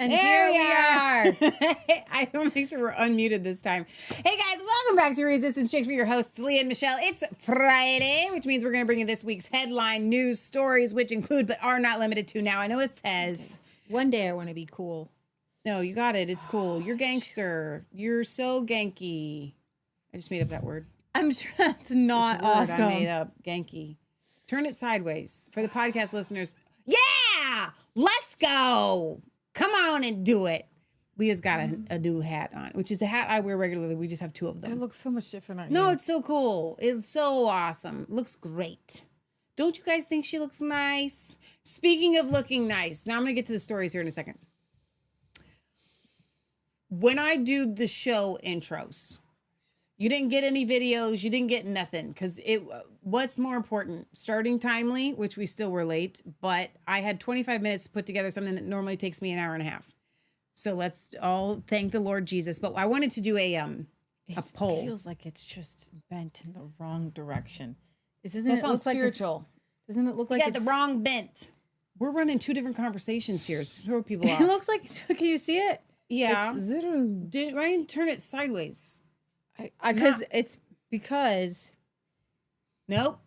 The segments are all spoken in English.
And there here we are. I want to make sure we're unmuted this time. Hey guys, welcome back to Resistance Chicks. We're your hosts, Leah and Michelle. It's Friday, which means we're going to bring you this week's headline news stories, which include but are not limited to. Now, I know it says. One day I want to be cool. No, you got it. It's cool. You're gangster. You're so ganky. I just made up that word. I'm sure that's not It's a word awesome. I made up. Ganky. Turn it sideways for the podcast listeners. Yeah, let's go. Come on and do it. Leah's got a new hat on, which is a hat I wear regularly. We just have two of them. It looks so much different on you. No, it's so cool. It's so awesome. Looks great. Don't you guys think she looks nice? Speaking of looking nice, now I'm going to get to the stories here in a second. When I do the show intros, you didn't get any videos. You didn't get nothing because what's more important? Starting timely, which we still were late, but I had 25 minutes to put together something that normally takes me an hour and a half. So let's all thank the Lord Jesus. But I wanted to do a poll. It feels like it's just bent in the wrong direction. Doesn't That it sounds look spiritual. Like doesn't it look like You got it's the wrong bent. We're running two different conversations here. So throw people off. It looks like. Can you see it? Yeah. It's literally. Why didn't you turn it sideways? Because. Nope.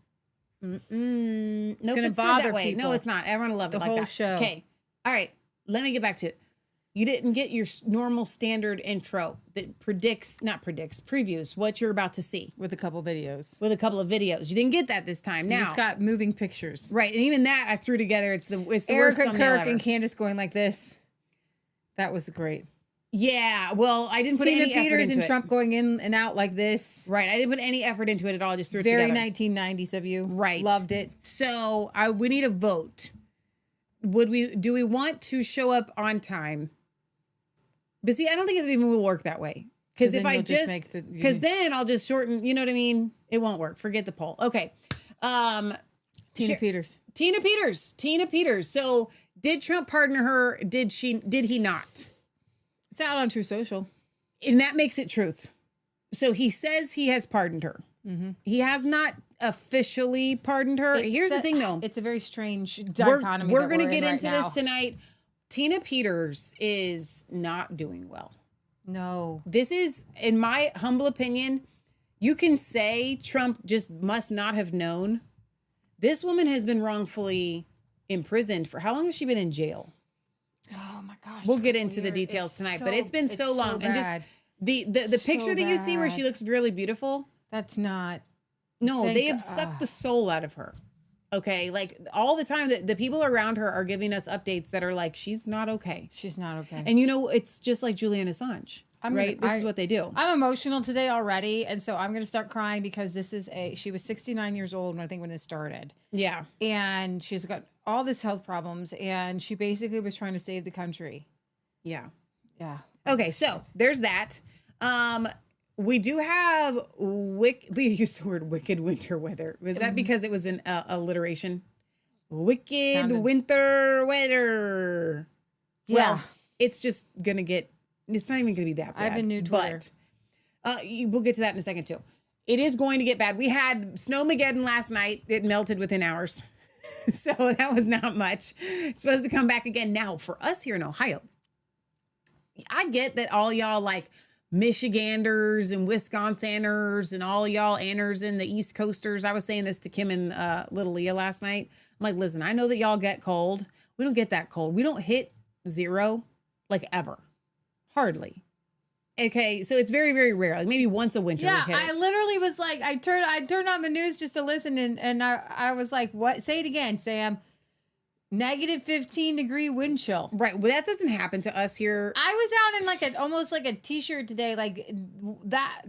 Nope. It's gonna good bother that way. people. No, it's not. Everyone will love it The like whole that. show. Okay. All right. Let me get back to it. You didn't get your normal standard intro that previews what you're about to see With a couple videos. with a couple of videos. You didn't get that this time. You Now, just got moving pictures. right, and even that I threw together. It's the worst Erica thumbnail Kirk ever. and Candace going like this. That was great. Yeah. Well, I didn't put Tina any effort Peters into and it. Trump going in and out like this. Right. I didn't put any effort into it at all. I just threw it Very together. 1990s of you. Right. Loved it. So we need a vote. Do we want to show up on time? But see, I don't think it even will work that way. Because if then I you'll just just, make because then I'll just shorten, you know what I mean? It won't work. Forget the poll. Okay. Tina Peters. Tina Peters. So did Trump pardon her? Did he not? It's out on True Social. And that makes it truth. So he says he has pardoned her. Mm-hmm. He has not officially pardoned her. Here's the thing though. It's a very strange dichotomy. We're going to get right into now. this tonight. Tina Peters is not doing well. No. This is, in my humble opinion, you can say Trump just must not have known. This woman has been wrongfully imprisoned for how long has she been in jail? Oh my gosh. We'll get into the details tonight, but it's been so long. And just the picture that you see where she looks really beautiful. That's not. No, they have sucked the soul out of her. Okay, like all the time that the people around her are giving us updates that are like, she's not okay. She's not okay. And you know, it's just like Julian Assange, right? This is what they do. I'm emotional today already, and so I'm going to start crying because she was 69 years old when this started. Yeah. And she's got all this health problems, and she basically was trying to save the country. Yeah. Yeah. Okay, so there's that. We do have Lee used the word wicked winter weather. Was that because it was an alliteration? Wicked winter weather. Yeah. Well, it's just going to get, it's not even going to be that bad. I have a new Twitter. But we'll get to that in a second too. It is going to get bad. We had Snowmageddon last night. It melted within hours. So that was not much. It's supposed to come back again. Now, for us here in Ohio, I get that all y'all like Michiganders and Wisconsiners and all y'all anners and the East Coasters. I was saying this to Kim and little Leah last night. I'm like, listen, I know that y'all get cold. We don't get that cold. We don't hit zero like ever. Hardly. Okay, so it's very, very rare. Like maybe once a winter. Yeah, we hit I it. literally was like, I turned on the news just to listen, and I was like, what? Say it again, Sam. -15-degree wind chill. Right. Well, that doesn't happen to us here. I was out in almost like a t-shirt today, like that.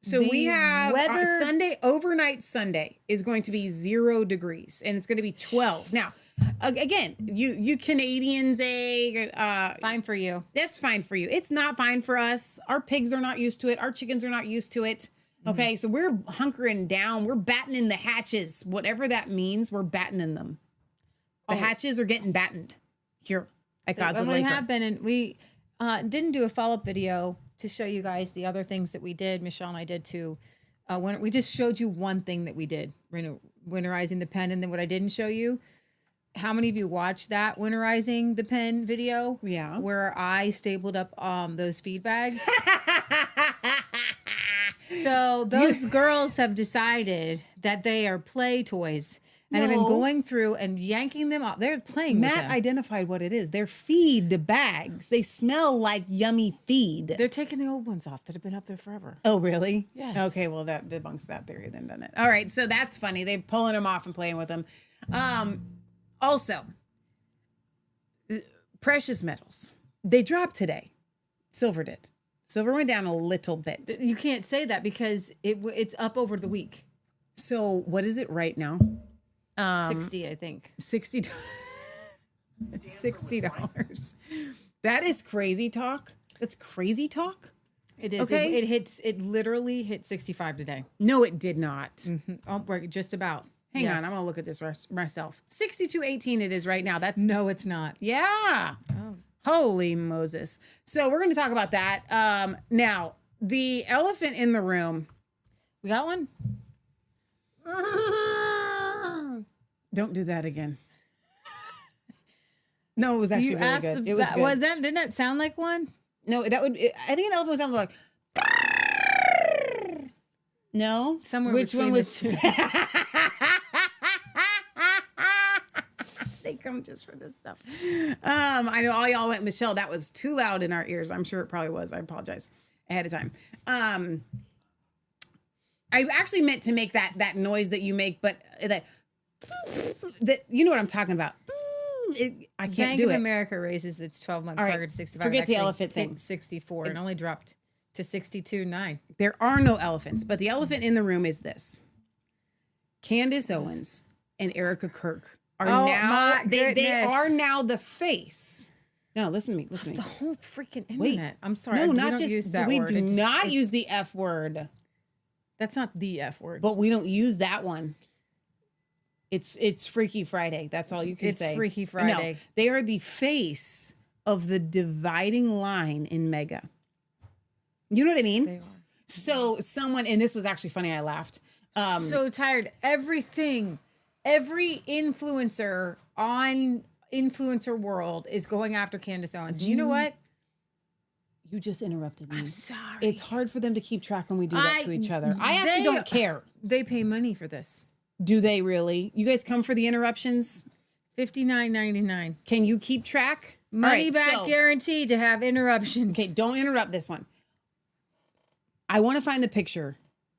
So we have weather. Sunday, overnight Sunday is going to be 0 degrees and it's going to be 12. Now, again, you Canadians, Fine for you. that's fine for you. It's not fine for us. Our pigs are not used to it. Our chickens are not used to it. Okay. So we're hunkering down. We're battening the hatches. Whatever that means, we're battening them. The hatches are getting battened here at God's And we Laker. have been, and we didn't do a follow-up video to show you guys the other things that we did. Michelle and I did too. When we just showed you one thing that we did, winterizing the pen, and then what I didn't show you, how many of you watched that winterizing the pen video? Yeah. Where I stapled up those feed bags. So those girls have decided that they are play toys. And they've been going through and yanking them off. They're playing with them. Matt identified what it is. They're feed bags. They smell like yummy feed. They're taking the old ones off that have been up there forever. Oh, really? Yes. Okay, well, that debunks that theory then, doesn't it? All right, so that's funny. They're pulling them off and playing with them. Also, precious metals. They dropped today. Silver did. Silver went down a little bit. You can't say that because it's up over the week. So what is it right now? 60, I think. $60. $60. That is crazy talk. That's crazy talk. It is. Okay. It literally hit 65 today. No, it did not. Mm-hmm. Oh, right, just about. Hang on, I'm gonna look at this myself. 62.18 it is right now. That's No, it's not. yeah. Oh. Holy Moses. So we're gonna talk about that. Now, the elephant in the room. We got one? Don't do that again. No, it was actually really good. It was good. Well, didn't that sound like one? No, I think an elephant would sound like no. Somewhere Which one between was the two. They come just for this stuff. I know all y'all went, Michelle, that was too loud in our ears. I'm sure it probably was. I apologize ahead of time. I actually meant to make that noise that you make, but that you know what I'm talking about. I can't Bank do of it. America raises its 12-month All right, target to 65. forget the Actually elephant thing. hit 64 and only dropped to 62.9. There are no elephants, but the elephant in the room is this. Candace Owens and Erica Kirk are they are now the face. No, listen to me. Listen to The me. whole freaking Wait. internet. I'm sorry. No, we not don't just use that we word. do not use the F word, That's not the F word. but we don't use that one. It's Freaky Friday. That's all you can It's say. Freaky Friday. No, they are the face of the dividing line in Mega. You know what I mean? They are. So someone, and this was actually funny. I laughed. So tired. Every influencer on Influencer World is going after Candace Owens. You know what? You just interrupted me. I'm sorry. It's hard for them to keep track when we do that to each other. I actually don't care. They pay money for this. Do they really? You guys come for the interruptions? $59.99. Can you keep track? Money All right, back so- guaranteed to have interruptions. Okay, don't interrupt this one. I want to find the picture.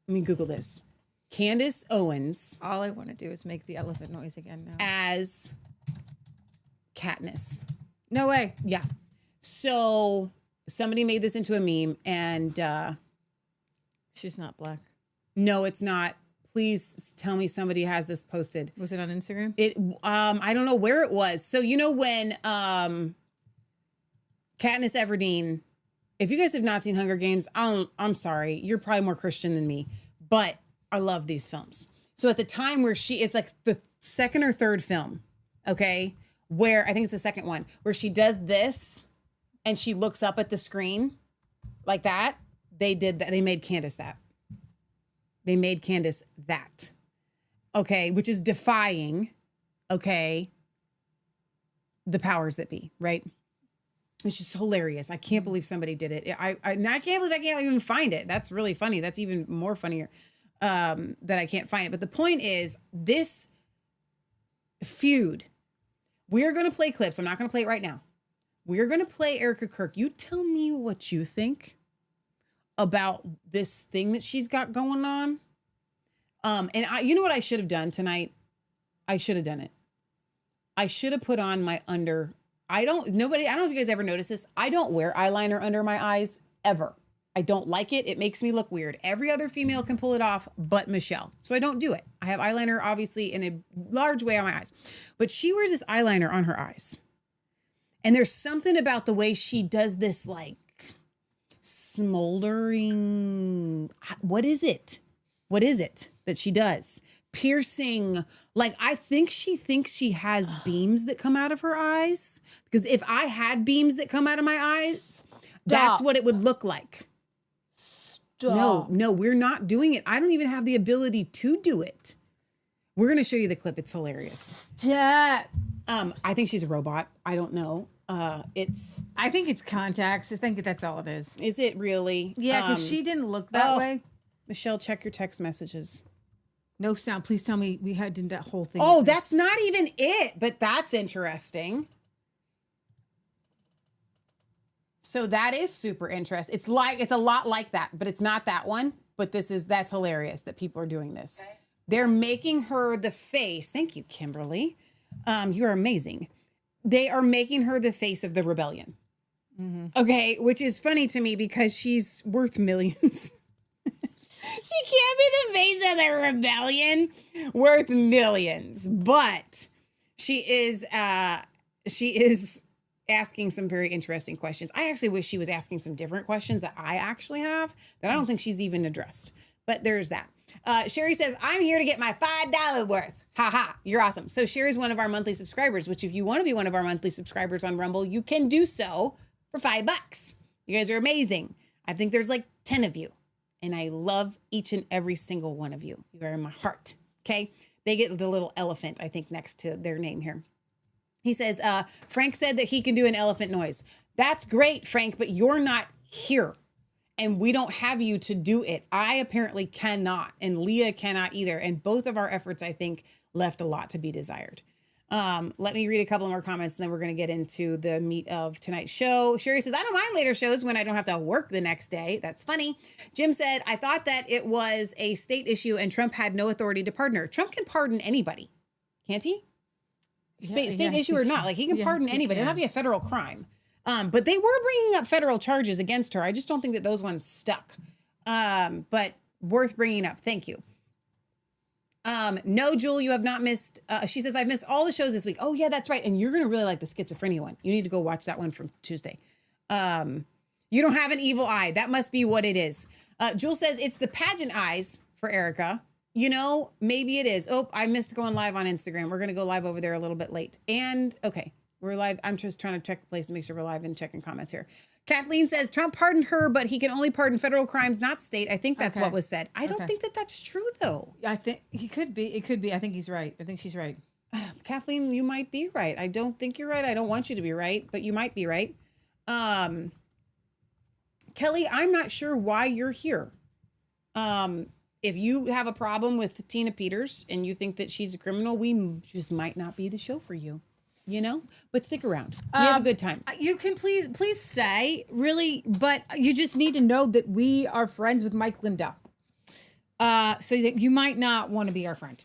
Let me Google this. Candace Owens All I want to do is make the elephant noise again now. as Katniss. No way. Yeah. So somebody made this into a meme, and She's not black. no, it's not. Please tell me somebody has this posted. Was it on Instagram? I don't know where it was. So you know when Katniss Everdeen, if you guys have not seen Hunger Games, I'm sorry, you're probably more Christian than me, but I love these films. So at the time where it's like the second or third film, okay, where I think it's the second one, where she does this and she looks up at the screen like that. They did that. They made Candace that. They made Candace that. Okay, which is defying, okay, the powers that be, right? It's just hilarious. I can't believe somebody did it. I can't believe I can't even find it. That's really funny. That's even more funnier that I can't find it. But the point is, this feud, we're going to play clips. I'm not going to play it right now. We're going to play Erica Kirk. You tell me what you think about this thing that she's got going on. And you know what I should have done tonight? I should have done it. I should have put on my I don't know if you guys ever notice this. I don't wear eyeliner under my eyes ever. I don't like it. It makes me look weird. Every other female can pull it off, but Michelle. So I don't do it. I have eyeliner obviously in a large way on my eyes, but she wears this eyeliner on her eyes. And there's something about the way she does this, like, smoldering. What is it? What is it that she does? Piercing. Like, I think she thinks she has beams that come out of her eyes. Because if I had beams that come out of my eyes, that's what it would look like. Stop. No, we're not doing it. I don't even have the ability to do it. We're going to show you the clip. It's hilarious. Stop. I think she's a robot. I don't know. I think it's contacts. I think that's all it is. Is it really? Yeah, because she didn't look that way. Michelle, check your text messages. No sound. Please tell me we did that whole thing. Oh, that's not even it, but that's interesting. So that is super interesting. It's a lot like that, but it's not that one. But that's hilarious that people are doing this. Okay. They're making her the face. Thank you, Kimberly. You are amazing. They are making her the face of the rebellion. Mm-hmm. Okay, which is funny to me because she's worth millions. She can't be the face of the rebellion, worth millions, but she is asking some very interesting questions. I actually wish she was asking some different questions that I actually have that I don't think she's even addressed. But there's that. Sherry says, I'm here to get my $5 worth. Ha ha, you're awesome. So Sherry's one of our monthly subscribers, which if you want to be one of our monthly subscribers on Rumble, you can do so for $5. You guys are amazing. I think there's like 10 of you. And I love each and every single one of you. You are in my heart. Okay. They get the little elephant, I think, next to their name here. He says, Frank said that he can do an elephant noise. That's great, Frank, but you're not here. And we don't have you to do it. I apparently cannot. And Leah cannot either. And both of our efforts, I think, left a lot to be desired. Let me read a couple more comments and then we're going to get into the meat of tonight's show. Sherry says, I don't mind later shows when I don't have to work the next day. That's funny. Jim said, I thought that it was a state issue and Trump had no authority to pardon her. Trump can pardon anybody. Can't he? State issue or not. Like he can pardon anybody. It doesn't have to be a federal crime. But they were bringing up federal charges against her. I just don't think that those ones stuck. But worth bringing up. Thank you. No, Jewel, you have not missed. She says, I've missed all the shows this week. Oh, yeah, that's right. And you're going to really like the schizophrenia one. You need to go watch that one from Tuesday. You don't have an evil eye. That must be what it is. Jewel says it's the pageant eyes for Erica. You know, maybe it is. Oh, I missed going live on Instagram. We're going to go live over there a little bit late. And okay, we're live. I'm just trying to check the place and make sure we're live and checking comments here. Kathleen says Trump pardoned her, but he can only pardon federal crimes, not state. I think that's what was said. I don't think that that's true, though. I think he could be. It could be. I think he's right. I think she's right. Kathleen, you might be right. I don't think you're right. I don't want you to be right, but you might be right. Kelly, I'm not sure why you're here. If you have a problem with Tina Peters and you think that she's a criminal, we just might not be the show for you. You know, but stick around. We have a good time. You can please stay, really, but you just need to know that we are friends with Mike Lindell. So that you might not want to be our friend.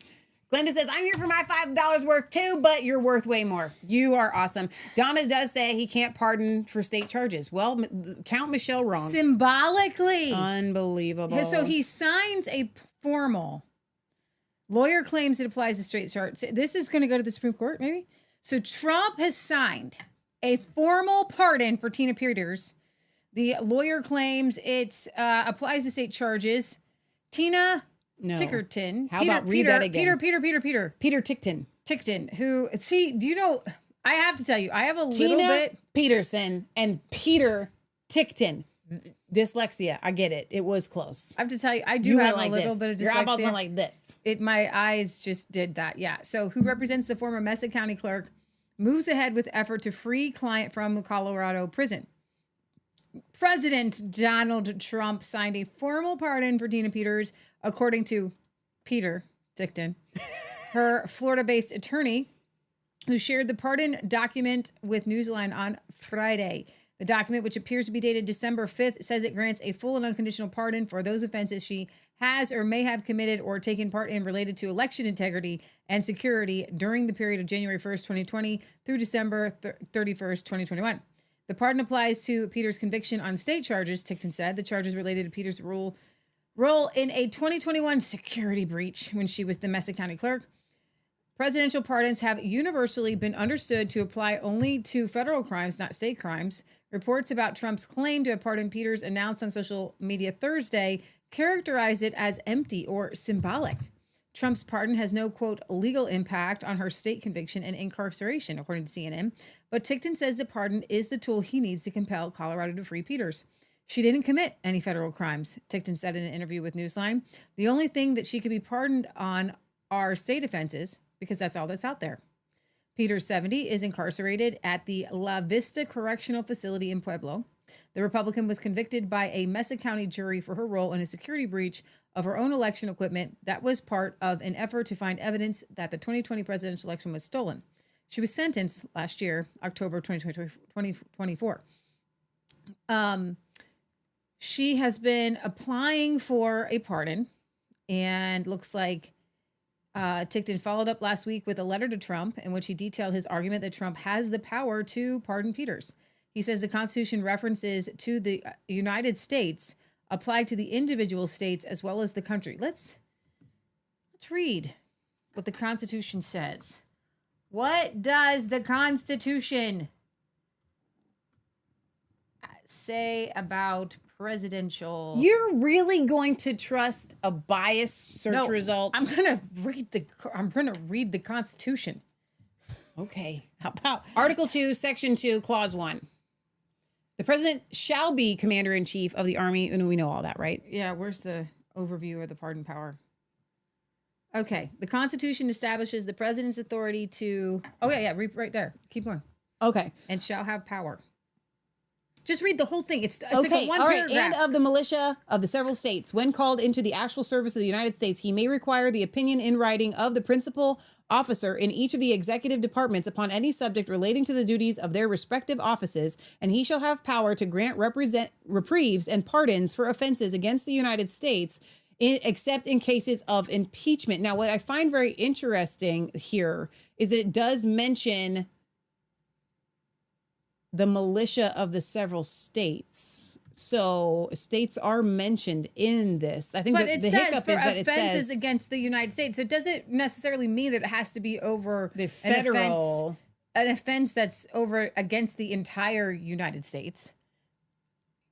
Glenda says, I'm here for my $5 worth too, but you're worth way more. You are awesome. Donna does say he can't pardon for state charges. Well, count Michelle wrong. Symbolically. Unbelievable. So he signs a formal. Lawyer claims it applies to state charges. This is going to go to the Supreme Court, maybe? So Trump has signed a formal pardon for Tina Peters. The lawyer claims it applies to state charges. Tina Tickerton. How about read that again? Peter Tickerton, who, see, do you know, I have to tell you, I have a little bit. Peterson and Peter Tickerton. Dyslexia. I get it. It was close. I have to tell you, I do have a little bit of dyslexia. Your eyeballs went like this. My eyes just did that. Yeah. So who represents the former Mesa County clerk moves ahead with effort to free client from the Colorado prison. President Donald Trump signed a formal pardon for Tina Peters, according to Peter Tickerton, her Florida-based attorney, who shared the pardon document with Newsline on Friday. The document, which appears to be dated December 5th, says it grants a full and unconditional pardon for those offenses she has or may have committed or taken part in related to election integrity and security during the period of January 1st, 2020 through December 31st, 2021. The pardon applies to Peters' conviction on state charges, Tickerton said. The charges related to Peters' role in a 2021 security breach when she was the Mesa County clerk. Presidential pardons have universally been understood to apply only to federal crimes, not state crimes. Reports about Trump's claim to have pardoned Peters, announced on social media Thursday, characterized it as empty or symbolic. Trump's pardon has no, quote, legal impact on her state conviction and incarceration, according to CNN. But Tickerton says the pardon is the tool he needs to compel Colorado to free Peters. She didn't commit any federal crimes, Tickerton said in an interview with Newsline. The only thing that she could be pardoned on are state offenses, because that's all that's out there. Peters, 70, is incarcerated at the La Vista Correctional Facility in Pueblo. The Republican was convicted by a Mesa County jury for her role in a security breach of her own election equipment that was part of an effort to find evidence that the 2020 presidential election was stolen. She was sentenced last year, October 2024. She has been applying for a pardon, and looks like Tickton followed up last week with a letter to Trump in which he detailed his argument that Trump has the power to pardon Peters. He says the Constitution references to the United States apply to the individual states as well as the country. Let's read what the Constitution says. What does the Constitution say about presidential? You're really going to trust a biased search result? I'm gonna read the Constitution. Okay. How about Article 2, Section 2, Clause 1? The president shall be commander-in-chief of the army. And we know all that, right? Yeah, where's the overview of the pardon power? Okay. The Constitution establishes the president's authority to... Oh, yeah, right there. Keep going. Okay. And shall have power. Just read the whole thing. It's okay. like a one paragraph. And of the militia of the several states, when called into the actual service of the United States, he may require the opinion in writing of the principal officer in each of the executive departments upon any subject relating to the duties of their respective offices, and he shall have power to grant reprieves and pardons for offenses against the United States, except in cases of impeachment. Now, what I find very interesting here is that it does mention the militia of the several states. So states are mentioned in this. I think the hiccup is that it says offenses against the United States. So it doesn't necessarily mean that it has to be over the federal an offense that's over against the entire United States.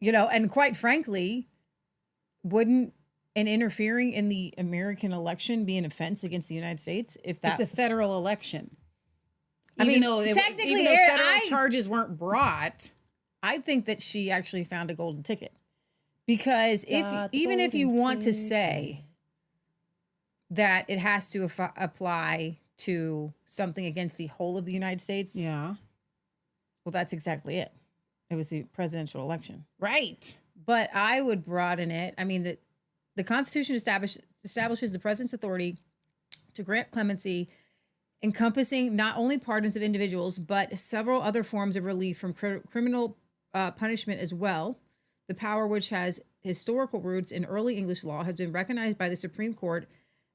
You know, and quite frankly, wouldn't an interfering in the American election be an offense against the United States? If that's a federal election. Even though technically federal charges weren't brought, I think that she actually found a golden ticket, because even if you want to say that it has to apply to something against the whole of the United States, yeah, well, that's exactly it. It was the presidential election, right? But I would broaden it. I mean, the Constitution establishes the president's authority to grant clemency, encompassing not only pardons of individuals, but several other forms of relief from criminal punishment as well. The power, which has historical roots in early English law, has been recognized by the Supreme Court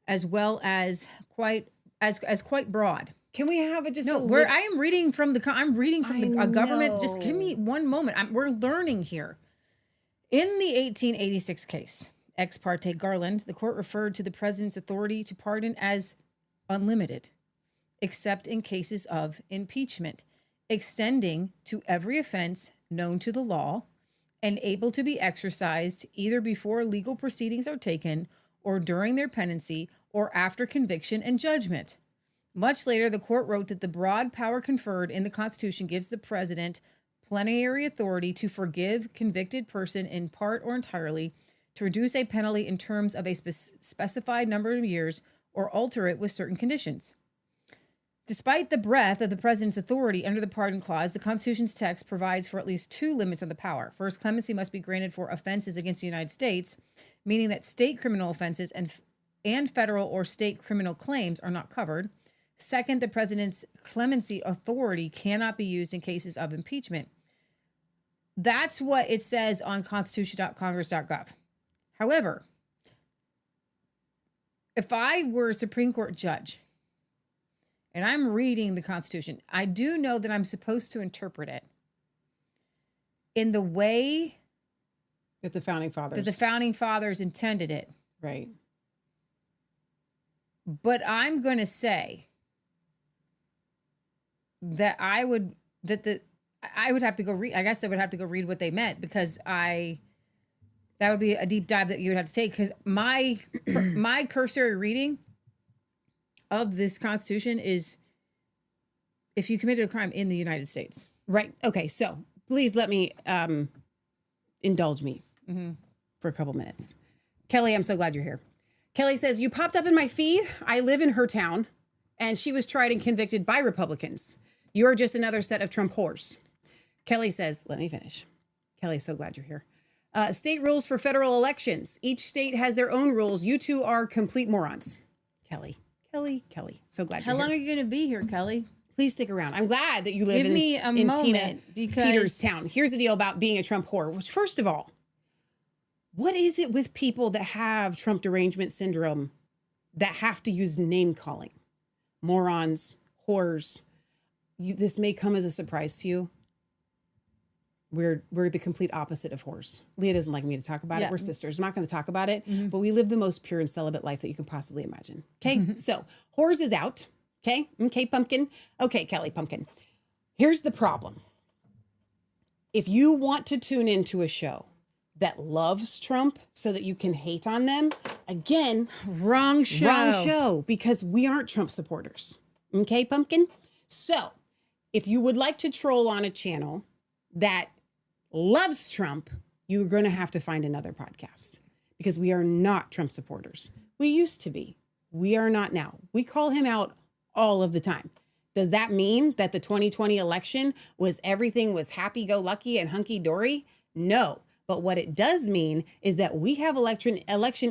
as well as quite broad. Can we have I am reading from the government. Just give me one moment. We're learning here. In the 1886 case, Ex parte Garland, the court referred to the president's authority to pardon as unlimited, except in cases of impeachment, extending to every offense known to the law and able to be exercised either before legal proceedings are taken or during their pendency or after conviction and judgment. Much later, the court wrote that the broad power conferred in the Constitution gives the president plenary authority to forgive convicted person in part or entirely, to reduce a penalty in terms of a specified number of years, or alter it with certain conditions. Despite the breadth of the president's authority under the Pardon Clause, the Constitution's text provides for at least two limits on the power. First, clemency must be granted for offenses against the United States, meaning that state criminal offenses and federal or state criminal claims are not covered. Second, the president's clemency authority cannot be used in cases of impeachment. That's what it says on constitution.congress.gov. However, if I were a Supreme Court judge and I'm reading the Constitution, I do know that I'm supposed to interpret it in the way that the founding fathers intended it. Right. But I'm going to say that I would have to go read. I guess I would have to go read what they meant, because that would be a deep dive that you would have to take, because my cursory reading of this Constitution is if you committed a crime in the United States. Right. Okay. So please let me indulge me for a couple minutes. Kelly, I'm so glad you're here. Kelly says, you popped up in my feed. I live in her town. and she was tried and convicted by Republicans. You're just another set of Trump whores. Kelly says, let me finish. Kelly, so glad you're here. State rules for federal elections. Each state has their own rules. You two are complete morons. Kelly. So glad you're here. How long are you going to be here, Kelly? Please stick around. I'm glad that you live Give me a in moment, Tina because Peters' town. Here's the deal about being a Trump whore. Which, first of all, what is it with people that have Trump derangement syndrome that have to use name calling? Morons, whores. This may come as a surprise to you. We're the complete opposite of whores. Leah doesn't like me to talk about it. We're sisters. I'm not going to talk about it, but we live the most pure and celibate life that you can possibly imagine. Okay, so whores is out. Okay, pumpkin. Okay, Kelly, pumpkin. Here's the problem. If you want to tune into a show that loves Trump so that you can hate on them, again, wrong show, because we aren't Trump supporters. Okay, pumpkin? So if you would like to troll on a channel that loves Trump, you're going to have to find another podcast, because we are not Trump supporters. We used to be. We are not now. We call him out all of the time. Does that mean that the 2020 election was everything was happy-go-lucky and hunky-dory? No. But what it does mean is that we have election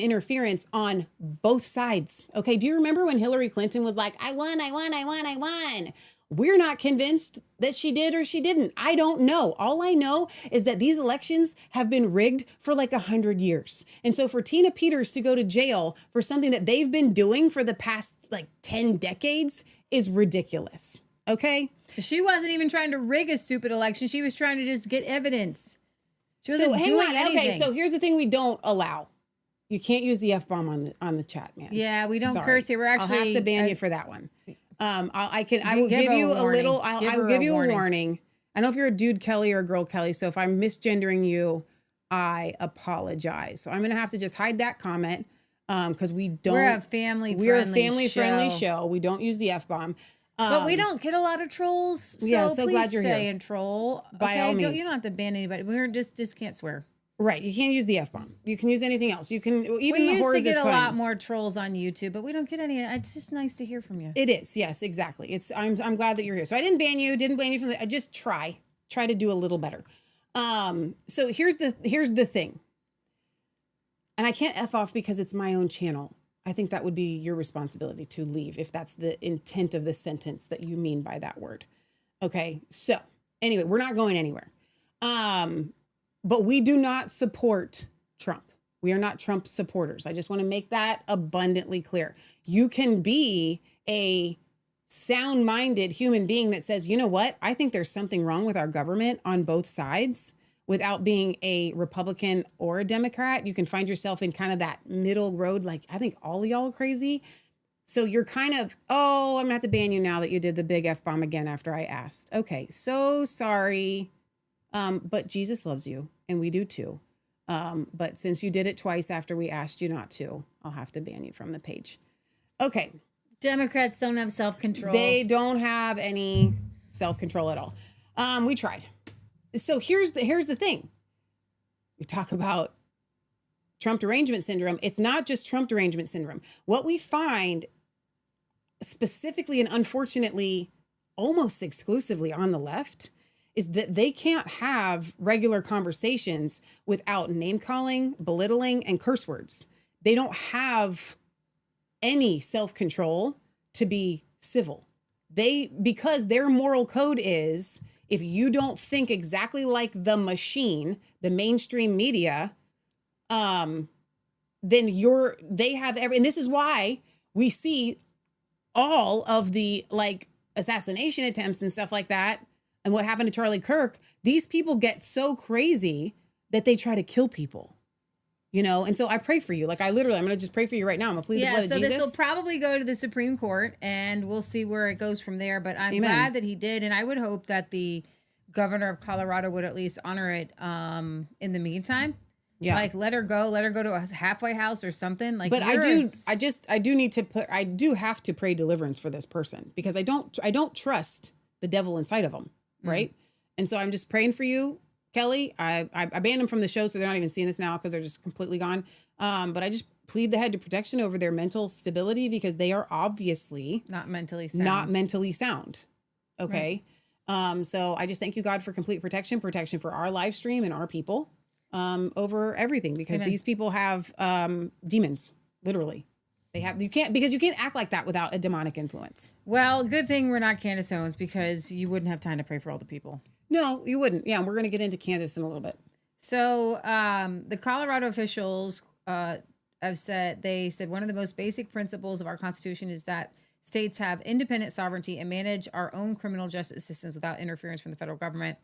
interference on both sides. Okay, do you remember when Hillary Clinton was like, I won? We're not convinced that she did or she didn't. I don't know. All I know is that these elections have been rigged for like 100 years. And so for Tina Peters to go to jail for something that they've been doing for the past like 10 decades is ridiculous. Okay? She wasn't even trying to rig a stupid election. She was trying to just get evidence. She wasn't hang doing on. anything. Okay, so here's the thing we don't allow. You can't use the F-bomb on the chat, man. Yeah, we don't Sorry. curse here. We're actually... I'll have to ban you for that one. I will give you a little, I will give you a warning. I don't know if you're a dude Kelly or a girl Kelly, so if I'm misgendering you, I apologize. So I'm going to have to just hide that comment because we're a family-friendly show. We don't use the F-bomb. But we don't get a lot of trolls, so glad you're stay here. and troll. By all means. You don't have to ban anybody. We're just can't swear. Right. You can't use the F-bomb. You can use anything else. You can, even we the used whores to get is a fine. lot more trolls on YouTube, but we don't get any. It's just nice to hear from you. It is. Yes, exactly. I'm glad that you're here. So I didn't ban you, from I just try to do a little better. So here's the thing. And I can't F off because it's my own channel. I think that would be your responsibility to leave if that's the intent of the sentence that you mean by that word. Okay. So anyway, we're not going anywhere. But we do not support Trump. We are not Trump supporters. I just want to make that abundantly clear. You can be a sound-minded human being that says, you know what? I think there's something wrong with our government on both sides without being a Republican or a Democrat. You can find yourself in kind of that middle road. Like, I think all of y'all are crazy. So you're kind of, I'm going to have to ban you now that you did the big F-bomb again after I asked. Okay, so sorry. But Jesus loves you, and we do too. But since you did it twice after we asked you not to, I'll have to ban you from the page. Okay. Democrats don't have self-control. They don't have any self-control at all. We tried. So here's the thing. We talk about Trump derangement syndrome. It's not just Trump derangement syndrome. What we find specifically and unfortunately almost exclusively on the left is that they can't have regular conversations without name calling, belittling, and curse words. They don't have any self-control to be civil. Because their moral code is, if you don't think exactly like the machine, the mainstream media, then they have and this is why we see all of the like assassination attempts and stuff like that. And what happened to Charlie Kirk, these people get so crazy that they try to kill people, you know? And so I pray for you. Like I'm going to just pray for you right now. I'm going to plead the blood of Jesus. Yeah, so this will probably go to the Supreme Court and we'll see where it goes from there. But I'm glad that he did. And I would hope that the governor of Colorado would at least honor it in the meantime. Yeah. Like let her go to a halfway house or something. Like, but I do have to pray deliverance for this person because I don't trust the devil inside of them. Right. And so I'm just praying for you, Kelly, I banned them from the show, so they're not even seeing this now because they're just completely gone. But I just plead the head to protection over their mental stability because they are obviously Not mentally sound. Okay. Right. So I just thank you, God, for complete protection for our live stream and our people over everything, because Amen. These people have demons, literally. You can't act like that without a demonic influence. Well, good thing we're not Candace Owens, because you wouldn't have time to pray for all the people. No, you wouldn't. Yeah, we're going to get into Candace in a little bit. So the Colorado officials have said one of the most basic principles of our Constitution is that states have independent sovereignty and manage our own criminal justice systems without interference from the federal government.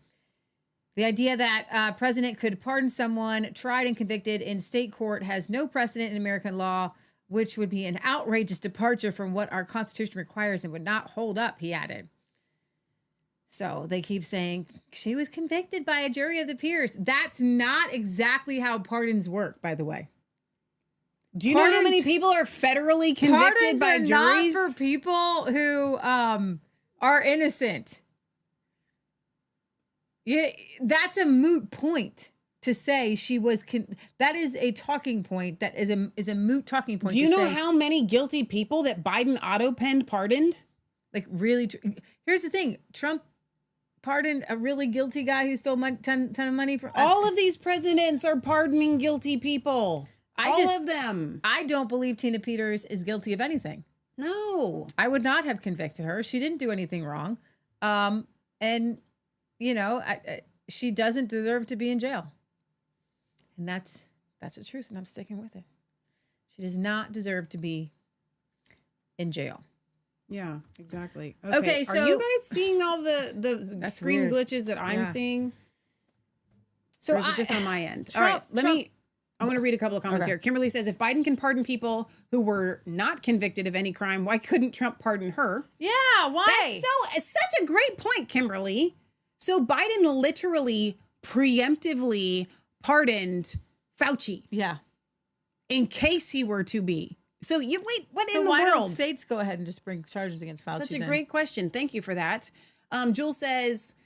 The idea that a president could pardon someone tried and convicted in state court has no precedent in American law, which would be an outrageous departure from what our Constitution requires and would not hold up, he added. So they keep saying she was convicted by a jury of the peers. That's not exactly how pardons work, by the way. Do you know how many people are federally convicted by juries? Pardons are not for people who are innocent. Yeah, that's a moot point to say she was. That is a talking point. That is a moot talking point. Do you know how many guilty people that Biden auto-penned pardoned? Like, really? Here's the thing: Trump pardoned a really guilty guy who stole ton of money from. All of these presidents are pardoning guilty people. All of them. I don't believe Tina Peters is guilty of anything. No, I would not have convicted her. She didn't do anything wrong, and you know, she doesn't deserve to be in jail. And that's the truth, and I'm sticking with it. She does not deserve to be in jail. Yeah, exactly. Okay, so are you guys seeing all the screen weird. Glitches that I'm seeing? So or is it just on my end? All right, I want to read a couple of comments here. Kimberly says, if Biden can pardon people who were not convicted of any crime, why couldn't Trump pardon her? Yeah, why? It's such a great point, Kimberly. So Biden literally preemptively pardoned Fauci. Yeah. In case he were to be. So what in the world? Why don't states go ahead and just bring charges against Fauci? Such a great question. Thank you for that. Jules says,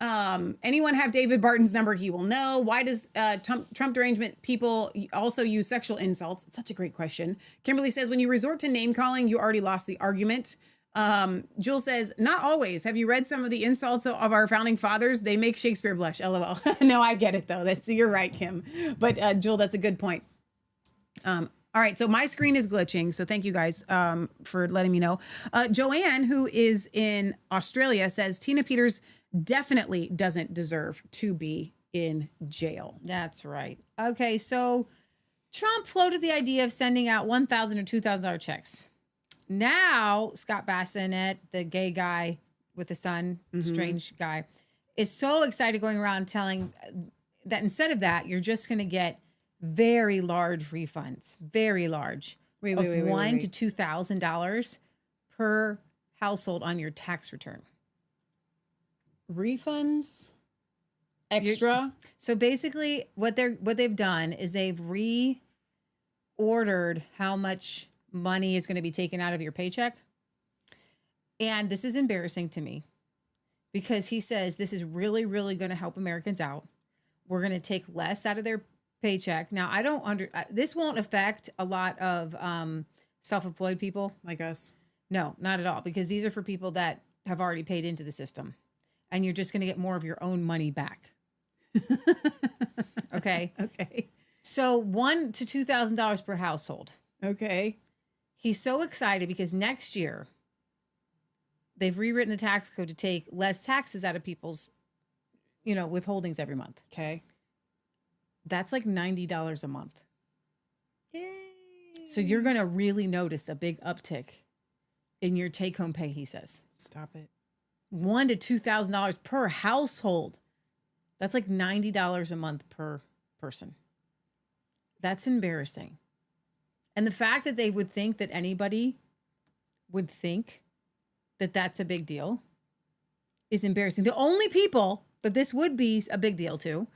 anyone have David Barton's number? He will know. Why does Trump derangement people also use sexual insults? It's such a great question. Kimberly says, when you resort to name calling, you already lost the argument. Jules says, not always. Have you read some of the insults of our founding fathers? They make Shakespeare blush. LOL. No, I get it though. You're right, Kim. But Jewel, that's a good point. All right. So my screen is glitching. So thank you guys for letting me know. Joanne, who is in Australia, says Tina Peters definitely doesn't deserve to be in jail. That's right. Okay. So Trump floated the idea of sending out $1,000 or $2,000 checks. Now, Scott Bassett, the gay guy with the son, strange guy, is so excited going around telling that instead of that, you're just going to get very large refunds, very large, of $1,000 to $2,000 per household on your tax return. Refunds? Extra? So basically, what they've done is they've reordered how much money is going to be taken out of your paycheck. And this is embarrassing to me because he says this is really, really going to help Americans out. We're going to take less out of their paycheck. Now, this won't affect a lot of self-employed people. Like us? No, not at all, because these are for people that have already paid into the system. And you're just going to get more of your own money back. Okay? Okay. So $1,000 to $2,000 per household. Okay. He's so excited because next year they've rewritten the tax code to take less taxes out of people's, withholdings every month. Okay. That's like $90 a month. Yay. So you're going to really notice a big uptick in your take-home pay, he says. Stop it. $1,000 to $2,000 per household. That's like $90 a month per person. That's embarrassing. And the fact that they would think that anybody would think that that's a big deal is embarrassing. The only people that this would be a big deal to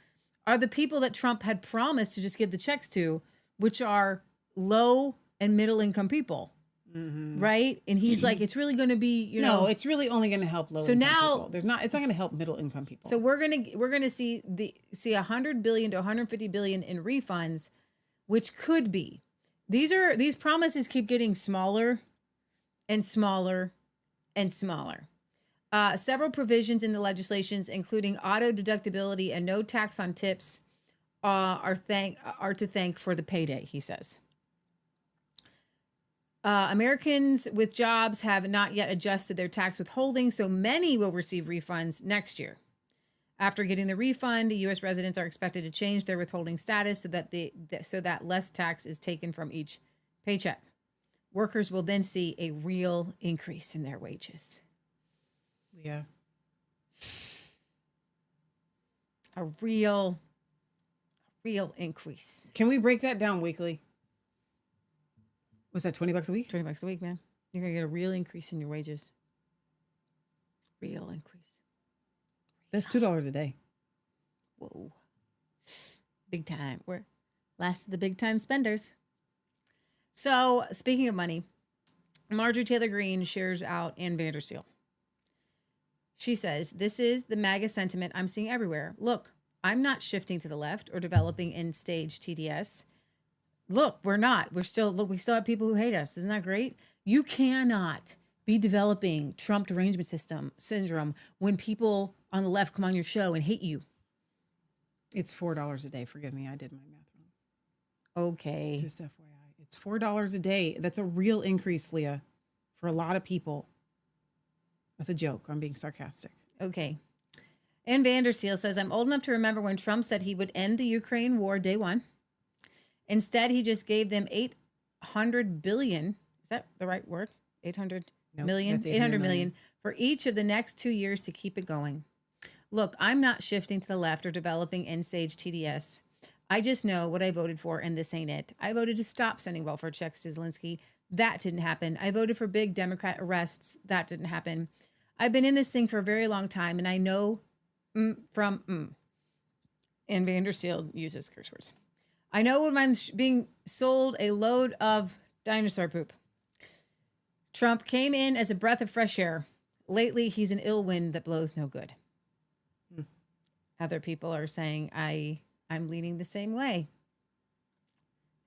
are the people that Trump had promised to just give the checks to, which are low and middle income people. right? And he's like, it's really going to be, No, it's really only going to help low income people. It's not going to help middle income people. So we're gonna see $100 billion to $150 billion in refunds, which could be. These promises keep getting smaller and smaller and smaller. Several provisions in the legislations, including auto deductibility and no tax on tips, are to thank for the payday, he says. Americans with jobs have not yet adjusted their tax withholding, so many will receive refunds next year. After getting the refund, U.S. residents are expected to change their withholding status so that less tax is taken from each paycheck. Workers will then see a real increase in their wages. Yeah. A real increase. Can we break that down weekly? Was that $20 a week? $20 a week, man. You're going to get a real increase in your wages. Real increase. That's $2 a day. Whoa. Big time. We're last of the big time spenders. So, speaking of money, Marjorie Taylor Greene shares out Ann Vandersteel. She says, this is the MAGA sentiment I'm seeing everywhere. Look, I'm not shifting to the left or developing end-stage TDS. Look, we're not. We still have people who hate us. Isn't that great? You cannot be developing Trump derangement syndrome when people on the left come on your show and hate you. It's $4 a day. Forgive me, I did my math wrong. Okay. Just FYI. It's $4 a day. That's a real increase, Leah, for a lot of people. That's a joke. I'm being sarcastic. Okay. Ann Vandersteel says, I'm old enough to remember when Trump said he would end the Ukraine war day one. Instead, he just gave them $800 billion. Is that the right word? 800 million? That's 800 million for each of the next 2 years to keep it going. Look, I'm not shifting to the left or developing end-stage TDS. I just know what I voted for, and this ain't it. I voted to stop sending welfare checks to Zelensky. That didn't happen. I voted for big Democrat arrests. That didn't happen. I've been in this thing for a very long time, and I know and Vandersteel uses curse words. I know when I'm being sold a load of dinosaur poop. Trump came in as a breath of fresh air. Lately, he's an ill wind that blows no good. Other people are saying, I'm leaning the same way.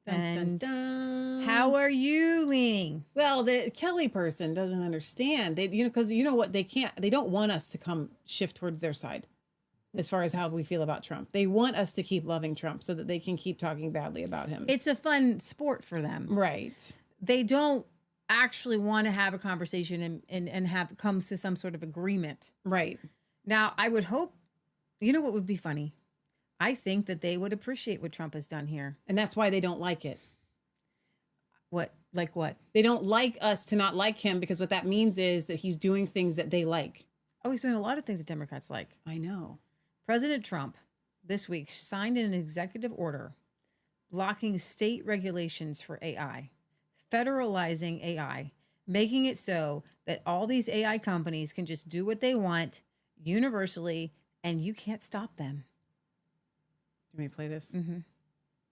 Dun, dun, dun. How are you leaning? Well, the Kelly person doesn't understand. Because you know what? They don't want us to come shift towards their side as far as how we feel about Trump. They want us to keep loving Trump so that they can keep talking badly about him. It's a fun sport for them. Right. They don't actually want to have a conversation and have comes to some sort of agreement. Right. Now, I would hope, you know what would be funny? I think that they would appreciate what Trump has done here. And that's why they don't like it. What? Like what? They don't like us to not like him because what that means is that he's doing things that they like. Oh, he's doing a lot of things that Democrats like. I know. President Trump this week signed an executive order blocking state regulations for AI, federalizing AI, making it so that all these AI companies can just do what they want universally and you can't stop them. Can we play this? Mm-hmm. If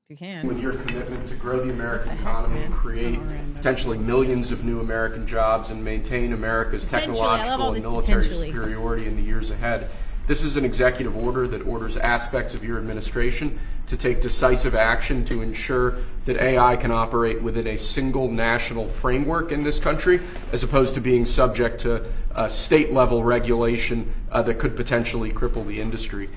you can. With your commitment to grow the American economy and create potentially millions of new American jobs and maintain America's technological and military superiority in the years ahead. This is an executive order that orders aspects of your administration to take decisive action to ensure that AI can operate within a single national framework in this country, as opposed to being subject to state-level regulation that could potentially cripple the industry.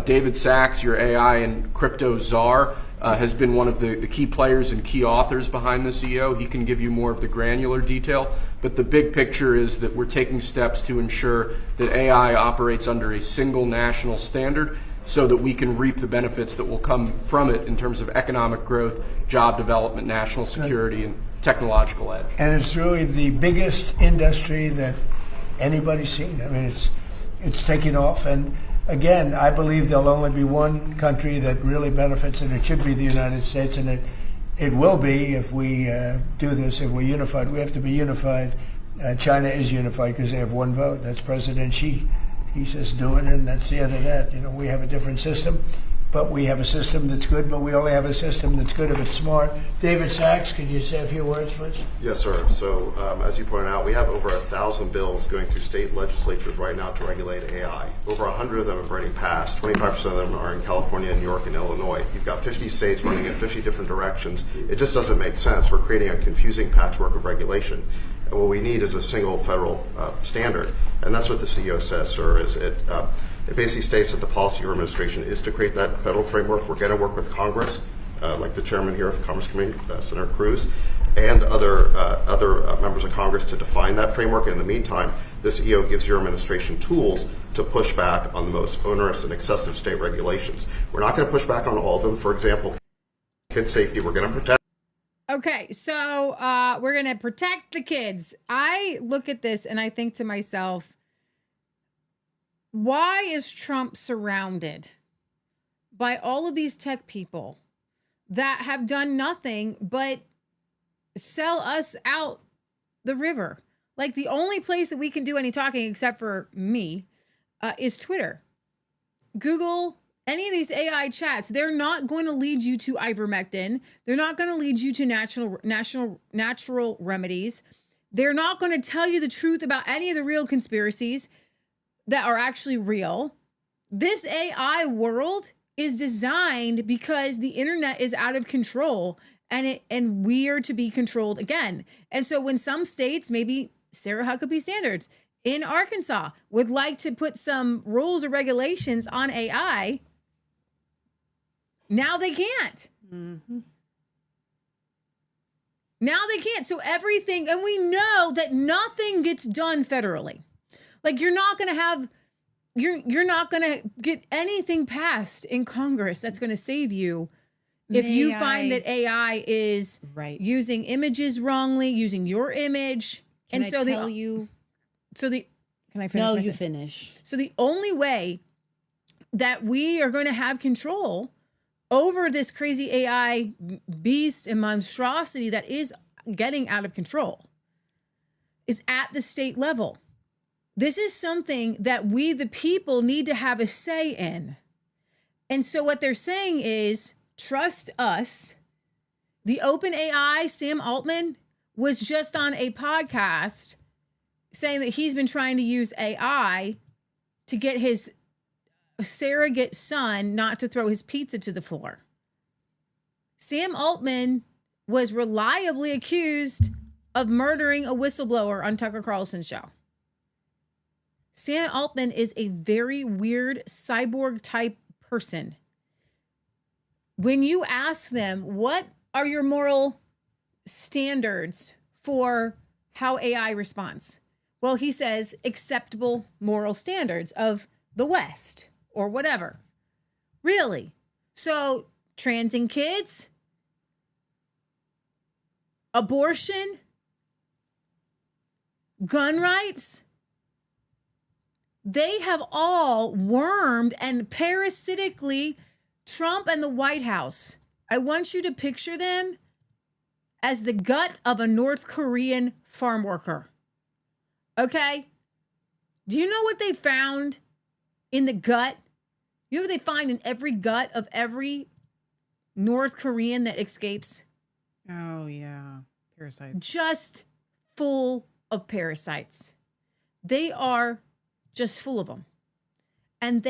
David Sachs, your AI and crypto czar, has been one of the key players and key authors behind this EO. He can give you more of the granular detail, but the big picture is that we're taking steps to ensure that AI operates under a single national standard so that we can reap the benefits that will come from it in terms of economic growth, job development, national security, and technological edge. And it's really the biggest industry that anybody's seen. I mean, it's taking off. And again, I believe there'll only be one country that really benefits, and it should be the United States. And it will be if we do this, if we're unified. We have to be unified. China is unified because they have one vote. That's President Xi. He says do it, and that's the end of that. You know, we have a different system. but we have a system that's good, but we only have a system that's good if it's smart. David Sachs, could you say a few words, please? Yes, sir. So, as you pointed out, we have over 1,000 bills going through state legislatures right now to regulate AI. Over 100 of them have already passed. 25% of them are in California, New York, and Illinois. You've got 50 states running in 50 different directions. It just doesn't make sense. We're creating a confusing patchwork of regulation. And what we need is a single federal standard. And that's what the CEO says, sir, is it basically states that the policy of your administration is to create that federal framework. We're going to work with Congress, like the chairman here of the Commerce Committee, Senator Cruz, and other members of Congress to define that framework. In the meantime, this EO gives your administration tools to push back on the most onerous and excessive state regulations. We're not going to push back on all of them. For example, kid safety, we're going to protect. Okay, so we're going to protect the kids. I look at this and I think to myself, why is Trump surrounded by all of these tech people that have done nothing but sell us out the river? Like, the only place that we can do any talking, except for me, is Twitter. Google, any of these AI chats, they're not going to lead you to ivermectin. They're not going to lead you to natural remedies. They're not going to tell you the truth about any of the real conspiracies that are actually real. This AI world is designed because the internet is out of control, and we are to be controlled again. And so when some states, maybe Sarah Huckabee Sanders in Arkansas, would like to put some rules or regulations on AI, now they can't. Mm-hmm. Now they can't. So everything, and we know that nothing gets done federally. Like, you're not going to get anything passed in Congress that's going to save you if you find that AI is using images wrongly, using your image. Can I tell you? Can I finish? No, you finish. So the only way that we are going to have control over this crazy AI beast and monstrosity that is getting out of control is at the state level. This is something that we, the people, need to have a say in. And so what they're saying is, trust us. The OpenAI, Sam Altman, was just on a podcast saying that he's been trying to use AI to get his surrogate son not to throw his pizza to the floor. Sam Altman was reliably accused of murdering a whistleblower on Tucker Carlson's show. Sam Altman is a very weird cyborg type person. When you ask them, what are your moral standards for how AI responds? Well, he says acceptable moral standards of the West or whatever. Really? So transing kids, abortion, gun rights, they have all wormed and parasitically Trump and the White House. I want you to picture them as the gut of a North Korean farm worker. Okay? Do you know what they found in the gut? You know what they find in every gut of every North Korean that escapes? Oh, yeah. Parasites. Just full of parasites. They are just full of them. And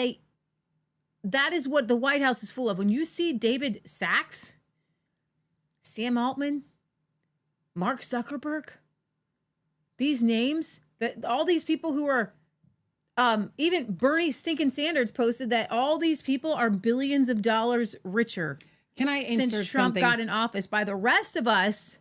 that is what the White House is full of. When you see David Sachs, Sam Altman, Mark Zuckerberg, these names, that all these people who are, even Bernie stinking Sanders posted that all these people are billions of dollars richer. Can I insert since Trump something? got in office? By the rest of us,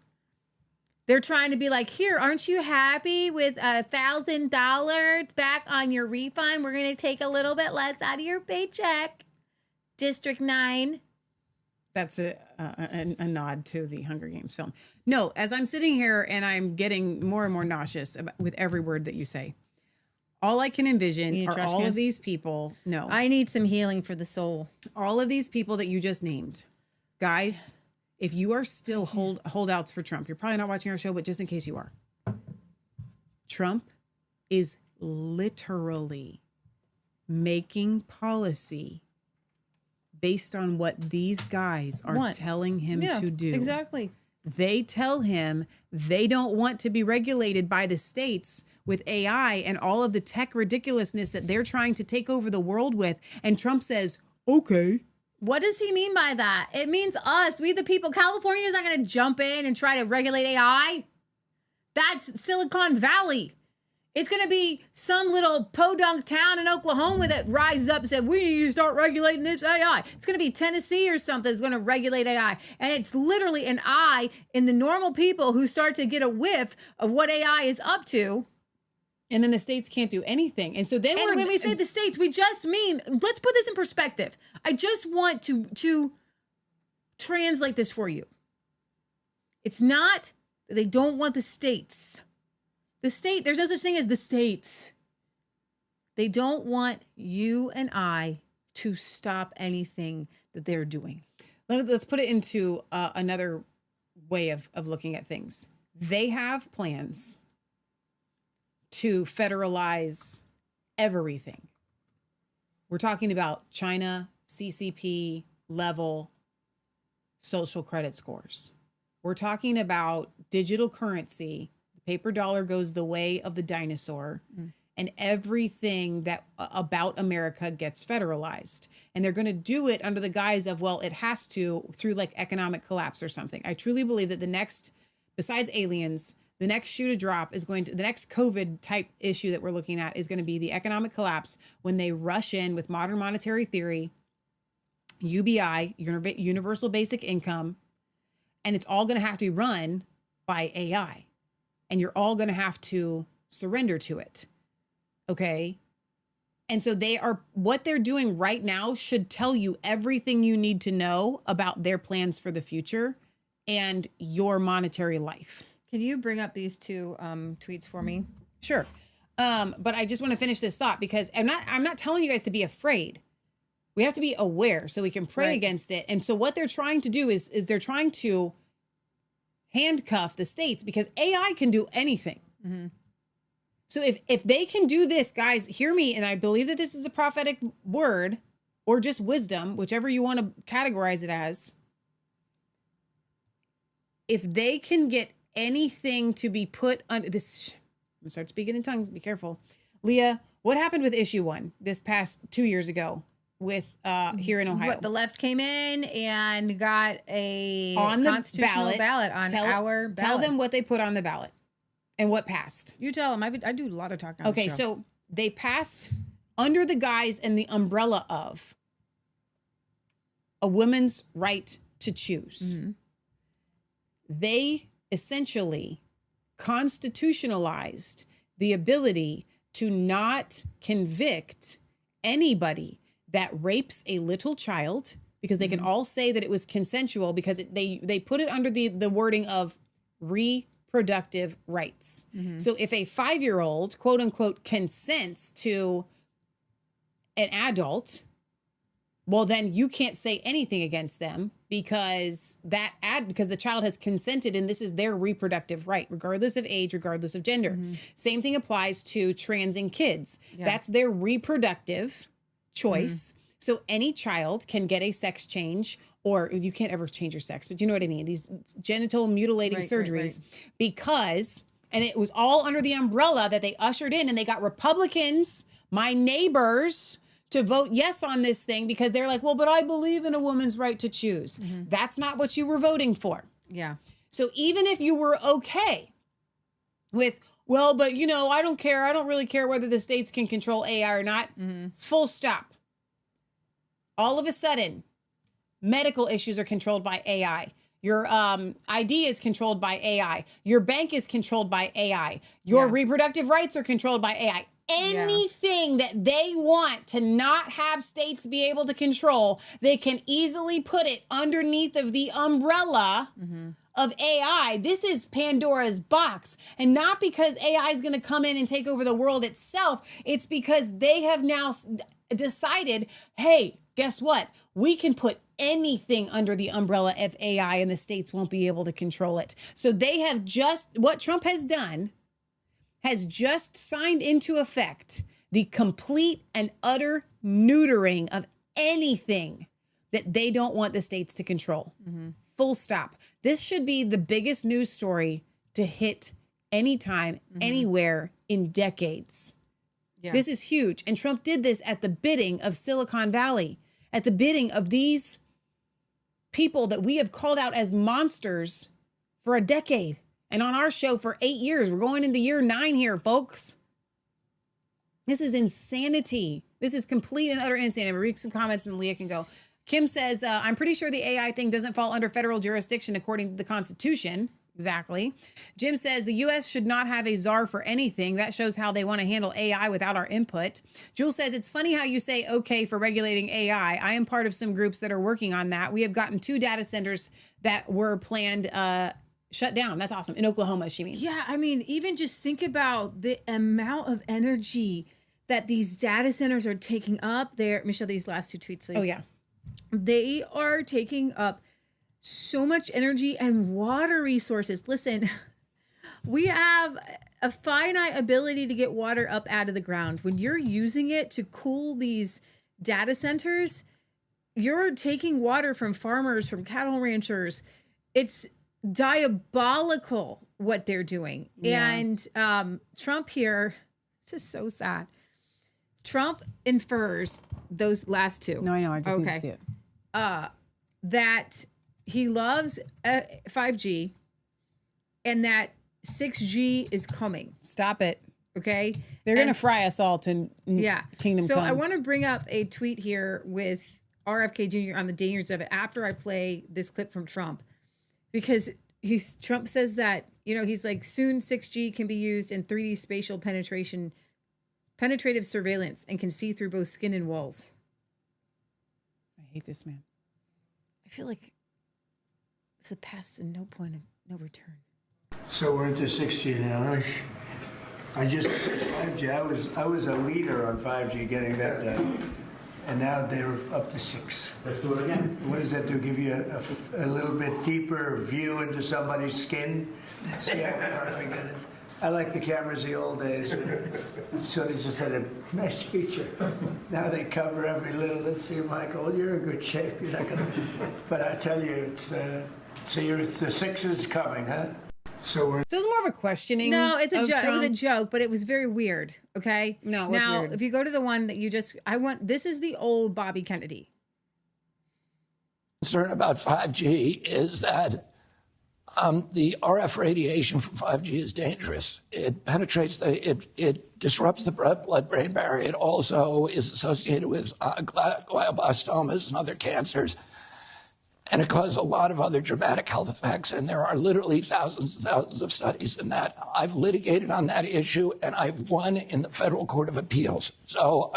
they're trying to be like, here, aren't you happy with $1,000 back on your refund? We're going to take a little bit less out of your paycheck. District 9. That's a nod to the Hunger Games film. No, as I'm sitting here and I'm getting more and more nauseous with every word that you say, all I can envision are all of these people. No. I need some healing for the soul. All of these people that you just named. Guys, if you are still holdouts for Trump, you're probably not watching our show, but just in case you are. Trump is literally making policy based on what these guys are telling him to do. Exactly. They tell him they don't want to be regulated by the states with AI and all of the tech ridiculousness that they're trying to take over the world with. And Trump says, okay. What does he mean by that? It means us, we the people. California's not going to jump in and try to regulate AI. That's Silicon Valley. It's going to be some little podunk town in Oklahoma that rises up and said, we need to start regulating this AI. It's going to be Tennessee or something that's going to regulate AI. And it's literally an eye in the normal people who start to get a whiff of what AI is up to. And then the states can't do anything. And so then when we say the states, we just mean, let's put this in perspective. I just want to translate this for you. It's not that they don't want the states. The state, there's no such thing as the states. They don't want you and I to stop anything that they're doing. Let's put it into another way of looking at things. They have plans to federalize everything. We're talking about China, CCP level social credit scores. We're talking about digital currency. The paper dollar goes the way of the dinosaur, and everything that about America gets federalized. And they're going to do it under the guise of, well, it has to through like economic collapse or something. I truly believe that the next, besides aliens, the next shoe to drop is the next COVID type issue that we're looking at is going to be the economic collapse when they rush in with modern monetary theory, UBI, universal basic income, and it's all going to have to be run by AI. And you're all going to have to surrender to it. Okay? And so what they're doing right now should tell you everything you need to know about their plans for the future and your monetary life. Can you bring up these two tweets for me? Sure. But I just want to finish this thought because I'm not telling you guys to be afraid. We have to be aware so we can pray against it. And so what they're trying to do is they're trying to handcuff the states because AI can do anything. Mm-hmm. So if they can do this, guys, hear me. And I believe that this is a prophetic word or just wisdom, whichever you want to categorize it as. If they can get anything to be put under this, I'm gonna start speaking in tongues. Be careful. Leah, what happened with issue 1 this past 2 years ago with here in Ohio? What, the left came in and got a on the constitutional ballot on our ballot. Tell them what they put on the ballot and what passed. You tell them. I do a lot of talking on the show. So they passed under the guise and the umbrella of a woman's right to choose. Mm-hmm. They essentially constitutionalized the ability to not convict anybody that rapes a little child because they can all say that it was consensual because they put it under the wording of reproductive rights. Mm-hmm. So if a 5-year-old, quote unquote, consents to an adult, well, then you can't say anything against them because the child has consented and this is their reproductive right, regardless of age, regardless of gender. Mm-hmm. Same thing applies to transing kids. Yeah. That's their reproductive choice. Mm-hmm. So any child can get a sex change, or you can't ever change your sex, but you know what I mean? These genital mutilating surgeries because, and it was all under the umbrella that they ushered in and they got Republicans, my neighbors, to vote yes on this thing because they're like, well, but I believe in a woman's right to choose. Mm-hmm. That's not what you were voting for. Yeah. So even if you were okay with, well, but you know, I don't care. I don't really care whether the states can control AI or not. Mm-hmm. Full stop. All of a sudden, medical issues are controlled by AI. Your ID is controlled by AI. Your bank is controlled by AI. Your reproductive rights are controlled by AI. Anything that they want to not have states be able to control, they can easily put it underneath of the umbrella of AI. This is Pandora's box. And not because AI is going to come in and take over the world itself. It's because they have now decided, hey, guess what? We can put anything under the umbrella of AI and the states won't be able to control it. So they have what Trump has done has just signed into effect the complete and utter neutering of anything that they don't want the states to control. Full stop. This should be the biggest news story to hit anytime, anywhere in decades. Yeah. This is huge. And Trump did this at the bidding of Silicon Valley, at the bidding of these people that we have called out as monsters for a decade. And on our show for 8 years. We're going into year 9 here, folks. This is insanity. This is complete and utter insanity. I'm going to read some comments and Leah can go. Kim says, I'm pretty sure the AI thing doesn't fall under federal jurisdiction according to the Constitution. Exactly. Jim says the U.S. should not have a czar for anything. That shows how they want to handle AI without our input. Jules says, it's funny how you say okay for regulating AI. I am part of some groups that are working on that. We have gotten 2 data centers that were planned shut down. That's awesome. In Oklahoma, she means. Yeah, I mean, even just think about the amount of energy that these data centers are taking up. There, Michelle, these last 2 tweets, please. Oh, yeah. They are taking up so much energy and water resources. Listen, we have a finite ability to get water up out of the ground. When you're using it to cool these data centers, you're taking water from farmers, from cattle ranchers. It's diabolical what they're doing. Yeah. And Trump here, it's just so sad. Trump infers those last 2. No, I know. I just need to see it. That he loves 5G and that 6G is coming. Stop it. Okay. They're going to fry us all to kingdom come. So I want to bring up a tweet here with RFK Jr. on the dangers of it after I play this clip from Trump, because Trump says that, he's like, soon 6G can be used in 3D spatial penetrative surveillance and can see through both skin and walls. I hate this man. I feel like it's a past and no point of no return. So we're into 6G now. I just 5G. I was a leader on 5G getting that done. And now they're up to 6. Let's do it again. What does that do? Give you a little bit deeper view into somebody's skin? See how perfect that is? I like the cameras the old days. So they just had a nice feature. Now they cover every little. Let's see, Michael, you're in good shape. You're not gonna. But I tell you, it's the 6 is coming, huh? So it's more of a questioning. No, it's a joke. It was a joke, but it was very weird. Okay. No, it was weird. If you go to the one that this is the old Bobby Kennedy. Concern about 5G is that the RF radiation from 5G is dangerous. It penetrates it disrupts the blood-brain barrier. It also is associated with glioblastomas and other cancers. And it causes a lot of other dramatic health effects. And there are literally thousands and thousands of studies in that. I've litigated on that issue, and I've won in the Federal Court of Appeals. So,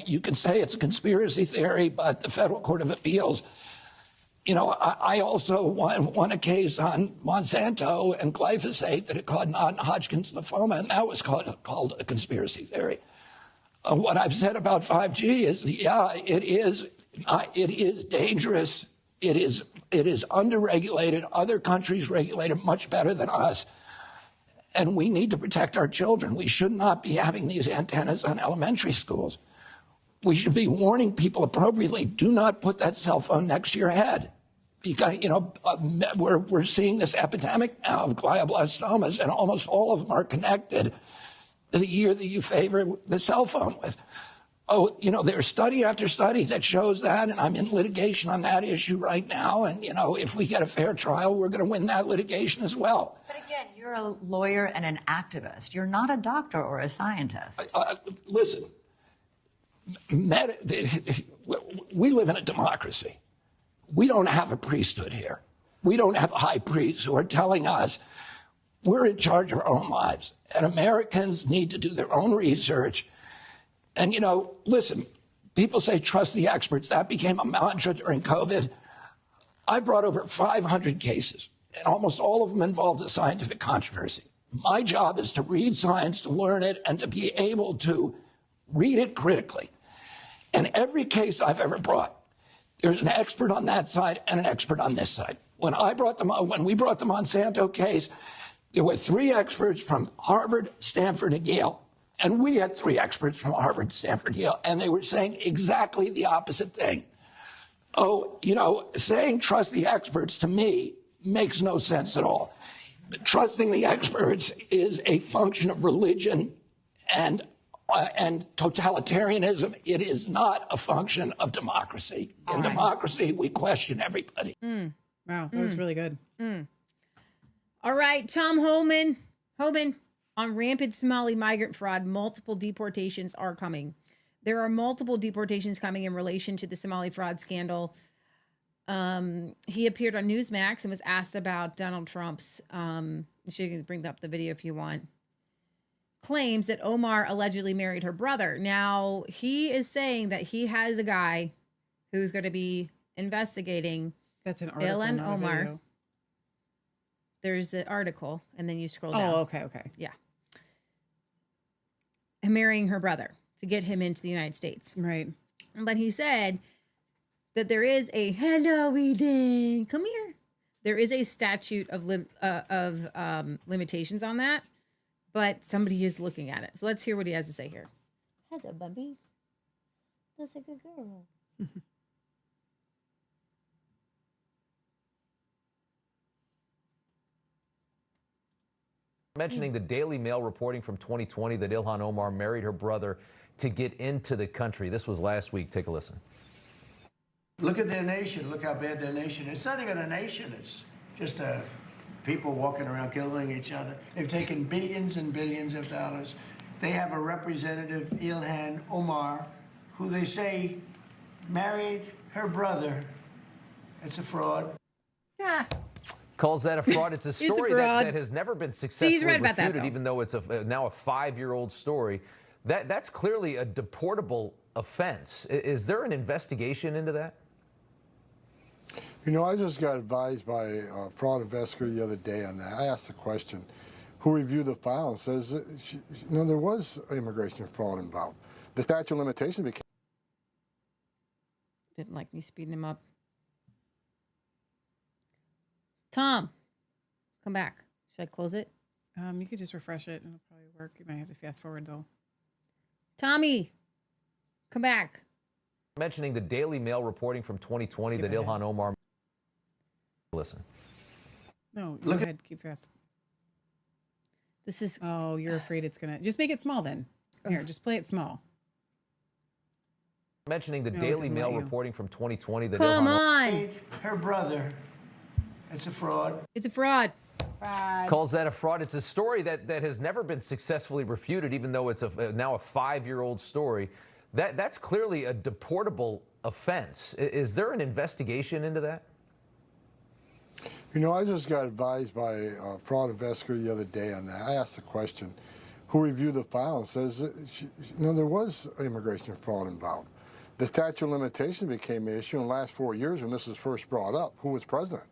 you can say it's a conspiracy theory, but the Federal Court of Appeals, I also won a case on Monsanto and glyphosate that it caused non-Hodgkin's lymphoma, and that was called a conspiracy theory. What I've said about 5G is, it is dangerous. It is underregulated. Other countries regulate it much better than us. And we need to protect our children. We should not be having these antennas on elementary schools. We should be warning people appropriately, do not put that cell phone next to your head. Because, we're seeing this epidemic now of glioblastomas, and almost all of them are connected to the year that you favor the cell phone with. Oh, there's study after study that shows that, and I'm in litigation on that issue right now. And, if we get a fair trial, we're going to win that litigation as well. But again, you're a lawyer and an activist. You're not a doctor or a scientist. Listen, we live in a democracy. We don't have a priesthood here. We don't have high priests who are telling us we're in charge of our own lives. And Americans need to do their own research. And, listen, people say trust the experts. That became a mantra during COVID. I brought over 500 cases, and almost all of them involved a scientific controversy. My job is to read science, to learn it, and to be able to read it critically. And every case I've ever brought, there's an expert on that side and an expert on this side. When we brought the Monsanto case, there were 3 experts from Harvard, Stanford, and Yale. And we had 3 experts from Harvard, Stanford, Yale, and they were saying exactly the opposite thing. Oh, saying trust the experts to me makes no sense at all. Trusting the experts is a function of religion and totalitarianism. It is not a function of democracy. In democracy, we question everybody. Wow, that was really good. All right, Tom Homan on rampant Somali migrant fraud. Multiple deportations are coming. There are multiple deportations coming in relation to the Somali fraud scandal. He appeared on Newsmax and was asked about Donald Trump's, she can bring up the video if you want, claims that Omar allegedly married her brother. Now, he is saying that he has a guy who's going to be investigating. That's an article, Ilan not a Omar. video. There's an article, and then you scroll down. Oh, okay. Yeah. And marrying her brother to get him into the United States. Right. But he said that there is a, hello, Eden, come here. There is a statute of limitations on that, but somebody is looking at it. So let's hear what he has to say here. Hello, Bubby. That's a good girl. Mentioning the Daily Mail reporting from 2020 that Ilhan Omar married her brother to get into the country. This was last week. Take a listen. Look at their nation. Look how bad their nation is. It's not even a nation. It's just people walking around killing each other. They've taken billions and billions of dollars. They have a representative, Ilhan Omar, who they say married her brother. It's a fraud. Yeah. Calls that a fraud. It's a story that has never been successfully refuted, even though it's now a 5-year-old story. That's clearly a deportable offense. Is there an investigation into that? I just got advised by a fraud investigator the other day on that. I asked the question, who reviewed the file and says, there was immigration fraud involved. The statute of limitations became... Didn't like me speeding him up. Tom, come back. Should I close it? You could just refresh it. It'll probably work. You might have to fast forward, though. Tommy, come back. Mentioning the Daily Mail reporting from 2020 that Ilhan Omar... Listen. No, go ahead. Keep fast. This is... Oh, you're afraid it's going to... Just make it small, then. Here, just play it small. Mentioning the Daily Mail reporting from 2020 that Come Ilhan on. Her brother. It's a fraud. It's a fraud. Calls that a fraud. It's a story that has never been successfully refuted, even though it's now a 5-year-old story. That's clearly a deportable offense. Is there an investigation into that? I just got advised by a fraud investigator the other day on that. I asked the question, who reviewed the file and says, there was immigration fraud involved. The statute of limitations became an issue in the last 4 years when this was first brought up. Who was president?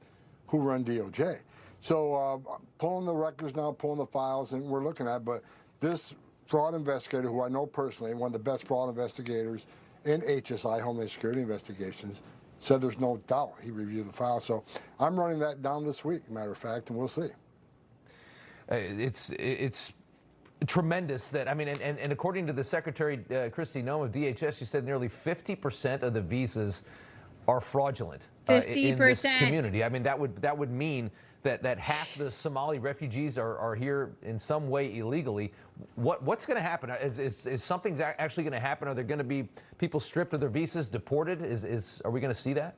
Who run DOJ? So pulling the records now, pulling the files, and we're looking at, but this fraud investigator, who I know personally, one of the best fraud investigators in HSI, Homeland Security Investigations, said there's no doubt he reviewed the file. So I'm running that down this week, matter of fact, and we'll see. It's tremendous that, and according to the Secretary, Kristi Noem of DHS, she said nearly 50% of the visas are fraudulent 50%. in this community. That would mean that half the Somali refugees are here in some way illegally. What's going to happen? Is something actually going to happen? Are there going to be people stripped of their visas, deported? Are we going to see that?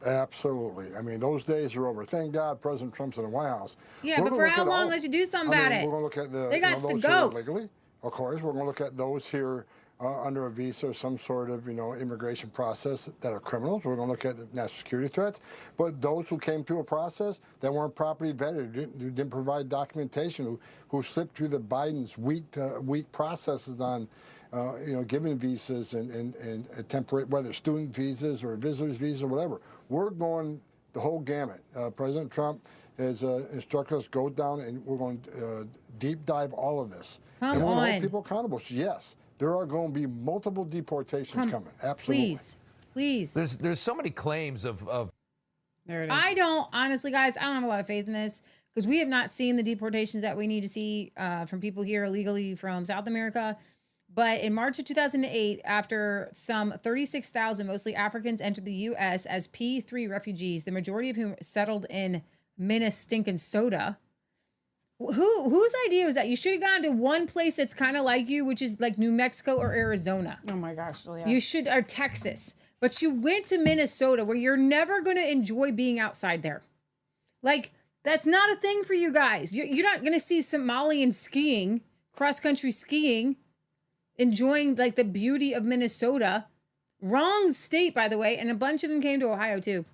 Absolutely. Those days are over. Thank God President Trump's in the White House. Yeah, but for how long does you do something about it? We're going to look at they got to go legally. Of course, we're going to look at those here under a visa or some sort of, immigration process that are criminals. We're going to look at the national security threats. But those who came through a process that weren't properly vetted, who didn't provide documentation, who slipped through the Biden's weak processes on, giving visas and temporary, whether student visas or visitors visas or whatever. We're going the whole gamut. President Trump has instructed us go down and we're going to deep dive all of this. And we're going to hold people accountable. So yes. There are going to be multiple deportations coming. Absolutely. Please. There's so many claims of. There it is. I don't, honestly, guys, I don't have a lot of faith in this because we have not seen the deportations that we need to see from people here illegally from South America. But in March of 2008, after some 36,000, mostly Africans, entered the U.S. as P3 refugees, the majority of whom settled in Minnesota. Whose idea was that? You should have gone to one place that's kind of like you, which is like New Mexico or Arizona. Oh my gosh, Julia. You should, or Texas. But you went to Minnesota, where you're never going to enjoy being outside there. Like, that's not a thing for you guys. You're not going to see Somalians skiing, cross-country skiing, enjoying like the beauty of Minnesota. Wrong state, by the way. And a bunch of them came to Ohio too.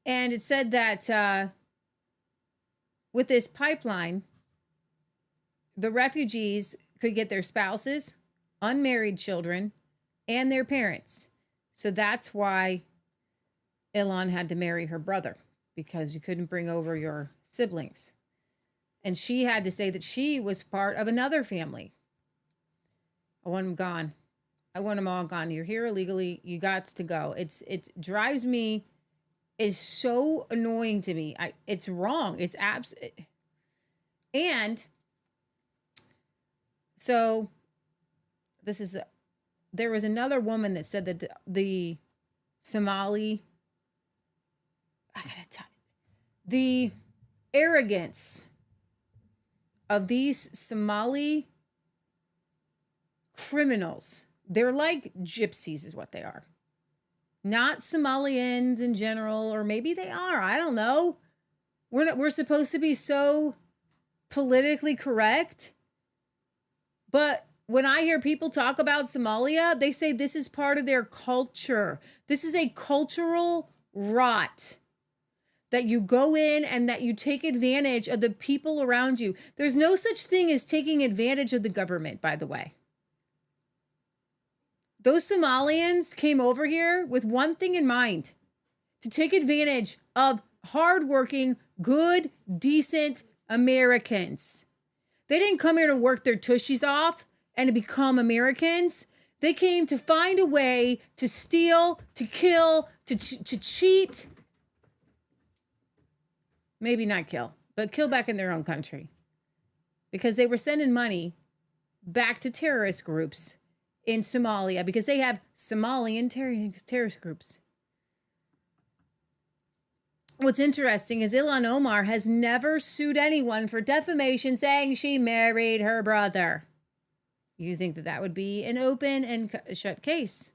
And it said that with this pipeline, the refugees could get their spouses, unmarried children, and their parents. So that's why Ilan had to marry her brother, because you couldn't bring over your siblings. And she had to say that she was part of another family. I want them gone. I want them all gone. You're here illegally. You got to go. It drives me. It's so annoying to me. It's wrong. It's and so there was another woman that said that the Somali, I gotta tell you, the arrogance of these Somali criminals. They're like gypsies is what they are. Not Somalians in general, or maybe they are. I don't know. We're supposed to be so politically correct. But when I hear people talk about Somalia, they say this is part of their culture. This is a cultural rot. That you go in and that you take advantage of the people around you. There's no such thing as taking advantage of the government, by the way. Those Somalians came over here with one thing in mind, to take advantage of hardworking, good, decent Americans. They didn't come here to work their tushies off and to become Americans. They came to find a way to steal, to kill, to cheat. Maybe not kill, but kill back in their own country. Because they were sending money back to terrorist groups in Somalia, because they have Somalian terrorist groups. What's interesting is Ilhan Omar has never sued anyone for defamation, saying she married her brother. You think that would be an open and shut case.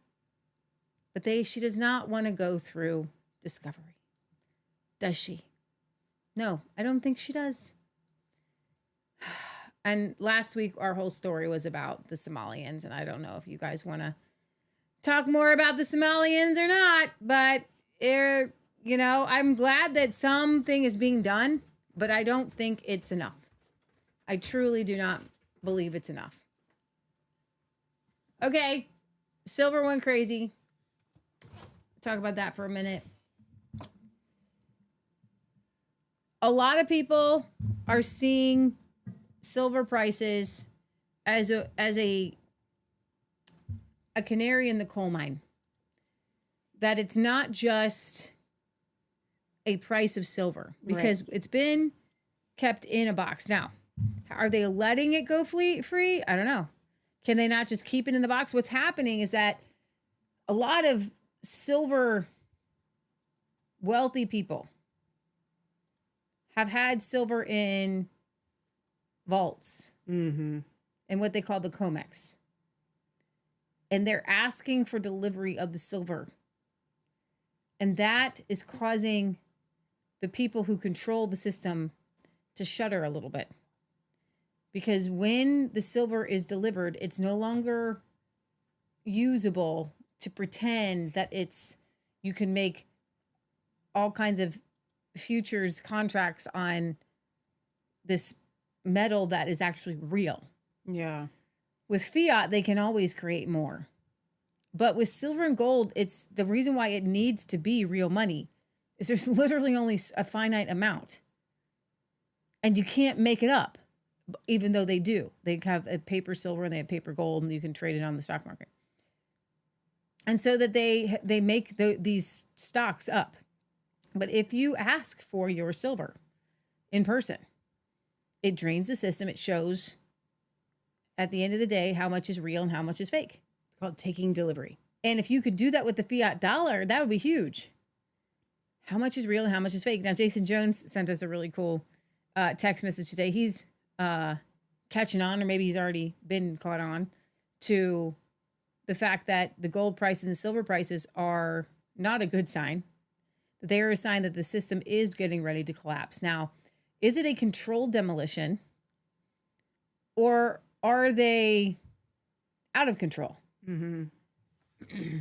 But she does not want to go through discovery. Does she? No, I don't think she does. And last week, our whole story was about the Somalians. And I don't know if you guys want to talk more about the Somalians or not. But, I'm glad that something is being done. But I don't think it's enough. I truly do not believe it's enough. Okay, silver went crazy. Talk about that for a minute. A lot of people are seeing silver prices as a canary in the coal mine. That it's not just a price of silver, because it's been kept in a box. Now, are they letting it go free? I don't know. Can they not just keep it in the box? What's happening is that a lot of silver wealthy people have had silver in vaults and what they call the COMEX. And they're asking for delivery of the silver. And that is causing the people who control the system to shudder a little bit. Because when the silver is delivered, it's no longer usable to pretend that you can make all kinds of futures contracts on this metal that is actually real. Yeah. With fiat, they can always create more. But with silver and gold, it's the reason why it needs to be real money is there's literally only a finite amount. And you can't make it up, even though they do. They have a paper silver and they have paper gold, and you can trade it on the stock market. And so that they make these stocks up. But if you ask for your silver in person, it drains the system. It shows at the end of the day how much is real and how much is fake. It's called taking delivery. And if you could do that with the fiat dollar, that would be huge. How much is real and how much is fake? Now, Jason Jones sent us a really cool text message today. He's catching on, or maybe he's already been caught on, to the fact that the gold prices and silver prices are not a good sign. They are a sign that the system is getting ready to collapse. Now, is it a controlled demolition, or are they out of control? Mm-hmm.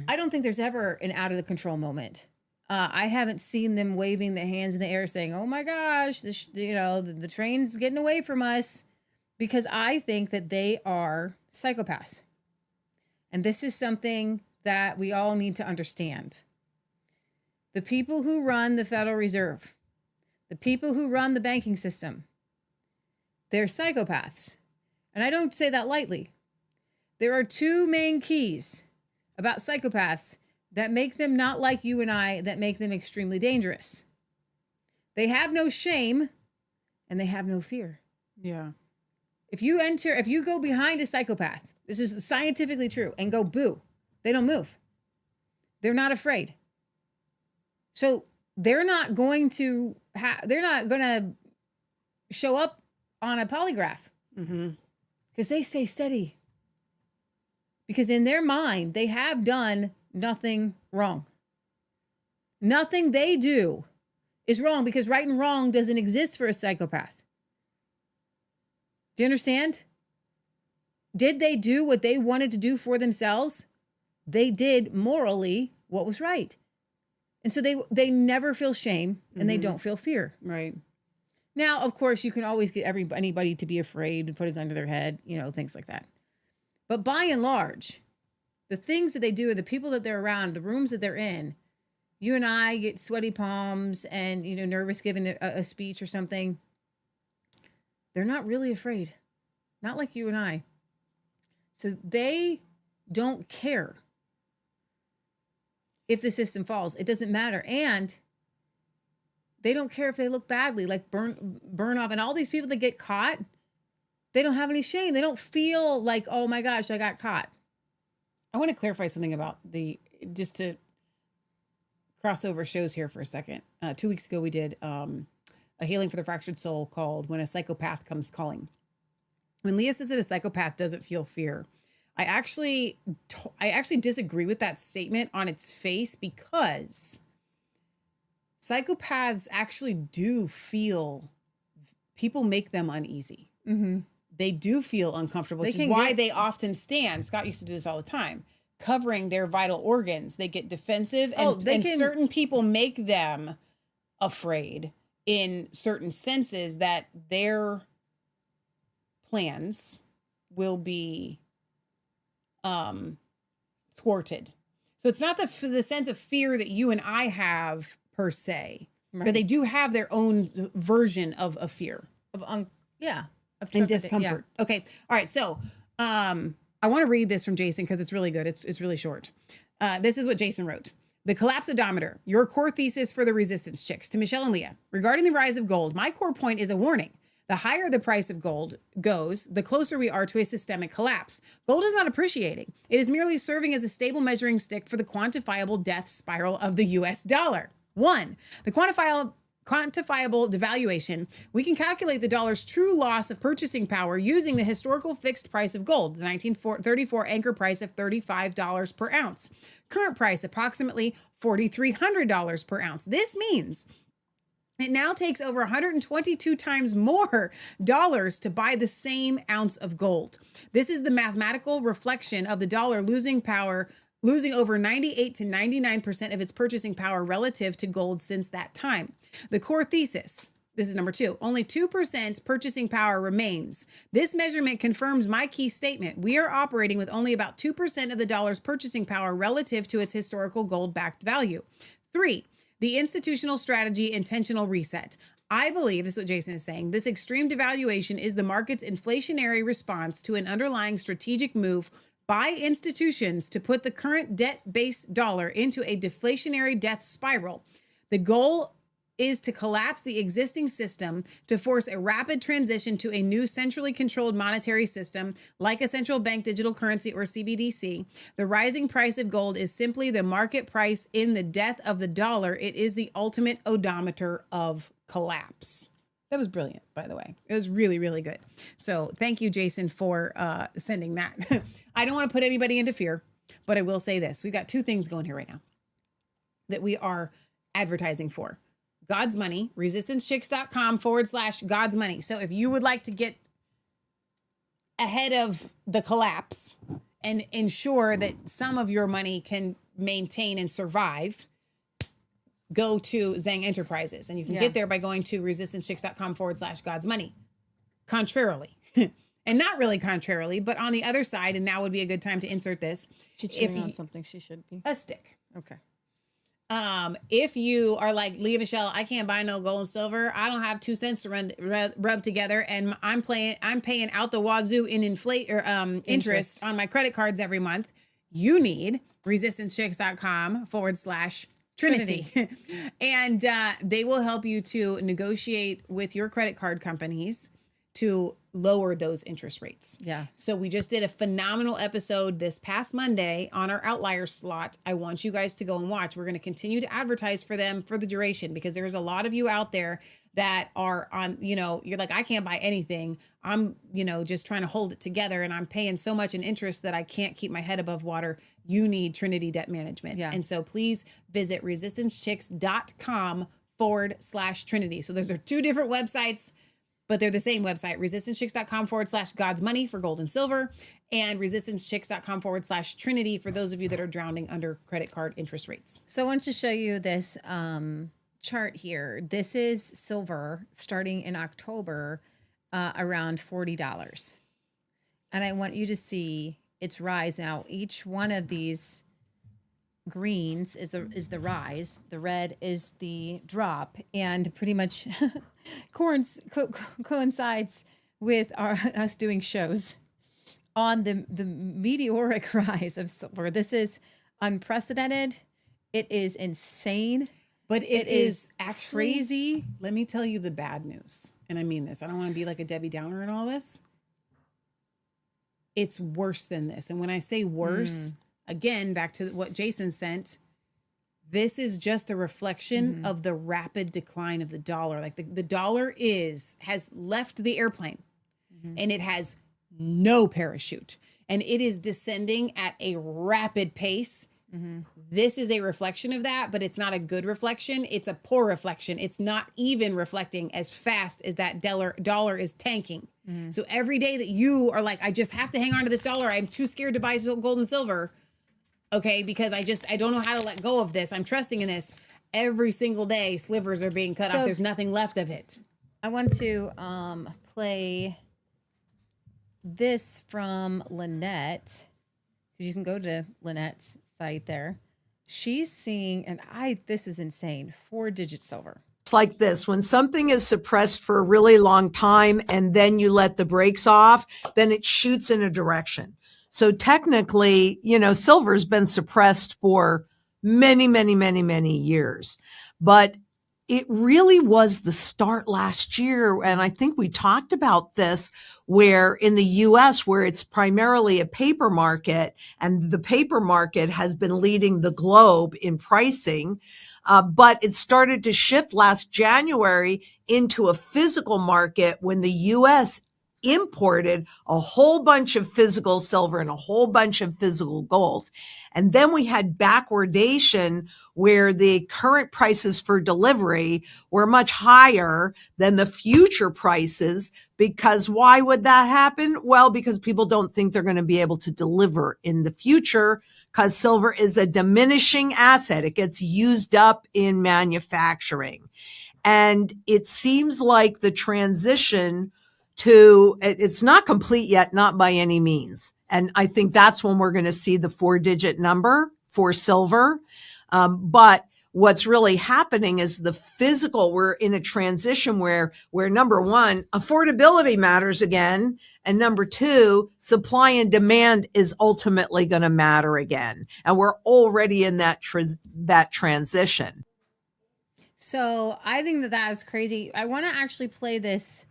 I don't think there's ever an out of the control moment. I haven't seen them waving their hands in the air saying, "Oh my gosh, the train's getting away from us," because I think that they are psychopaths. And this is something that we all need to understand. The people who run the Federal Reserve, the people who run the banking system, they're psychopaths. And I don't say that lightly. There are two main keys about psychopaths that make them not like you and I, that make them extremely dangerous. They have no shame and they have no fear. Yeah. If you go behind a psychopath, this is scientifically true, and go boo, they don't move. They're not afraid. So they're not going to show up on a polygraph because they stay steady. Because in their mind, they have done nothing wrong. Nothing they do is wrong, because right and wrong doesn't exist for a psychopath. Do you understand? Did they do what they wanted to do for themselves? They did morally what was right. And so they never feel shame and they don't feel fear. Right. Now, of course, you can always get anybody to be afraid and put a gun to their head, things like that. But by and large, the things that they do, the people that they're around, the rooms that they're in, you and I get sweaty palms and, nervous giving a speech or something. They're not really afraid. Not like you and I. So they don't care if the system falls. It doesn't matter. And they don't care if they look badly, like burn off. And all these people that get caught, they don't have any shame. They don't feel like, oh my gosh, I got caught. I want to clarify something about just to cross over shows here for a second. 2 weeks ago, we did a Healing for the Fractured Soul called When a Psychopath Comes Calling. When Leah says that a psychopath doesn't feel fear, I actually disagree with that statement on its face, because psychopaths actually do feel people make them uneasy. Mm-hmm. They do feel uncomfortable, which is why they often stand. Scott used to do this all the time, covering their vital organs. They get defensive, and certain people make them afraid in certain senses that their plans will be thwarted. So it's not the sense of fear that you and I have per se, right, but they do have their own version of a fear and discomfort. Yeah. Okay. All right. So I want to read this from Jason because it's really good. It's really short. This is what Jason wrote. The collapse odometer, your core thesis for the resistance chicks. To Michelle and Leah, regarding the rise of gold, my core point is a warning. The higher the price of gold goes, the closer we are to a systemic collapse. Gold is not appreciating. It is merely serving as a stable measuring stick for the quantifiable death spiral of the US dollar. 1, the quantifiable devaluation. We can calculate the dollar's true loss of purchasing power using the historical fixed price of gold, the 1934 anchor price of $35 per ounce. Current price, approximately $4,300 per ounce. This means it now takes over 122 times more dollars to buy the same ounce of gold. This is the mathematical reflection of the dollar losing over 98 to 99% of its purchasing power relative to gold since that time. The core thesis, this is number 2, only 2% purchasing power remains. This measurement confirms my key statement. We are operating with only about 2% of the dollar's purchasing power relative to its historical gold-backed value. 3, the institutional strategy intentional reset. I believe, this is what Jason is saying, this extreme devaluation is the market's inflationary response to an underlying strategic move by institutions to put the current debt-based dollar into a deflationary death spiral. The goal is to collapse the existing system to force a rapid transition to a new centrally controlled monetary system like a central bank digital currency or CBDC. The rising price of gold is simply the market price in the death of the dollar. It is the ultimate odometer of collapse. That was brilliant, by the way. It was really, really good. So thank you, Jason, for sending that. I don't want to put anybody into fear, but I will say this. We've got two things going here right now that we are advertising for. God's Money, resistancechicks.com/God's Money. So if you would like to get ahead of the collapse and ensure that some of your money can maintain and survive, go to Zhang Enterprises. And you can get there by going to resistancechicks.com/God's Money. Contrarily, and not really contrarily, but on the other side, and now would be a good time to insert this. She's chewing on something she should be. A stick. Okay. If you are like Leah Michelle, I can't buy no gold and silver. I don't have 2 cents to rub together, and I'm paying out the wazoo in interest on my credit cards every month. You need resistancechicks.com/Trinity. And they will help you to negotiate with your credit card companies to lower those interest rates. Yeah. So we just did a phenomenal episode this past Monday on our outlier slot. I want you guys to go and watch. We're going to continue to advertise for them for the duration, because there's a lot of you out there that are on, you're like, I can't buy anything. I'm, just trying to hold it together, and I'm paying so much in interest that I can't keep my head above water. You need Trinity Debt Management. Yeah. And so please visit resistancechicks.com/Trinity. So those are two different websites, but they're the same website, resistancechicks.com/God's Money for gold and silver, and resistancechicks.com/Trinity for those of you that are drowning under credit card interest rates. So I want to show you this chart here. This is silver starting in October, around $40. And I want you to see its rise. Now, each one of these greens is the rise. The red is the drop, and pretty much coincides with us doing shows on the meteoric rise of silver. This is unprecedented. It is insane. But it is actually crazy. Let me tell you the bad news. And I mean this. I don't want to be like a Debbie Downer in all this. It's worse than this. And when I say worse, again, back to what Jason sent, this is just a reflection of the rapid decline of the dollar. Like the dollar has left the airplane, and it has no parachute, and it is descending at a rapid pace. This is a reflection of that, but it's not a good reflection. It's a poor reflection. It's not even reflecting as fast as that dollar is tanking. So every day that you are like, I just have to hang on to this dollar. I'm too scared to buy gold and silver. Okay, because I don't know how to let go of this. I'm trusting in this. Every single day, slivers are being cut off. There's nothing left of it. I want to play this from Lynette, because you can go to Lynette's site there. She's seeing, and this is insane, 4-digit silver. It's like this: when something is suppressed for a really long time and then you let the brakes off, then it shoots in a direction. So technically, silver's been suppressed for many, many, many, many years, but it really was the start last year. And I think we talked about this, where in the US, where it's primarily a paper market, and the paper market has been leading the globe in pricing. But it started to shift last January into a physical market when the US imported a whole bunch of physical silver and a whole bunch of physical gold. And then we had backwardation, where the current prices for delivery were much higher than the future prices. Because why would that happen? Well, because people don't think they're going to be able to deliver in the future, because silver is a diminishing asset. It gets used up in manufacturing. And it seems like the transition it's not complete yet, not by any means. And I think that's when we're going to see the 4-digit number for silver. But what's really happening is the physical, we're in a transition where number one, affordability matters again. And number two, supply and demand is ultimately going to matter again. And we're already in that transition. So I think that is crazy. I want to actually play this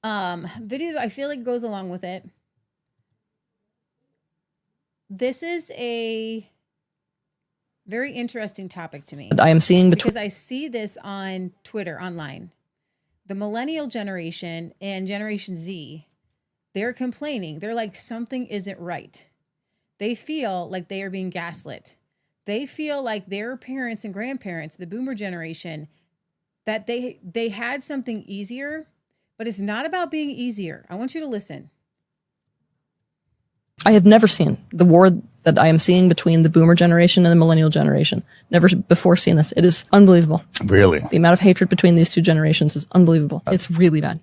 video that I feel like goes along with it. This is a very interesting topic to me. I am seeing because I see this on Twitter online. The millennial generation and Generation Z, they're complaining. They're like, something isn't right. They feel like they are being gaslit. They feel like their parents and grandparents, the boomer generation, that they had something easier, but it's not about being easier. I want you to listen. I have never seen the war that I am seeing between the boomer generation and the millennial generation. Never before seen this. It is unbelievable. Really? The amount of hatred between these two generations is unbelievable. It's really bad.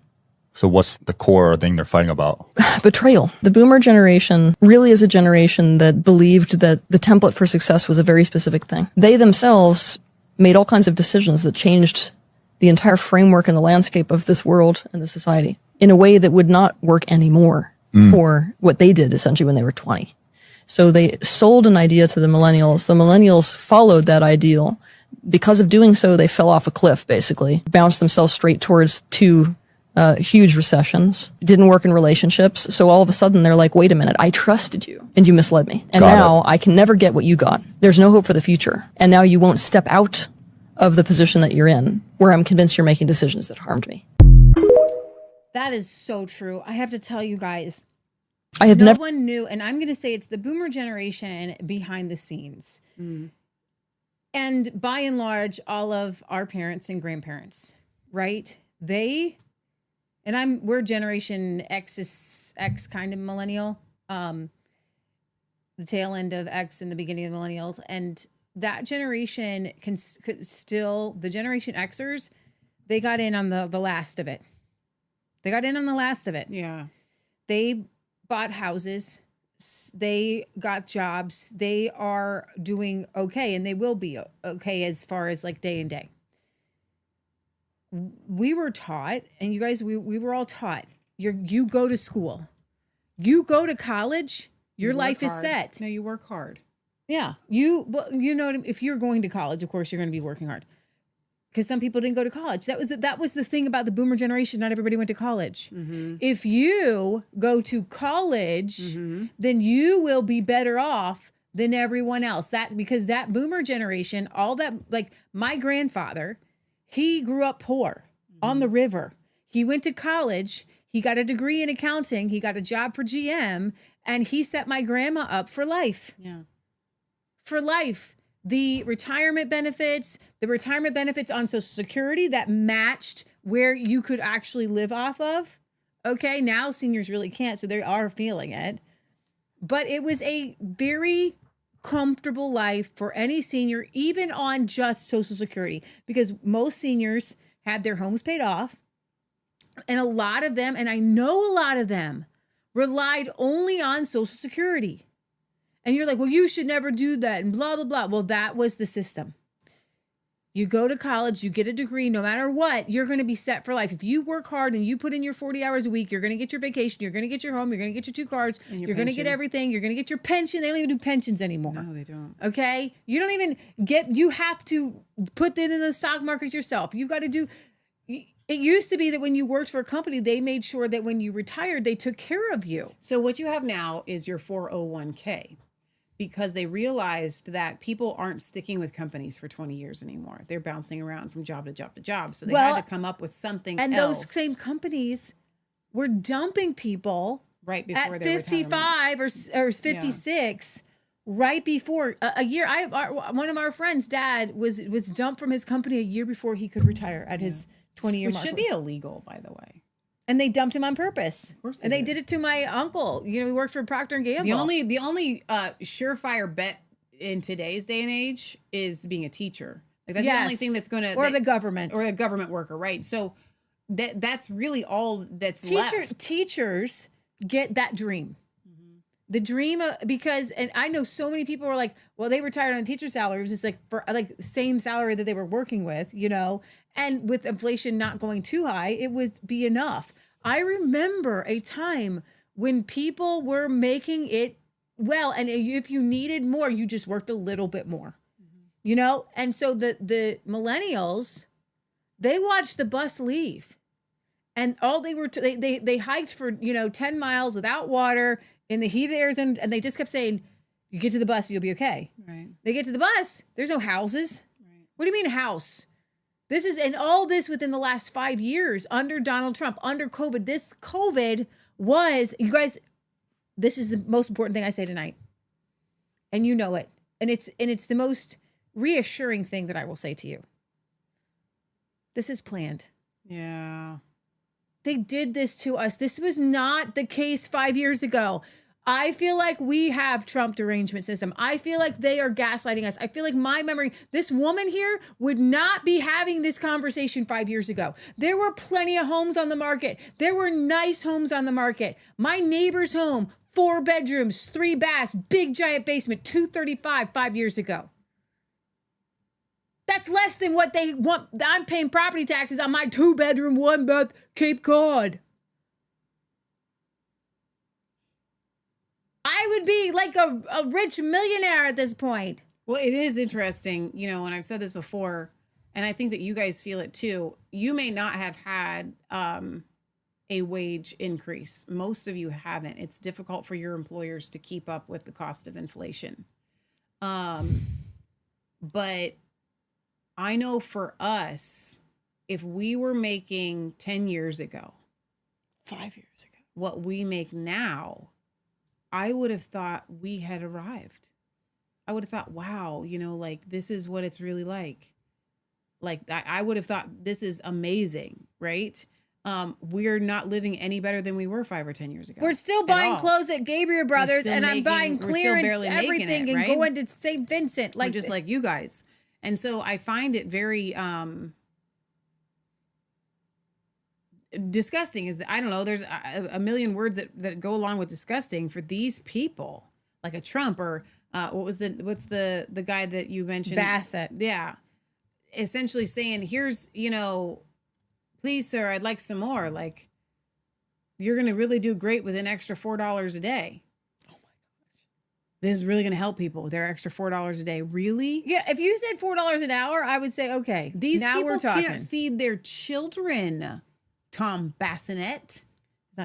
So what's the core thing they're fighting about? Betrayal. The boomer generation really is a generation that believed that the template for success was a very specific thing. They themselves made all kinds of decisions that changed the entire framework and the landscape of this world and the society in a way that would not work anymore for what they did essentially when they were 20. So they sold an idea to the millennials. The millennials followed that ideal. Because of doing so, they fell off a cliff, basically, bounced themselves straight towards two huge recessions, didn't work in relationships. So all of a sudden they're like, wait a minute, I trusted you and you misled me. And now I can never get what you got. There's no hope for the future. And now you won't step out of the position that you're in, where I'm convinced you're making decisions that harmed me. That is so true. I have to tell you guys, I have no one knew, and I'm going to say it's the boomer generation behind the scenes. And by and large, all of our parents and grandparents, right? We're Generation X kind of millennial, the tail end of X and the beginning of millennials. And that generation could still, the Generation Xers, they got in on the last of it. They got in on the last of it. Yeah. They bought houses. They got jobs. They are doing okay, and they will be okay as far as like day and day. We were taught, and you guys, we were all taught, you go to school. You go to college, your life is set. No, you work hard. Yeah. You know, if you're going to college, of course, you're going to be working hard. Because some people didn't go to college. That was the thing about the boomer generation. Not everybody went to college. If you go to college, then you will be better off than everyone else. Because that boomer generation, all that, like my grandfather, he grew up poor on the river. He went to college. He got a degree in accounting. He got a job for GM, and he set my grandma up for life. Yeah. For life. The retirement benefits on Social Security that matched where you could actually live off of. Okay, now seniors really can't, so they are feeling it. But it was a very comfortable life for any senior, even on just Social Security, because most seniors had their homes paid off. And a lot of them, and I know a lot of them, relied only on Social Security. And you're like, well, you should never do that and blah, blah, blah. Well, that was the system. You go to college, you get a degree, no matter what, you're going to be set for life. If you work hard and you put in your 40 hours a week, you're going to get your vacation, you're going to get your home, you're going to get your 2 cars, you're going to get everything, you're going to get your pension. They don't even do pensions anymore. No, they don't. Okay? You don't even you have to put that in the stock market yourself. You got to do, it used to be that when you worked for a company, they made sure that when you retired, they took care of you. So what you have now is your 401k. Because they realized that people aren't sticking with companies for 20 years anymore. They're bouncing around from job to job to job. So they had to come up with something else. And those same companies were dumping people right before at 55 or 56, right before a year. One of our friends' dad was dumped from his company a year before he could retire at his 20-year mark. Which should be illegal, by the way. And they dumped him on purpose. Of course they did it to my uncle. You know, he worked for Procter & Gamble. The only surefire bet in today's day and age is being a teacher. Like that's the only thing that's going to... Or the government. Or the government worker, right? So that's really all that's left. Teachers get that dream. The dream of, because, and I know so many people were like, well, they retired on a teacher salary. It was just like for like same salary that they were working with, you know, and with inflation not going too high, it would be enough. I remember a time when people were making it well, and if you needed more, you just worked a little bit more. you know? And so the millennials, they watched the bus leave. And all they were, they hiked for, 10 miles without water in the heat of Arizona. And they just kept saying, you get to the bus, you'll be okay. Right. They get to the bus, there's no houses. Right. What do you mean house? This is, and all this within the last 5 years under Donald Trump, under COVID. This COVID was, you guys, this is the most important thing I say tonight. And you know it. And it's the most reassuring thing that I will say to you. This is planned. Yeah. They did this to us. This was not the case 5 years ago. I feel like we have Trump derangement system. I feel like they are gaslighting us. I feel like my memory, this woman here would not be having this conversation 5 years ago. There were plenty of homes on the market. There were nice homes on the market. My neighbor's home, 4 bedrooms, 3 baths, big giant basement, $235 5 years ago. That's less than what they want. I'm paying property taxes on my 2-bedroom, 1-bath Cape Cod. I would be like a rich millionaire at this point. Well, it is interesting, and I've said this before, and I think that you guys feel it too. You may not have had a wage increase. Most of you haven't. It's difficult for your employers to keep up with the cost of inflation. But I know for us, if we were making 10 years ago, 5 years ago, what we make now, I would have thought we had arrived. I would have thought, wow, this is what it's really like. I would have thought this is amazing, right? We're not living any better than we were 5 or 10 years ago. We're still buying clothes at Gabriel Brothers, and I'm buying clearance everything and going to St. Vincent. We're just like you guys. And so I find it very disgusting. I don't know, there's a million words that go along with disgusting for these people, like a Trump or what's the guy that you mentioned? Bassett. Yeah. Essentially saying, here's, please, sir, I'd like some more. Like, you're going to really do great with an extra $4 a day. Oh my gosh. This is really going to help people with their extra $4 a day. Really? Yeah. If you said $4 an hour, I would say, okay, these now people we're talking. Can't feed their children. Tom Bassinet.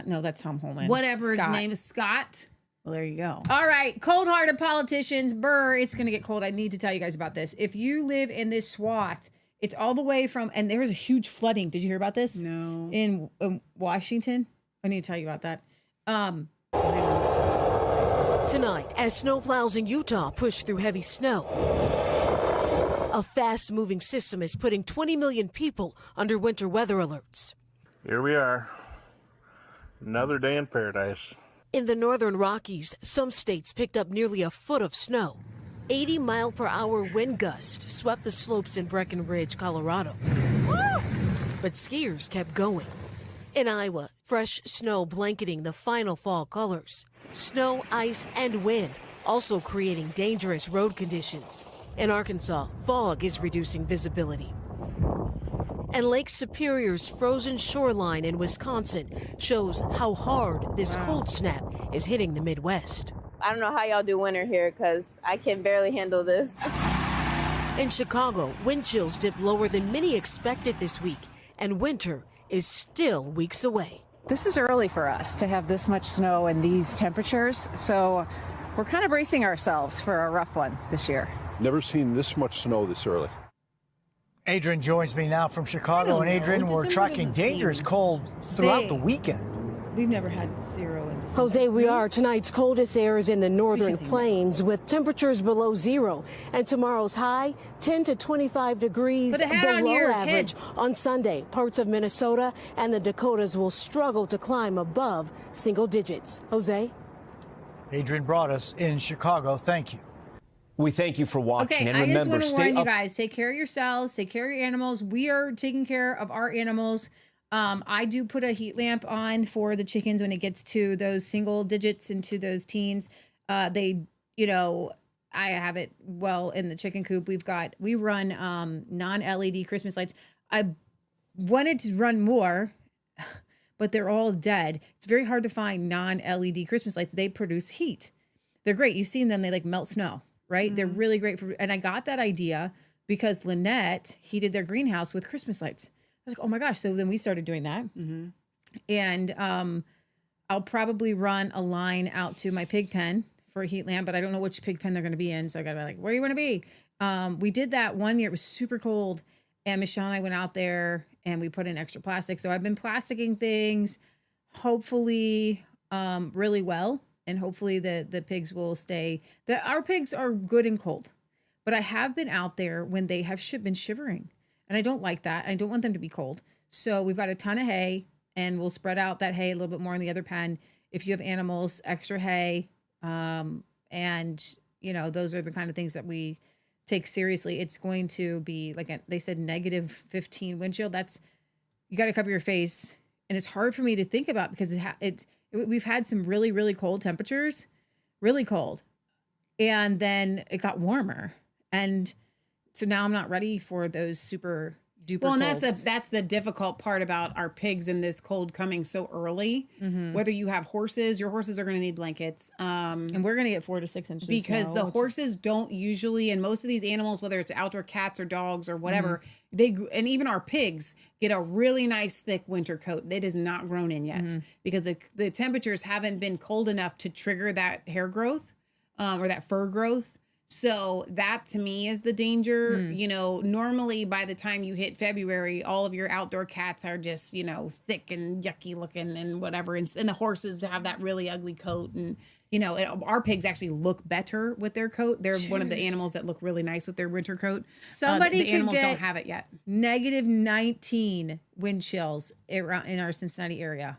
No, that's Tom Holman. Whatever his name is, Scott. Well, there you go. All right. Cold-hearted politicians. Brr, it's going to get cold. I need to tell you guys about this. If you live in this swath, it's all the way from, and there was a huge flooding. Did you hear about this? No. In Washington? I need to tell you about that. Tonight, as snowplows in Utah push through heavy snow, a fast-moving system is putting 20 million people under winter weather alerts. Here we are. Another day in paradise. In the northern Rockies, some states picked up nearly a foot of snow. 80-mile-per-hour wind gusts swept the slopes in Breckenridge, Colorado. But skiers kept going. In Iowa, fresh snow blanketing the final fall colors. Snow, ice, and wind also creating dangerous road conditions. In Arkansas, fog is reducing visibility. And Lake Superior's frozen shoreline in Wisconsin shows how hard this cold snap is hitting the Midwest. I don't know how y'all do winter here because I can barely handle this. In Chicago, wind chills dipped lower than many expected this week, and winter is still weeks away. This is early for us to have this much snow and these temperatures, so we're kind of bracing ourselves for a rough one this year. Never seen this much snow this early. Adrian joins me now from Chicago. And Adrian, we're tracking dangerous cold throughout the weekend. We've never had 0 in December. Jose, we are. Tonight's coldest air is in the northern plains with temperatures below 0. And tomorrow's high, 10 to 25 degrees below average. On Sunday, parts of Minnesota and the Dakotas will struggle to climb above single digits. Jose? Adrian brought us in Chicago. Thank you. We thank you for watching. Okay, And remember, I just want to warn you guys, take care of yourselves, take care of your animals. We are taking care of our animals. I do put a heat lamp on for the chickens when it gets to those single digits and to those teens. I have it in the chicken coop. We run non-LED Christmas lights. I wanted to run more, but they're all dead. It's very hard to find non-LED Christmas lights. They produce heat. They're great. You've seen them. They like melt snow. right? They're really great for, and I got that idea because Lynette heated their greenhouse with Christmas lights. I was like, oh my gosh. So then we started doing that. And I'll probably run a line out to my pig pen for a heat lamp, but I don't know which pig pen they're going to be in. So I got to be like, where do you want to be? We did that one year. It was super cold. And Michelle and I went out there and we put in extra plastic. So I've been plasticking things, hopefully really well. And hopefully the pigs will stay. Our pigs are good and cold. But I have been out there when they have been shivering. And I don't like that. I don't want them to be cold. So we've got a ton of hay. And we'll spread out that hay a little bit more in the other pen. If you have animals, extra hay. And, you know, those are the kind of things that we take seriously. It's going to be, like they said, negative 15 wind chill. That's, you got to cover your face. And it's hard for me to think about because we've had some really, really cold temperatures, really cold. And then it got warmer. And so now I'm not ready for those super duper well, and colds. that's the difficult part about our pigs in this cold coming so early. Whether you have horses, your horses are going to need blankets. And we're going to get 4 to 6 inches because snow, the horses don't usually, and most of these animals, whether it's outdoor cats or dogs or whatever, and even our pigs get a really nice thick winter coat that is not grown in yet because the temperatures haven't been cold enough to trigger that hair growth or that fur growth. So that to me is the danger. You know, normally by the time you hit February, all of your outdoor cats are just, you know, thick and yucky looking and whatever. And the horses have that really ugly coat. And, you know, our pigs actually look better with their coat. They're one of the animals that look really nice with their winter coat. Somebody the animals don't have it yet. Negative 19 wind chills in our Cincinnati area.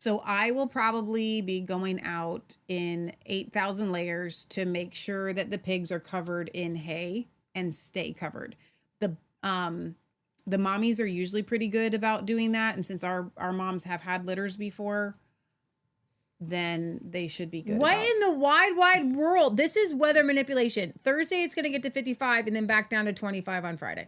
So I will probably be going out in 8,000 layers to make sure that the pigs are covered in hay and stay covered. The mommies are usually pretty good about doing that. And since our moms have had litters before, then they should be good. What in the wide world? This is weather manipulation. Thursday, it's going to get to 55 and then back down to 25 on Friday.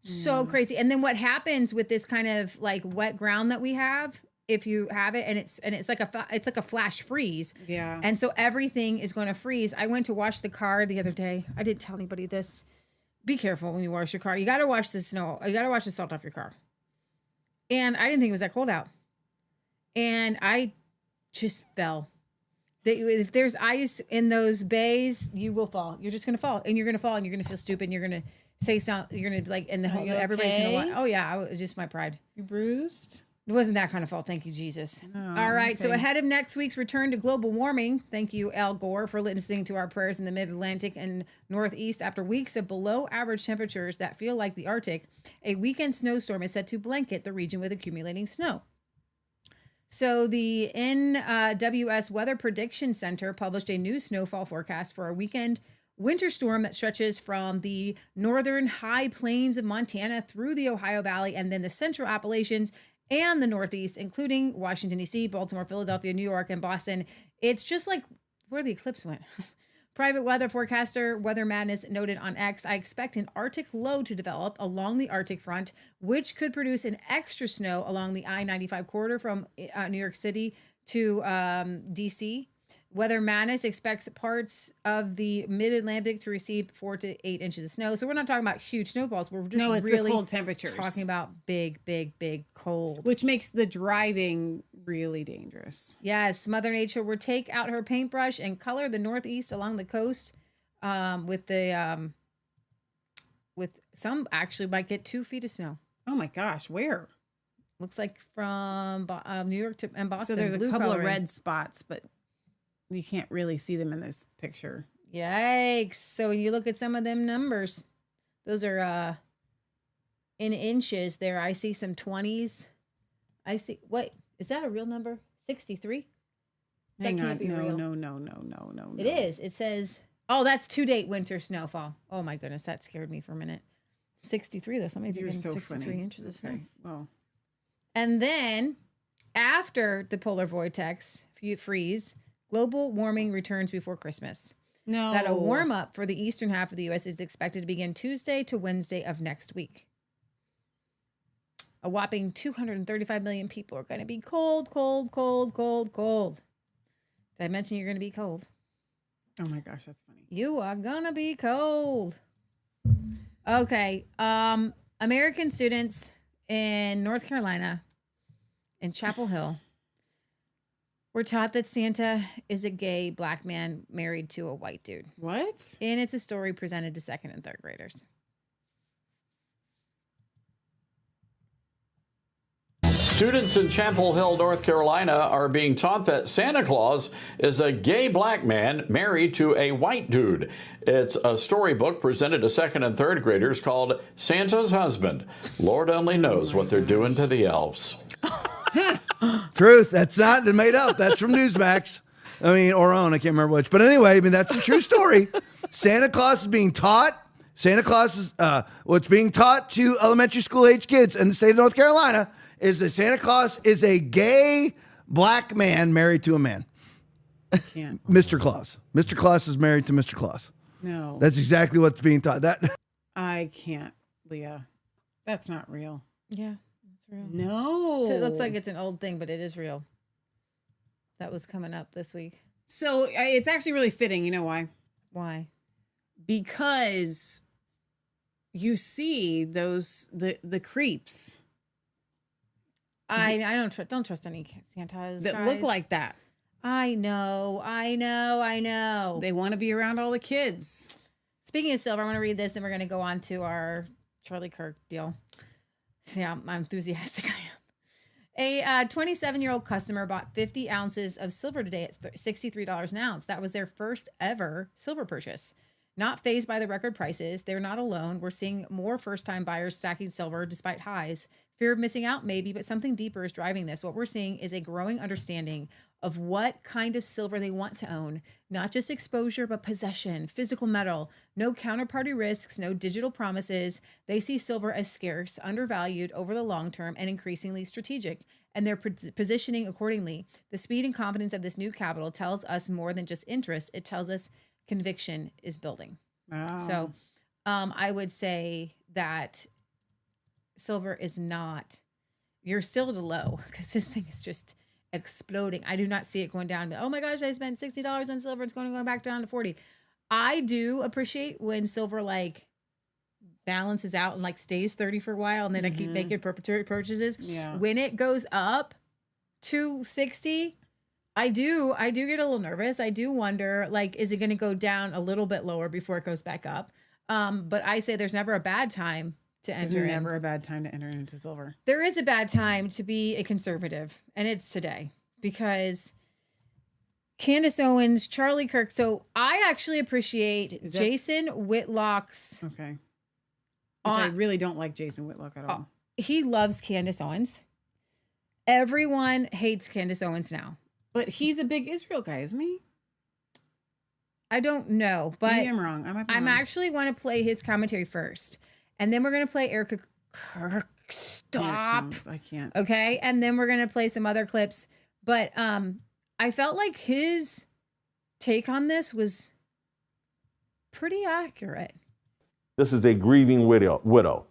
So crazy. And then what happens with this kind of like wet ground that we have, if you have it and it's like a flash freeze. Yeah. And so everything is going to freeze. I went to wash the car the other day. I didn't tell anybody this. Be careful when you wash your car. You got to wash the snow. You got to wash the salt off your car. And I didn't think it was that cold out. And I just fell. If there's ice in those bays, you will fall. You're just going to fall. And you're going to fall and you're going to feel stupid. And you're going to say something. You're going to like, and everybody's going to, oh yeah, it was just my pride. You bruised? It wasn't that kind of fall. Thank you, Jesus. Oh, all right. okay. So ahead of next week's return to global warming, thank you, Al Gore, for listening to our prayers in the mid-Atlantic and Northeast. After weeks of below average temperatures that feel like the Arctic, a weekend snowstorm is set to blanket the region with accumulating snow. So the NWS Weather Prediction Center published a new snowfall forecast for a weekend winter storm that stretches from the northern high plains of Montana through the Ohio Valley and then the central Appalachians and the Northeast, including Washington, D.C., Baltimore, Philadelphia, New York, and Boston. It's just like where the eclipse went. Private weather forecaster Weather Madness noted on X, I expect an Arctic low to develop along the Arctic front, which could produce an extra snow along the I-95 corridor from New York City to D.C. Weather Madness expects parts of the mid-Atlantic to receive 4 to 8 inches of snow. So we're not talking about huge snowballs. We're just it's really the cold temperatures. Talking about big cold. Which makes the driving really dangerous. Yes, Mother Nature will take out her paintbrush and color the Northeast along the coast with some actually might get 2 feet of snow. Oh my gosh, where? Looks like from New York and Boston. So there's a couple of red spots, but you can't really see them in this picture. Yikes. So when you look at some of them numbers, those are in inches there. I see some 20s. I see, wait, is that a real number? 63? Hang that on. can't be real. No. It is. It says, oh, that's to-date winter snowfall. Oh my goodness, that scared me for a minute. 63 though, so maybe You're so 63 funny. inches of snow. Well. And then after the polar vortex freeze, global warming returns before Christmas. No. That a warm up for the eastern half of the U.S. is expected to begin Tuesday to Wednesday of next week. A whopping 235 million people are going to be cold. Did I mention you're going to be cold? Oh my gosh, that's funny. You are gonna be cold. Okay. American students in North Carolina, in Chapel Hill, were taught that Santa is a gay black man married to a white dude. What? And it's a story presented to second and third graders. Students in Chapel Hill, North Carolina are being taught that Santa Claus is a gay black man married to a white dude. It's a storybook presented to second and third graders called Santa's Husband. Lord only knows what they're doing to the elves. Truth. That's not made up. That's from Newsmax. I mean, or OWN. I can't remember which. But anyway, I mean, that's a true story. Santa Claus is being taught. Santa Claus is what's being taught to elementary school age kids in the state of North Carolina is that Santa Claus is a gay black man married to a man. I can't. Mr. Claus. Mr. Claus is married to Mr. Claus. No. That's exactly what's being taught. I can't, Leah. That's not real. Yeah, it's real. No. So it looks like it's an old thing, but it is real. That was coming up this week. So it's actually really fitting. You know why? Why? Because you see the creeps. I don't trust any Santas that look like that. I know. They want to be around all the kids. Speaking of silver, I want to read this, and we're going to go on to our Charlie Kirk deal. See how enthusiastic I am. A 27-year-old customer bought 50 ounces of silver today at $63 an ounce. That was their first ever silver purchase. Not fazed by the record prices, they're not alone. We're seeing more first-time buyers stacking silver despite highs. Fear of missing out, maybe, but something deeper is driving this. What we're seeing is a growing understanding of what kind of silver they want to own. Not just exposure, but possession, physical metal, no counterparty risks, no digital promises. They see silver as scarce, undervalued over the long term, and increasingly strategic. And they're positioning accordingly. The speed and confidence of this new capital tells us more than just interest. It tells us conviction is building. Wow. So I would say that silver is not, you're still at a low because this thing is just exploding. I do not see it going down. Oh my gosh, I spent $60 on silver. It's going to go back down to 40. I do appreciate when silver like balances out and like stays 30 for a while and then I keep making perpetuity purchases. Yeah. When it goes up to 60, I do get a little nervous. I do wonder, like, is it going to go down a little bit lower before it goes back up? But I say there's never a bad time to enter There's in. never a bad time to enter into silver. There is a bad time to be a conservative, and it's today because Candace Owens, Charlie Kirk. So I actually appreciate Jason Whitlock's. Okay. Which I really don't like Jason Whitlock at all. He loves Candace Owens. Everyone hates Candace Owens now. But he's a big Israel guy, isn't he? I don't know, but maybe I'm wrong. I might be wrong. actually want to play his commentary first, and then we're going to play Erica Kirk. Stop. I can't. Okay, and then we're going to play some other clips. But I felt like his take on this was pretty accurate. This is a grieving widow.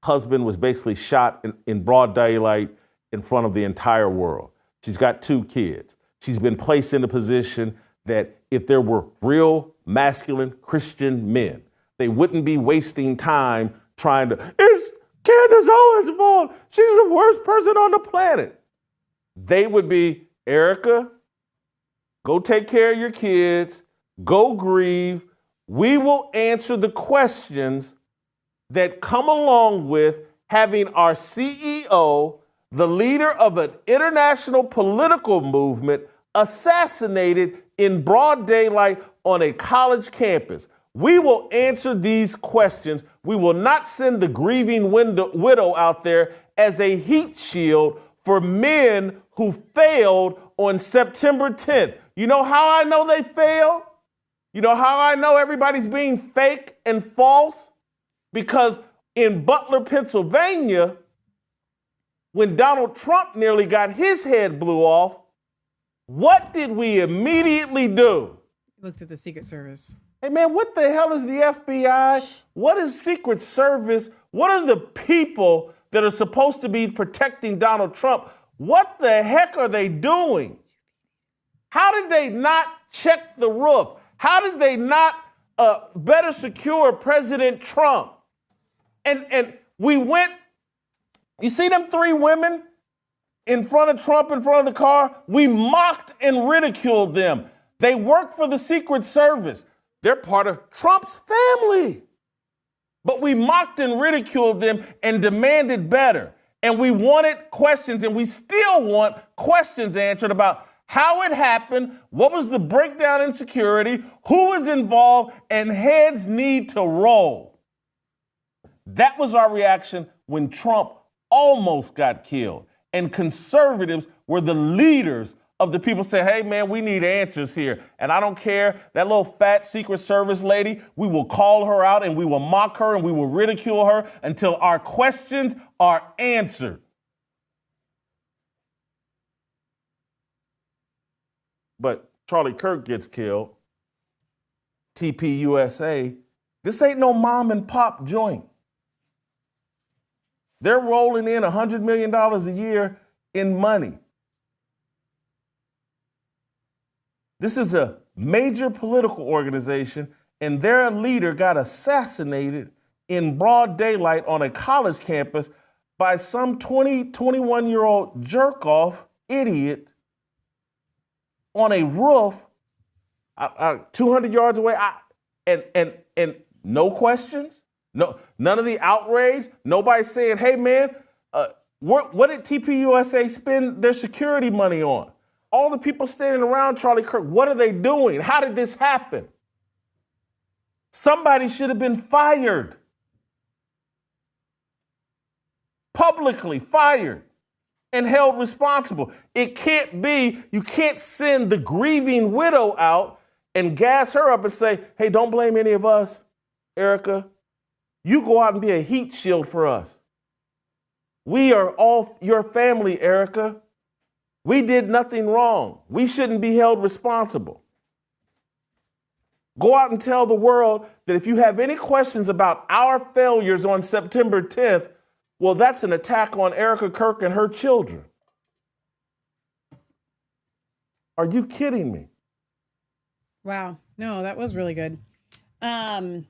Husband was basically shot in broad daylight in front of the entire world. She's got 2 kids. She's been placed in a position that if there were real masculine Christian men, they wouldn't be wasting time trying to, it's Candace Owens' fault. She's the worst person on the planet. They would be, Erica, go take care of your kids, go grieve. We will answer the questions that come along with having our CEO, the leader of an international political movement, assassinated in broad daylight on a college campus. We will answer these questions. We will not send the grieving widow out there as a heat shield for men who failed on September 10th. You know how I know they failed? You know how I know everybody's being fake and false? Because in Butler, Pennsylvania, when Donald Trump nearly got his head blew off, what did we immediately do? Looked at the Secret Service. Hey, man, what the hell is the FBI? What is Secret Service? What are the people that are supposed to be protecting Donald Trump? What the heck are they doing? How did they not check the roof? How did they not better secure President Trump? And we went, you see them 3 women in front of Trump, in front of the car? We mocked and ridiculed them. They work for the Secret Service. They're part of Trump's family. But we mocked and ridiculed them and demanded better. And we wanted questions, and we still want questions answered about how it happened, what was the breakdown in security, who was involved, and heads need to roll. That was our reaction when Trump almost got killed. And conservatives were the leaders of the people saying, hey, man, we need answers here. And I don't care, that little fat Secret Service lady, we will call her out and we will mock her and we will ridicule her until our questions are answered. But Charlie Kirk gets killed. TPUSA. This ain't no mom and pop joint. They're rolling in $100 million a year in money. This is a major political organization, and their leader got assassinated in broad daylight on a college campus by some 21-year-old jerk-off idiot on a roof 200 yards away. And no questions, none of the outrage, nobody saying, hey, man, what did TPUSA spend their security money on? All the people standing around Charlie Kirk, what are they doing? How did this happen? Somebody should have been fired. Publicly fired and held responsible. It can't be, you can't send the grieving widow out and gas her up and say, hey, don't blame any of us, Erica. You go out and be a heat shield for us. We are all your family, Erica. We did nothing wrong. We shouldn't be held responsible. Go out and tell the world that if you have any questions about our failures on September 10th, well, that's an attack on Erica Kirk and her children. Are you kidding me? Wow. No, that was really good. The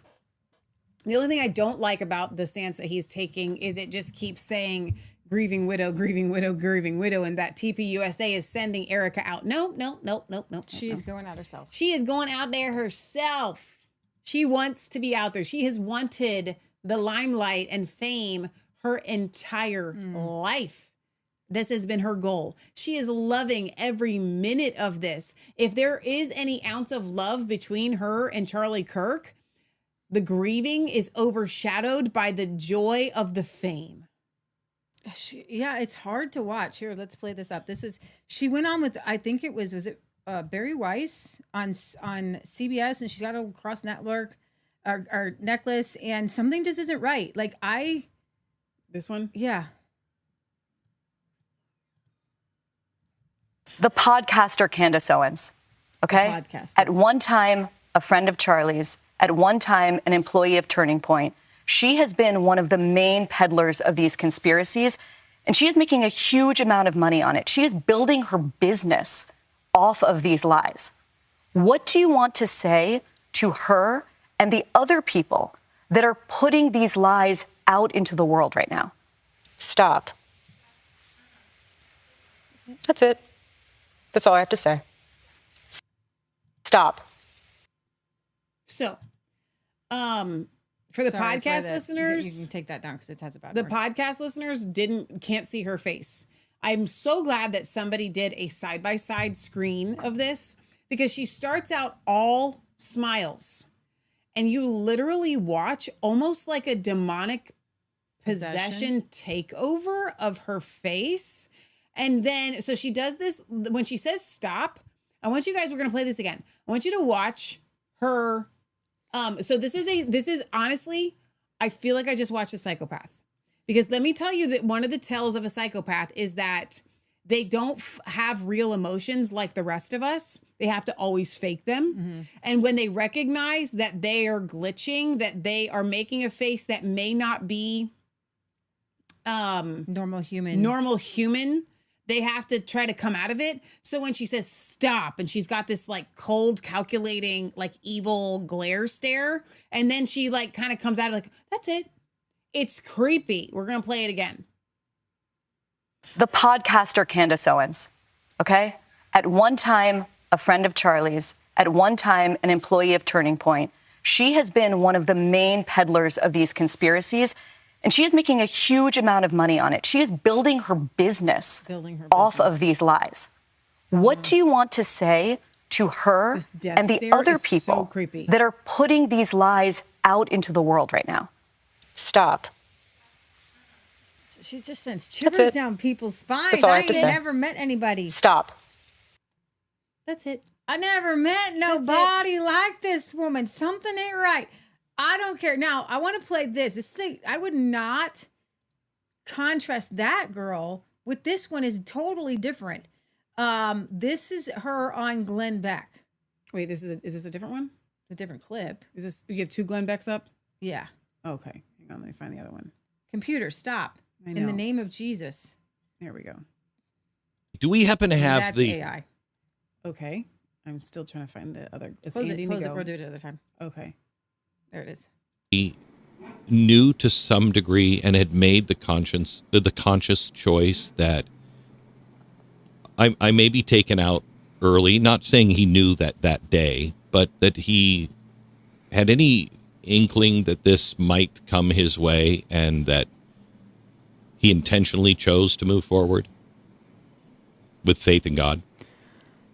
only thing I don't like about the stance that he's taking is it just keeps saying grieving widow, grieving widow, grieving widow, and that TPUSA is sending Erica out. Nope. She's going out herself. She is going out there herself. She wants to be out there. She has wanted the limelight and fame her entire life. This has been her goal. She is loving every minute of this. If there is any ounce of love between her and Charlie Kirk, the grieving is overshadowed by the joy of the fame. Yeah, it's hard to watch. Here, let's play this up. She went on with, I think it was it Barry Weiss on CBS, and she's got a cross network or necklace, and something just isn't right. This one? Yeah. The podcaster Candace Owens, okay? Podcaster. At one time, a friend of Charlie's, at one time, an employee of Turning Point. She has been one of the main peddlers of these conspiracies, and she is making a huge amount of money on it. She is building her business off of these lies. What do you want to say to her and the other people that are putting these lies out into the world right now? Stop. That's it. That's all I have to say. Stop. So, for the podcast listeners, you can take that down because it has a bad the word. podcast listeners can't see her face. I'm so glad that somebody did a side-by-side screen of this, because she starts out all smiles and you literally watch almost like a demonic possession takeover of her face. And then, so she does this when she says stop. I want you guys, we're going to play this again. I want you to watch her. So this is honestly, I feel like I just watched a psychopath, because let me tell you that one of the tells of a psychopath is that they don't have real emotions like the rest of us. They have to always fake them. Mm-hmm. And when they recognize that they are glitching, that they are making a face that may not be normal human, they have to try to come out of it. So when she says stop and she's got this like cold, calculating, like evil glare stare, and then she like kind of comes out like, that's it. It's creepy. We're going to play it again. The podcaster Candace Owens, okay? At one time, a friend of Charlie's, at one time, an employee of Turning Point. She has been one of the main peddlers of these conspiracies, and she is making a huge amount of money on it. She is building her business off of these lies. What do you want to say to her and the other people that are putting these lies out into the world right now? Stop. She just sends shivers down people's spines. That's all I have to say. never met anybody. Stop. That's it. I never met nobody like this woman. Something ain't right. I don't care. Now, I want to play this. I would not contrast that girl with this one. Is totally different. This is her on Glenn Beck. Wait, is this a different one? A different clip. Is this, you have 2 Glenn Becks up? Yeah. Okay. Hang on. Let me find the other one. Computer, stop. In the name of Jesus. There we go. Do we happen to have That's the AI. Okay. I'm still trying to find the other. Close it. We'll do it another time. Okay. There it is. He knew to some degree and had made the conscious choice that I may be taken out early, not saying he knew that day, but that he had any inkling that this might come his way and that he intentionally chose to move forward with faith in God?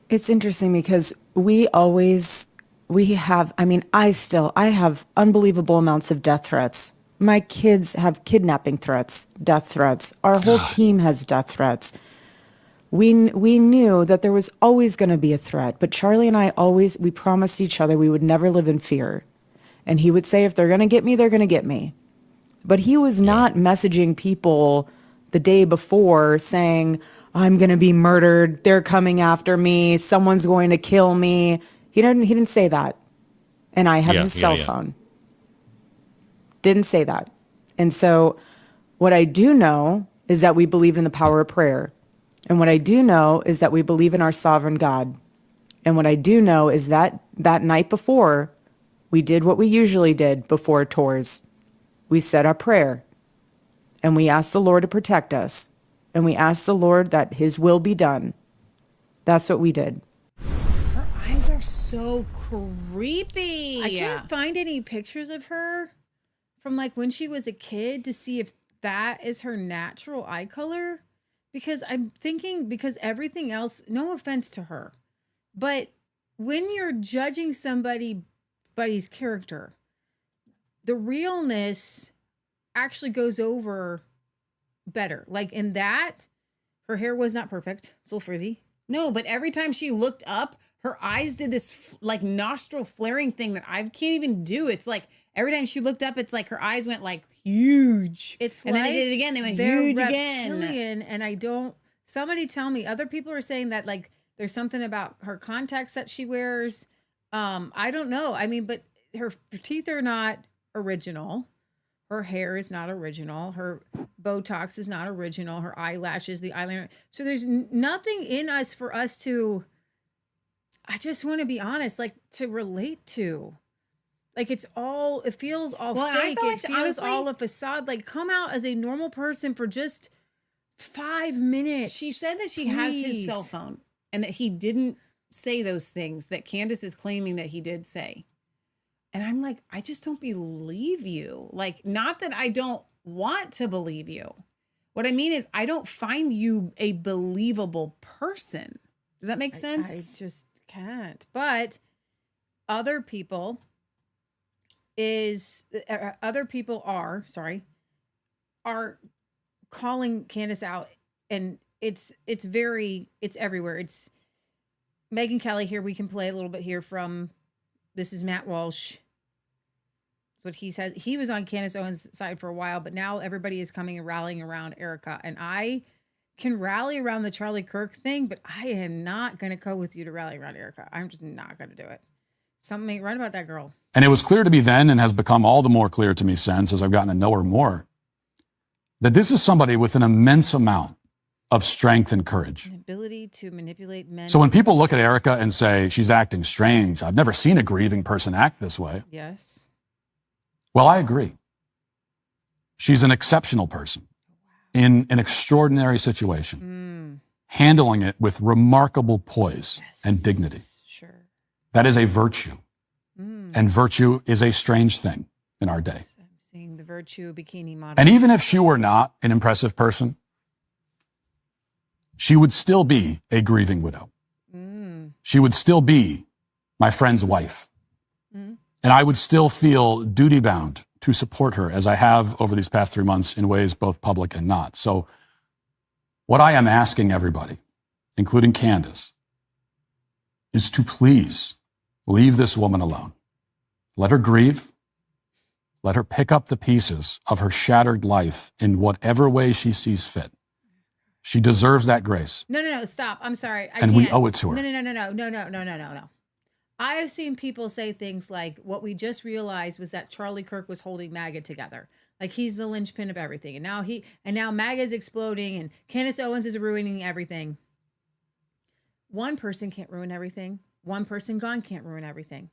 It's interesting because I have unbelievable amounts of death threats. My kids have kidnapping threats, death threats. Our whole team has death threats. We knew that there was always going to be a threat, but Charlie and I we promised each other we would never live in fear. And he would say, if they're going to get me, they're going to get me. But he was not messaging people the day before saying, I'm going to be murdered. They're coming after me. Someone's going to kill me. He didn't say that. And I have his cell phone. Didn't say that. And so what I do know is that we believe in the power of prayer. And what I do know is that we believe in our sovereign God. And what I do know is that that night before, we did what we usually did before tours. We said our prayer. And we asked the Lord to protect us. And we asked the Lord that his will be done. That's what we did. Her eyes are so creepy. I can't find any pictures of her from like when she was a kid to see if that is her natural eye color. Because I'm thinking, because everything else, no offense to her, but when you're judging somebody's character, the realness actually goes over better. Like in that, her hair was not perfect. It's a little frizzy. No, but every time she looked up, her eyes did this like nostril flaring thing that I can't even do. It's like every time she looked up, it's like her eyes went like huge. It's and like then they did it again. They went they're huge reptilian, again. And somebody tell me, other people are saying that like there's something about her contacts that she wears. I don't know. I mean, but her teeth are not original. Her hair is not original. Her Botox is not original. Her eyelashes, the eyeliner. So there's nothing in us for us to, I just want to be honest, like to relate to. Like it feels all fake. It feels honestly, all a facade. Like come out as a normal person for just 5 minutes. She said that she has his cell phone and that he didn't say those things that Candace is claiming that he did say. And I'm like, I just don't believe you. Like, not that I don't want to believe you. What I mean is I don't find you a believable person. Does that make sense? I just can't. But other people are calling Candace out, and it's everywhere. It's Megyn Kelly here. We can play a little bit here from, this is Matt Walsh. That's what he said. He was on Candace Owens' side for a while, but now everybody is coming and rallying around Erica. And I can rally around the Charlie Kirk thing, but I am not going to go with you to rally around Erica. I'm just not going to do it. Something ain't right about that girl. And it was clear to me then, and has become all the more clear to me since, as I've gotten to know her more, that this is somebody with an immense amount of strength and courage. An ability to manipulate men. So when people look at Erica and say she's acting strange, I've never seen a grieving person act this way. Yes. Well, I agree. She's an exceptional person in an extraordinary situation, handling it with remarkable poise and dignity. Sure. That is a virtue. And virtue is a strange thing in our day. I'm seeing the virtue bikini model. And even if she were not an impressive person, she would still be a grieving widow. She would still be my friend's wife. And I would still feel duty-bound to support her, as I have over these past 3 months in ways both public and not. So what I am asking everybody, including Candace, is to please leave this woman alone. Let her grieve. Let her pick up the pieces of her shattered life in whatever way she sees fit. She deserves that grace. No, stop. I'm sorry. And we owe it to her. No. I have seen people say things like, what we just realized was that Charlie Kirk was holding MAGA together. Like he's the linchpin of everything. And now MAGA is exploding and Candace Owens is ruining everything. One person can't ruin everything. One person gone can't ruin everything.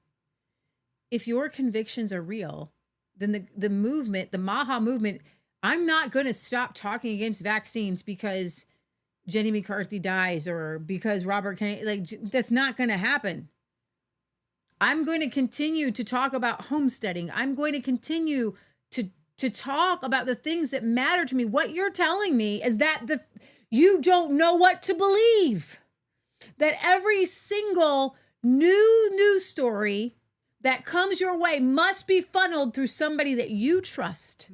If your convictions are real, then the movement, the MAHA movement, I'm not going to stop talking against vaccines because Jenny McCarthy dies or because Robert Kennedy, like that's not going to happen. I'm going to continue to talk about homesteading. I'm going to continue to talk about the things that matter to me. What you're telling me is that you don't know what to believe. That every single new news story that comes your way must be funneled through somebody that you trust.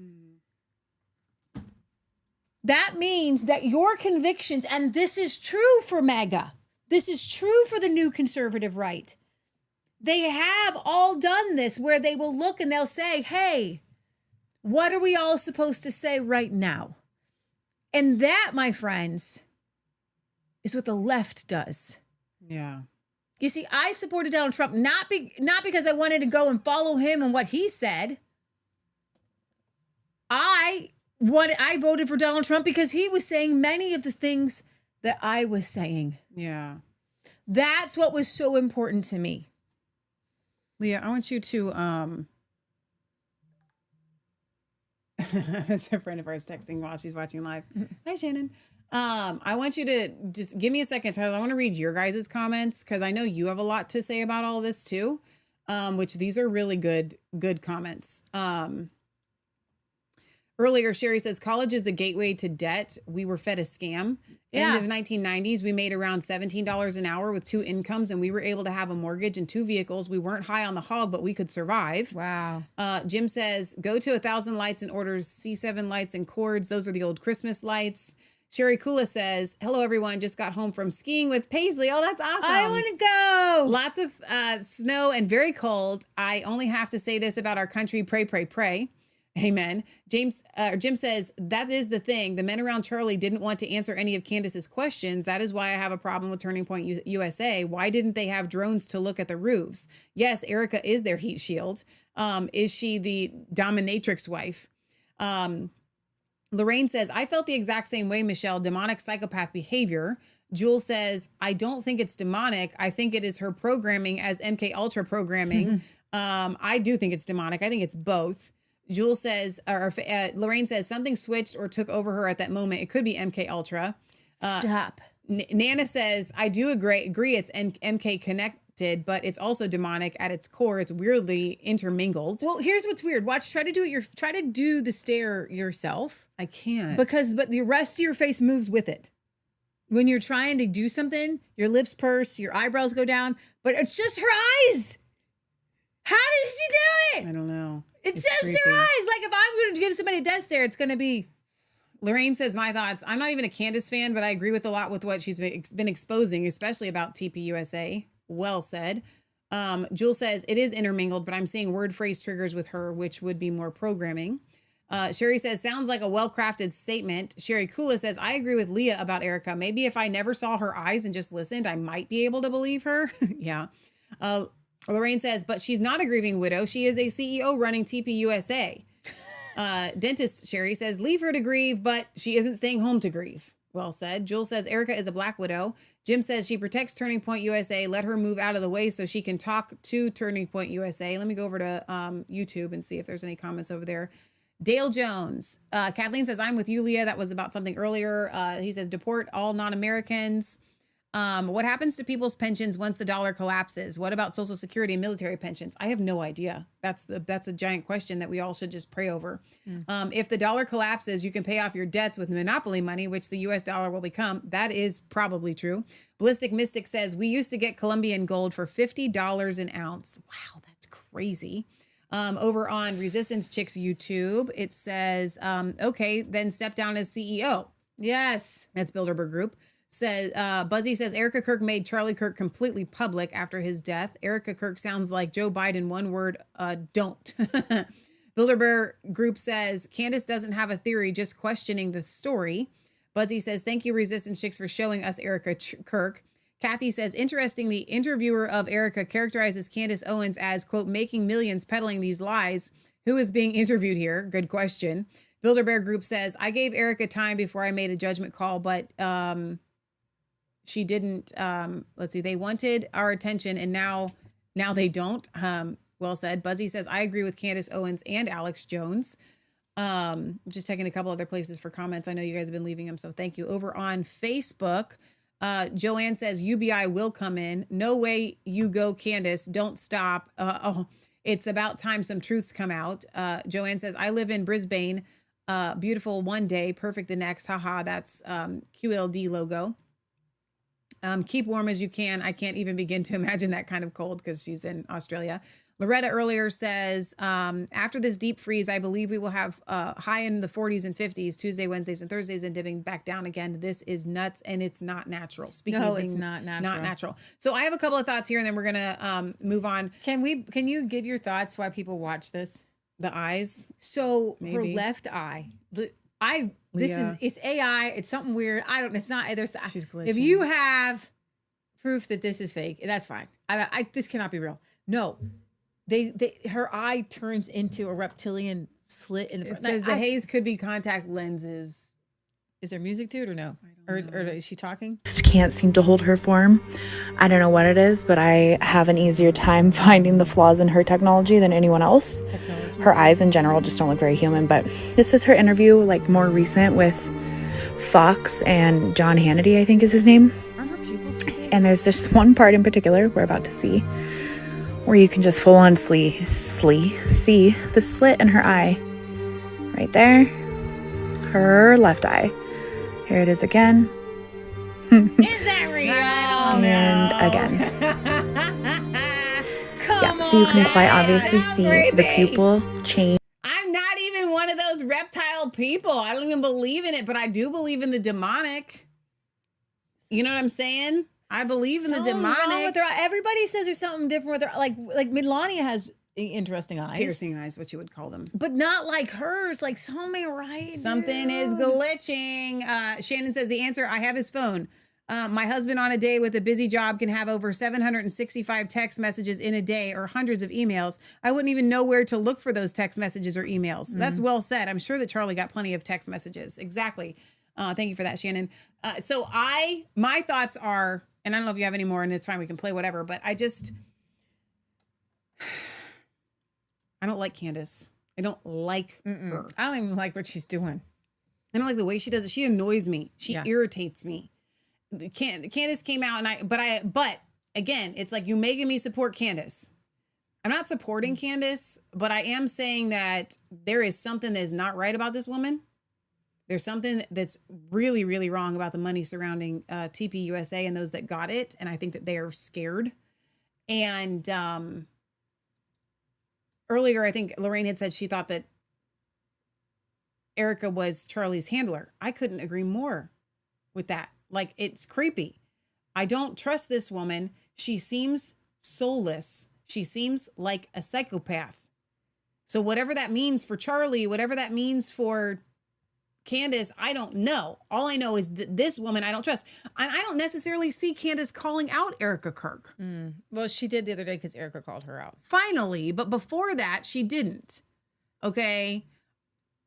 That means that your convictions, and this is true for MAGA, this is true for the new conservative right. They have all done this where they will look and they'll say, hey, what are we all supposed to say right now? And that, my friends, is what the left does. Yeah. You see, I supported Donald Trump not because I wanted to go and follow him and what he said. I voted for Donald Trump because he was saying many of the things that I was saying. Yeah. That's what was so important to me. Leah, I want you to that's a friend of ours texting while she's watching live. Hi, Shannon. I want you to just give me a second, Tyler. I want to read your guys' comments because I know you have a lot to say about all this too. Which these are really good comments. Earlier, Sherry says, college is the gateway to debt. We were fed a scam. End of 1990s, we made around $17 an hour with 2 incomes, and we were able to have a mortgage and 2 vehicles. We weren't high on the hog, but we could survive. Wow. Jim says, go to 1,000 Lights and order C7 lights and cords. Those are the old Christmas lights. Sherry Kula says, hello, everyone. Just got home from skiing with Paisley. Oh, that's awesome. I want to go. Lots of snow and very cold. I only have to say this about our country. Pray, pray, pray. Amen. Jim says, that is the thing. The men around Charlie didn't want to answer any of Candace's questions. That is why I have a problem with Turning Point USA. Why didn't they have drones to look at the roofs? Yes, Erica is their heat shield. Is she the dominatrix wife? Lorraine says, I felt the exact same way, Michelle. Demonic psychopath behavior. Jules says, I don't think it's demonic. I think it is her programming as MK Ultra programming. I do think it's demonic. I think it's both. Jules says, Lorraine says, something switched or took over her at that moment. It could be MK Ultra. Stop. Nana says, I do agree it's MK connected, but it's also demonic at its core. It's weirdly intermingled. Well, here's what's weird. Watch, try to do the stare yourself. I can't. But the rest of your face moves with it. When you're trying to do something, your lips purse, your eyebrows go down, but it's just her eyes. How did she do it? I don't know. It's just creepy. Their eyes. Like if I'm going to give somebody a death stare, it's going to be. Lorraine says, my thoughts. I'm not even a Candace fan, but I agree with a lot with what she's been exposing, especially about TPUSA. Well said. Jules says, it is intermingled, but I'm seeing word phrase triggers with her, which would be more programming. Sherry says, sounds like a well-crafted statement. Sherry Kula says, I agree with Leah about Erica. Maybe if I never saw her eyes and just listened, I might be able to believe her. Yeah. Lorraine says, but she's not a grieving widow. She is a CEO running TPUSA. Dentist Sherry says, leave her to grieve, but she isn't staying home to grieve. Well said. Jules says Erica is a Black Widow. Jim says she protects Turning Point USA. Let her move out of the way so she can talk to Turning Point USA. Let me go over to YouTube and see if there's any comments over there. Dale Jones. Kathleen says, I'm with you, Leah. That was about something earlier. He says, deport all non-Americans. What happens to people's pensions once the dollar collapses? What about Social Security and military pensions? I have no idea. That's a giant question that we all should just pray over. If the dollar collapses, you can pay off your debts with monopoly money, which the US dollar will become. That is probably true. Ballistic Mystic says, we used to get Colombian gold for $50 an ounce. Wow, that's crazy. Over on Resistance Chicks YouTube, it says, okay, then step down as CEO. Yes. That's Bilderberg Group. Says Buzzy says Erica Kirk made Charlie Kirk completely public after his death. Erica Kirk sounds like Joe Biden. One word, don't. Bilderberg Group says Candace doesn't have a theory, just questioning the story. Buzzy says thank you, Resistance Chicks, for showing us Erica Kirk. Kathy says, interesting, the interviewer of Erica characterizes Candace Owens as, quote, making millions peddling these lies. Who is being interviewed here? Good question. Bilderberg Group says, I gave Erica time before I made a judgment call, but she didn't. Let's see, they wanted our attention and now they don't. Well said. Buzzy says, I agree with Candace Owens and Alex Jones. Just checking a couple other places for comments. I know you guys have been leaving them, so thank you. Over on Facebook, Joanne says UBI will come in. No way you go, Candace. Don't stop. It's about time some truths come out. Joanne says, I live in Brisbane. Beautiful one day, perfect the next. Haha, that's QLD logo. Keep warm as you can. I can't even begin to imagine that kind of cold because she's in Australia. Loretta earlier says, after this deep freeze, I believe we will have high in the 40s and 50s, Tuesday, Wednesdays, and Thursdays, and dipping back down again. This is nuts, and it's not natural. Speaking of it's not natural. Not natural. So I have a couple of thoughts here, and then we're going to move on. Can you give your thoughts why people watch this? The eyes? So maybe. Her left eye. It's AI. It's something weird. It's not, she's glitching. If you have proof that this is fake, that's fine. This cannot be real. No. Her eye turns into a reptilian slit in the front. It says the haze could be contact lenses. Is there music to it or no? Or is she talking? Can't seem to hold her form. I don't know what it is, but I have an easier time finding the flaws in her technology than anyone else. Her eyes in general just don't look very human, but this is her interview, like more recent with Fox and John Hannity, I think is his name. Are her pupils too big? And there's just one part in particular we're about to see where you can just full on see the slit in her eye. Right there. Her left eye. Here it is again. Is that real? And again. So you can quite obviously see the pupil change. I'm not even one of those reptile people. I don't even believe in it, but I do believe in the demonic. You know what I'm saying? I believe in the demonic. Everybody says there's something different with her. Like Melania has interesting eyes. Piercing eyes, what you would call them. But not like hers. Like something right. Something is glitching. Shannon says the answer, I have his phone. My husband on a day with a busy job can have over 765 text messages in a day or hundreds of emails. I wouldn't even know where to look for those text messages or emails. That's well said. I'm sure that Charlie got plenty of text messages. Exactly. Thank you for that, Shannon. So my thoughts are, and I don't know if you have any more, and it's fine, we can play whatever, but I don't like Candace. I don't like her. I don't even like what she's doing. I don't like the way she does it. She annoys me. She irritates me. Candace came out and but again, it's like you making me support Candace. I'm not supporting Candace, but I am saying that there is something that is not right about this woman. There's something that's really, really wrong about the money surrounding TP USA and those that got it. And I think that they are scared. And earlier, I think Lorraine had said she thought that Erica was Charlie's handler. I couldn't agree more with that. Like, it's creepy. I don't trust this woman. She seems soulless. She seems like a psychopath. So whatever that means for Charlie, whatever that means for Candace, I don't know. All I know is that this woman I don't trust. And I don't necessarily see Candace calling out Erica Kirk. Well, she did the other day because Erica called her out. Finally, but before that, she didn't. Okay?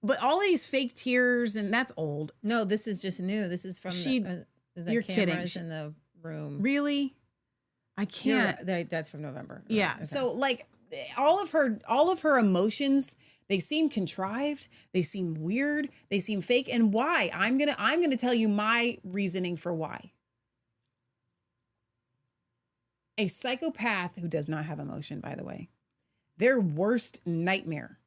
but all these fake tears, and that's old. No, this is just new. This is from the you're cameras kidding. in the room. Really? I can't. That's from November. Yeah. Okay. So like all of her emotions, they seem contrived, they seem weird, they seem fake. And why? I'm gonna tell you my reasoning for why. A psychopath who does not have emotion, by the way, their worst nightmare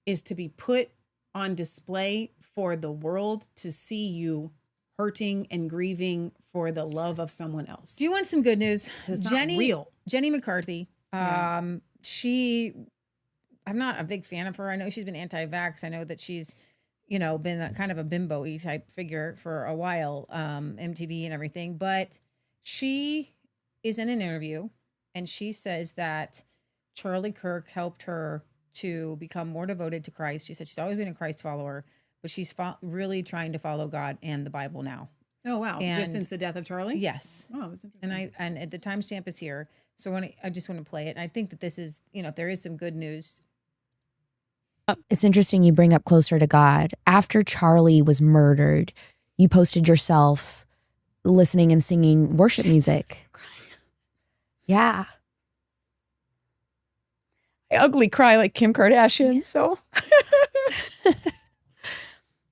is to be put on display for the world to see you hurting and grieving for the love of someone else. Do you want some good news? It's not real. Jenny McCarthy. I'm not a big fan of her. I know she's been anti-vax. I know that she's, been kind of a bimbo-y type figure for a while, MTV and everything. But she is in an interview, and she says that Charlie Kirk helped her to become more devoted to Christ. She said she's always been a Christ follower, but she's really trying to follow God and the Bible now. Oh, wow. And just since the death of Charlie? Yes. Oh, that's interesting. And the timestamp is here. So I just want to play it. And I think that this is, if there is some good news. It's interesting you bring up Closer to God. After Charlie was murdered, you posted yourself listening and singing worship music. Yeah. I ugly cry like Kim Kardashian, so.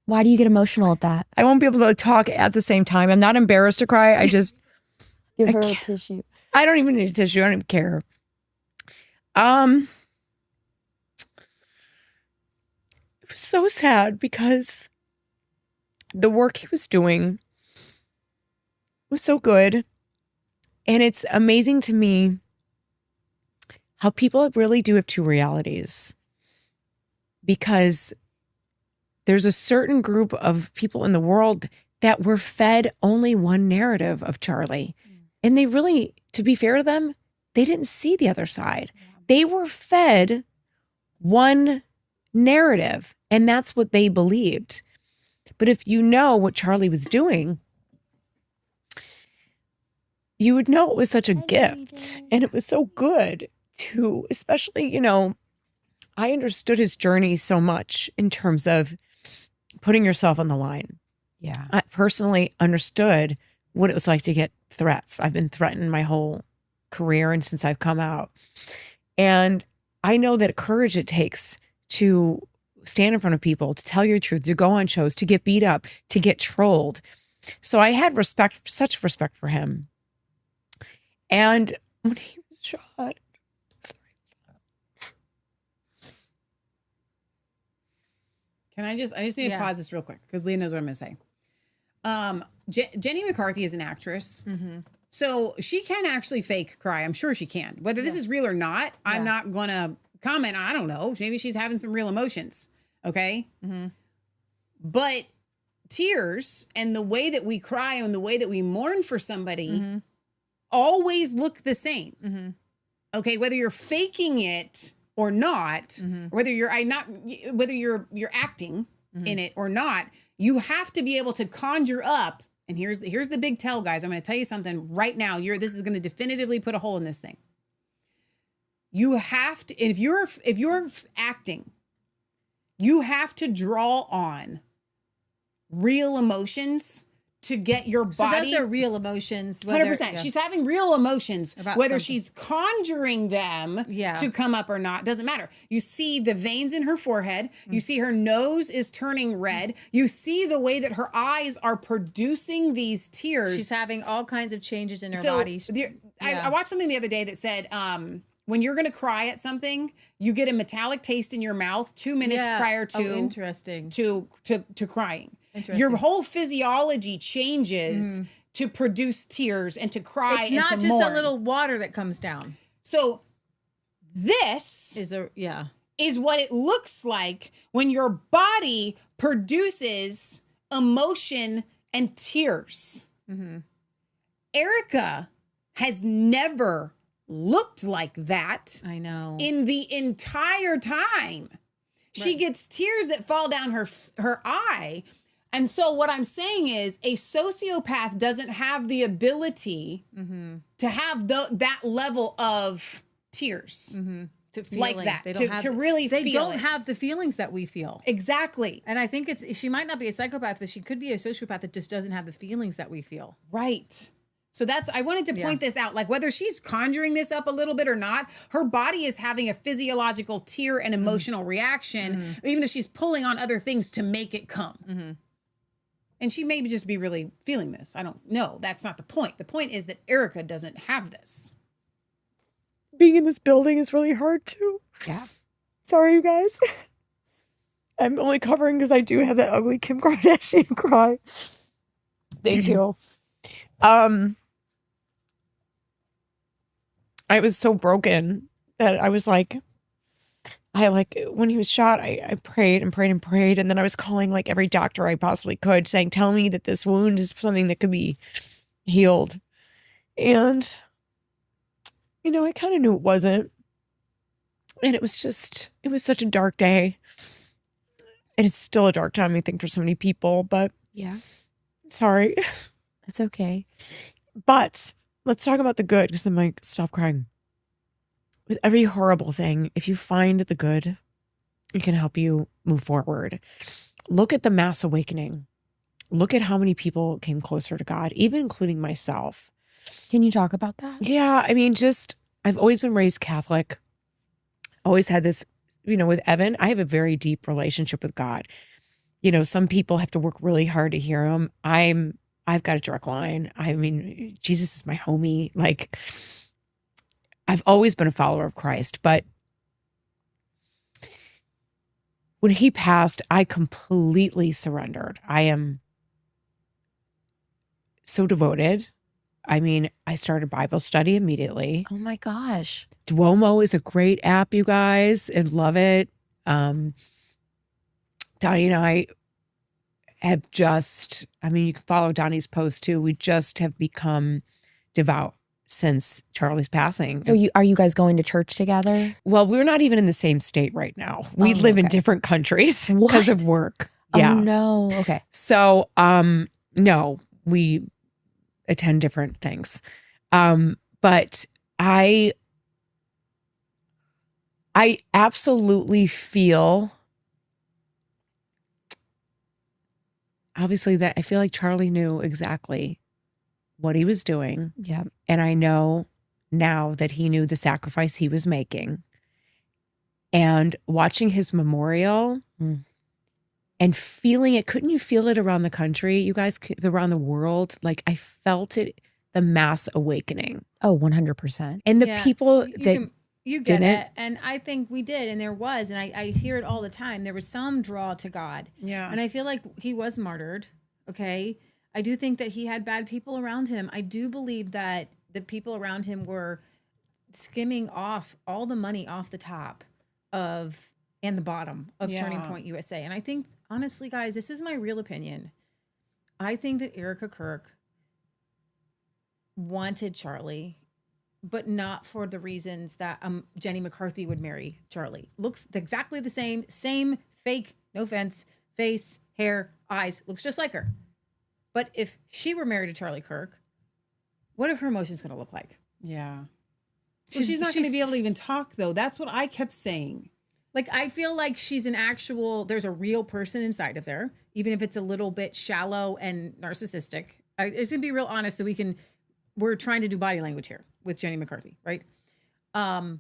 Why do you get emotional at that? I won't be able to talk at the same time. I'm not embarrassed to cry. I just give her a tissue. I don't even need a tissue. I don't even care. It was so sad because the work he was doing was so good. And it's amazing to me how people really do have two realities. Because there's a certain group of people in the world that were fed only one narrative of Charlie. And they really, to be fair to them, they didn't see the other side. They were fed one narrative, and that's what they believed. But if you know what Charlie was doing, you would know it was such a gift. And it was so good to, especially, I understood his journey so much in terms of putting yourself on the line. Yeah. I personally understood what it was like to get threats. I've been threatened my whole career and since I've come out. And I know that courage it takes to stand in front of people, to tell your truth, to go on shows, to get beat up, to get trolled. So I had such respect for him. And when he was shot, I just need to pause this real quick because Leah knows what I'm going to say. Jenny McCarthy is an actress. Mm-hmm. So she can actually fake cry. I'm sure she can. Whether this is real or not, I'm not going to comment. I don't know. Maybe she's having some real emotions. Okay. Mm-hmm. But tears and the way that we cry and the way that we mourn for somebody always look the same. Mm-hmm. Okay. Whether you're faking it or not, or whether you're acting in it or not, you have to be able to conjure up. And here's the big tell, guys. I'm going to tell you something right now. This is going to definitively put a hole in this thing. You have to, if you're acting, you have to draw on real emotions to get your body. So those are real emotions. 100%. She's having real emotions. About whether something. She's conjuring them to come up or not, doesn't matter. You see the veins in her forehead. You see her nose is turning red. You see the way that her eyes are producing these tears. She's having all kinds of changes in her body. I watched something the other day that said, when you're going to cry at something, you get a metallic taste in your mouth 2 minutes prior to to crying. Your whole physiology changes to produce tears and to cry and to mourn. It's not just a little water that comes down. So this is what it looks like when your body produces emotion and tears. Mm-hmm. Erica has never looked like that. I know. In the entire time. She gets tears that fall down her eye. And so what I'm saying is a sociopath doesn't have the ability to have that level of tears. to like feeling. that, They don't to really they feel don't it. have the feelings that we feel. Exactly. And I think she might not be a psychopath, but she could be a sociopath that just doesn't have the feelings that we feel. Right. So I wanted to point this out, like whether she's conjuring this up a little bit or not, her body is having a physiological tear and emotional reaction, even if she's pulling on other things to make it come. And she may just be really feeling this. I don't know. That's not the point. The point is that Erica doesn't have this. Being in this building is really hard too. Yeah. Sorry, you guys. I'm only covering because I do have that ugly Kim Kardashian cry. Thank you. I was so broken that I was like, when he was shot, I prayed and prayed and prayed. And then I was calling like every doctor I possibly could saying, tell me that this wound is something that could be healed. And, I kind of knew it wasn't. And it was such a dark day. And it's still a dark time, I think, for so many people, but yeah. Sorry. That's okay. But let's talk about the good, because I'm like, stop crying. With every horrible thing, if you find the good, it can help you move forward. Look at the mass awakening. Look at how many people came closer to God, even including myself. Can you talk about that? Yeah. I mean, I've always been raised Catholic. Always had this, with Evan, I have a very deep relationship with God. Some people have to work really hard to hear him. I've got a direct line. I mean, Jesus is my homie. Like, I've always been a follower of Christ, but when he passed, I completely surrendered. I am so devoted. I mean, I started Bible study immediately. Oh my gosh. Duomo is a great app, you guys. I love it. Donnie and I have you can follow Donnie's post too. We just have become devout since Charlie's passing. So are you guys going to church together? Well, we're not even in the same state right now. We live in different countries because of work. Yeah. Oh no. Okay. So, no, we attend different things. But I absolutely feel, obviously, that I feel like Charlie knew exactly what he was doing. Yeah. And I know now that he knew the sacrifice he was making. And watching his memorial and feeling it, couldn't you feel it around the country? You guys, around the world? Like, I felt it, the mass awakening. Oh, 100%. And the people that you get it. And I think we did. And there was, and I hear it all the time. There was some draw to God. Yeah. And I feel like he was martyred. Okay. I do think that he had bad people around him. I do believe that the people around him were skimming off all the money off the top and the bottom of Turning Point USA. And I think, honestly, guys, this is my real opinion. I think that Erica Kirk wanted Charlie, but not for the reasons that Jenny McCarthy would marry Charlie. Looks exactly the same fake, no offense, face, hair, eyes, looks just like her. But if she were married to Charlie Kirk, what are her emotions going to look like? Yeah. Well, she's not going to be able to even talk, though. That's what I kept saying. Like, I feel like there's a real person inside of there, even if it's a little bit shallow and narcissistic. It's going to be real honest so we're trying to do body language here with Jenny McCarthy, right? I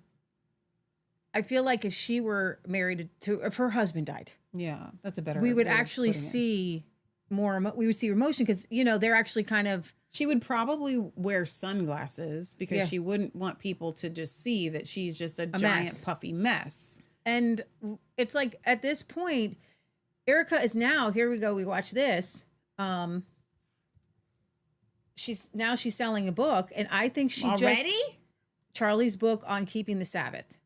feel like if she were married if her husband died. Yeah, that's a better we would way of actually putting it. see we would see emotion because, they're actually kind of. She would probably wear sunglasses because she wouldn't want people to just see that she's just a giant mess. puffy mess. And it's like at this point, Erica is now, here we go, we watch this. She's selling a book, and I think Charlie's book on keeping the Sabbath.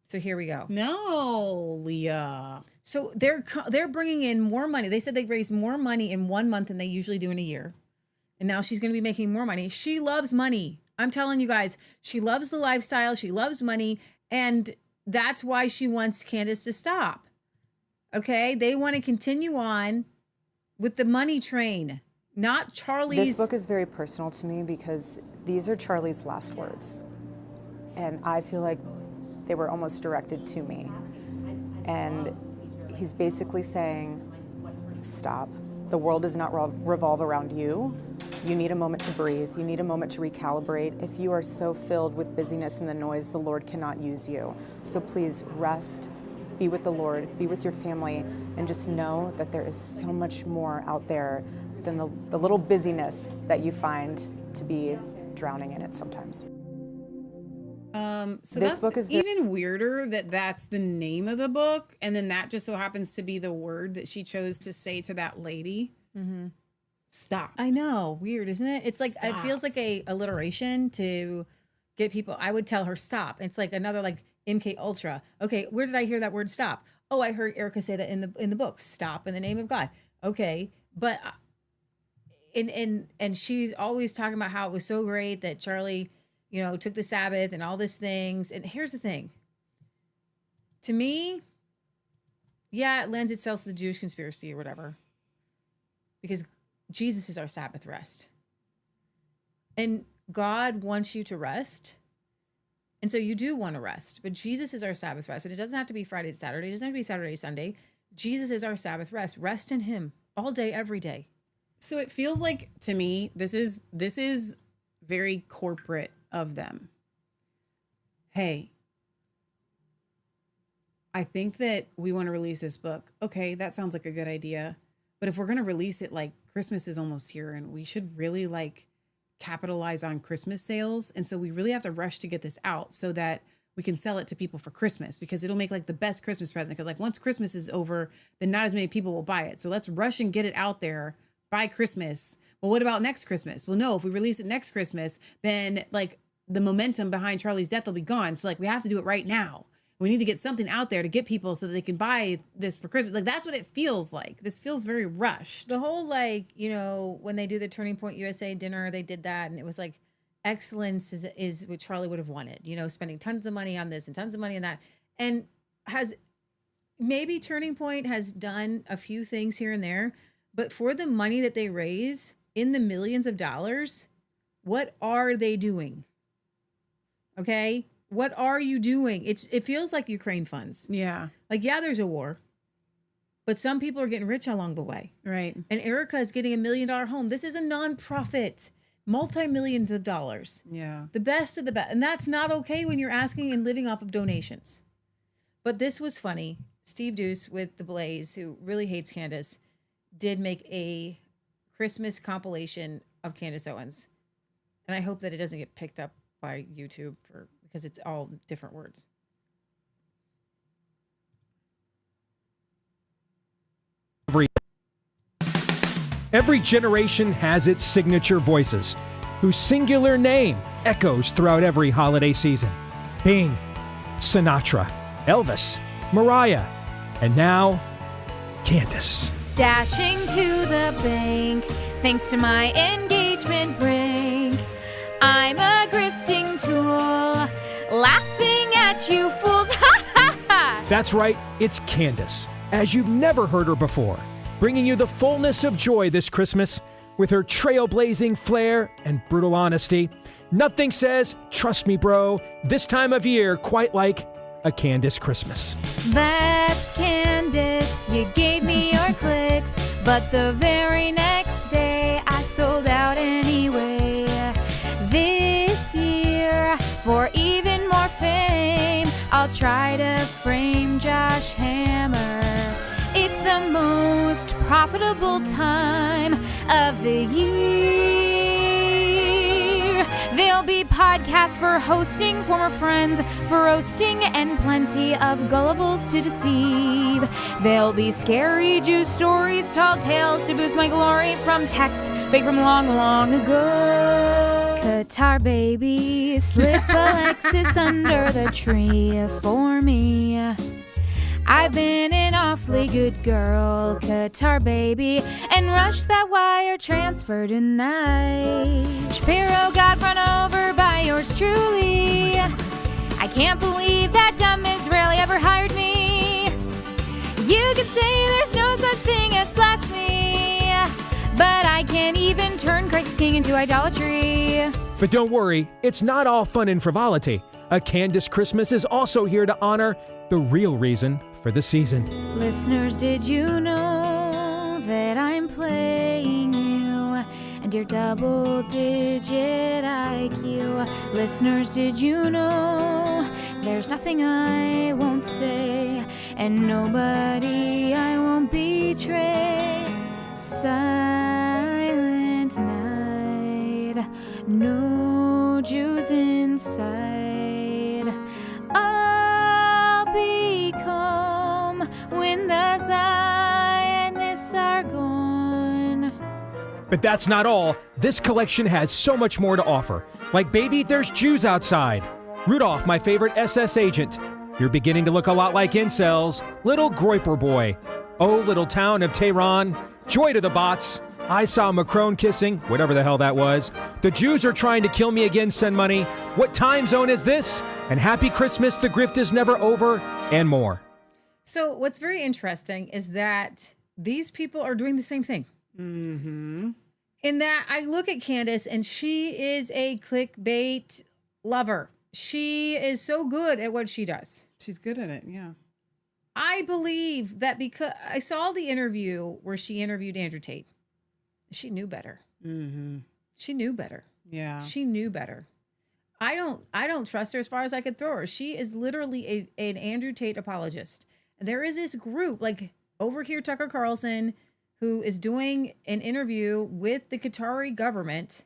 So here we go. No, Leah. So they're bringing in more money. They said they raised more money in 1 month than they usually do in a year. And now she's going to be making more money. She loves money. I'm telling you guys, she loves the lifestyle. She loves money. And that's why she wants Candace to stop. Okay? They want to continue on with the money train, not Charlie's. This book is very personal to me because these are Charlie's last words. And I feel like they were almost directed to me. And he's basically saying, stop. The world does not revolve around you. You need a moment to breathe. You need a moment to recalibrate. If you are so filled with busyness and the noise, the Lord cannot use you. So please rest, be with the Lord, be with your family, and just know that there is so much more out there than the little busyness that you find to be drowning in it sometimes. So This that's book is even weirder that that's the name of the book, and then that just so happens to be the word that she chose to say to that lady. Mm-hmm. Stop. I know. Weird, isn't it? It's like, it Stop. feels like a alliteration to get people. I would tell her stop. It's like another like MK Ultra. Okay, where did I hear that word stop? Oh, I heard Erica say that in the book. Stop in the name of God. Okay, but and she's always talking about how it was so great that Charlie, you know, took the Sabbath and all these things. And here's the thing. To me, yeah, it lends itself to the Jewish conspiracy or whatever. Because Jesus is our Sabbath rest. And God wants you to rest. And so you do want to rest. But Jesus is our Sabbath rest. And it doesn't have to be Friday to Saturday. It doesn't have to be Saturday to Sunday. Jesus is our Sabbath rest. Rest in him all day, every day. So it feels like, to me, this is very corporate of them. Hey, I think that we want to release this book. Okay, that sounds like a good idea. But if we're going to release it, like, Christmas is almost here, and we should really, like, capitalize on Christmas sales. And so we really have to rush to get this out so that we can sell it to people for Christmas, because it'll make like the best Christmas present. Because like once Christmas is over, then not as many people will buy it. So let's rush and get it out there by Christmas. Well, what about next Christmas? Well, no, if we release it next Christmas, then like the momentum behind Charlie's death will be gone. So like we have to do it right now. We need to get something out there to get people so that they can buy this for Christmas. Like that's what it feels like. This feels very rushed. The whole like, you know, when they do the Turning Point USA dinner, they did that. And it was like, excellence is what Charlie would have wanted, you know, spending tons of money on this and tons of money on that. And maybe Turning Point has done a few things here and there, but for the money that they raise in the millions of dollars, what are they doing? Okay. What are you doing? It feels like Ukraine funds. Yeah. Like, yeah, there's a war, but some people are getting rich along the way. Right. And Erica is getting $1 million home. This is a nonprofit, multi-millions of dollars. Yeah. The best of the best. And that's not okay when you're asking and living off of donations. But this was funny. Steve Deuce with The Blaze, who really hates Candace, did make a Christmas compilation of Candace Owens. And I hope that it doesn't get picked up by YouTube because it's all different words. Every generation has its signature voices, whose singular name echoes throughout every holiday season. Bing, Sinatra, Elvis, Mariah, and now, Candace. Dashing to the bank, thanks to my engagement ring. I'm a grifting tool, laughing at you fools, ha ha ha! That's right, it's Candace, as you've never heard her before, bringing you the fullness of joy this Christmas with her trailblazing flair and brutal honesty. Nothing says, trust me bro, this time of year quite like a Candace Christmas. That's Candace, you gave me your clicks, but the very next day I sold out anyway. This year, for even more fame, I'll try to frame Josh Hammer. It's the most profitable time of the year. There'll be podcasts for hosting, former friends for roasting, and plenty of gullibles to deceive. There'll be scary Jew stories, tall tales to boost my glory from text, fake from long, long ago. Qatar baby, slip Alexis under the tree for me. I've been an awfully good girl, Qatar baby, and rushed that wire transfer tonight. Shapiro got run over by yours truly. I can't believe that dumb Israeli ever hired me. You could say there's no such thing as blasphemy, but I can't even turn Crisis King into idolatry. But don't worry, it's not all fun and frivolity. A Candace Christmas is also here to honor the real reason for the season. Listeners, did you know that I'm playing you and your double-digit IQ? Listeners, did you know there's nothing I won't say and nobody I won't betray? Silent night, no Jews inside. I'll be calm when the Zionists are gone. But that's not all. This collection has so much more to offer. Like, baby, there's Jews outside. Rudolph, my favorite SS agent. You're beginning to look a lot like incels. Little Groiper boy. Oh, little town of Tehran. Joy to the bots. I saw Macron kissing, whatever the hell that was. The Jews are trying to kill me again, send money. What time zone is this? And Happy Christmas, the grift is never over, and more. So what's very interesting is that these people are doing the same thing. Mm-hmm. In that I look at Candace and she is a clickbait lover. She is so good at what she does. She's good at it, yeah. I believe that because I saw the interview where she interviewed Andrew Tate. She knew better. Mm-hmm. She knew better. Yeah. She knew better. I don't trust her as far as I could throw her. She is literally an Andrew Tate apologist. And there is this group, like over here, Tucker Carlson, who is doing an interview with the Qatari government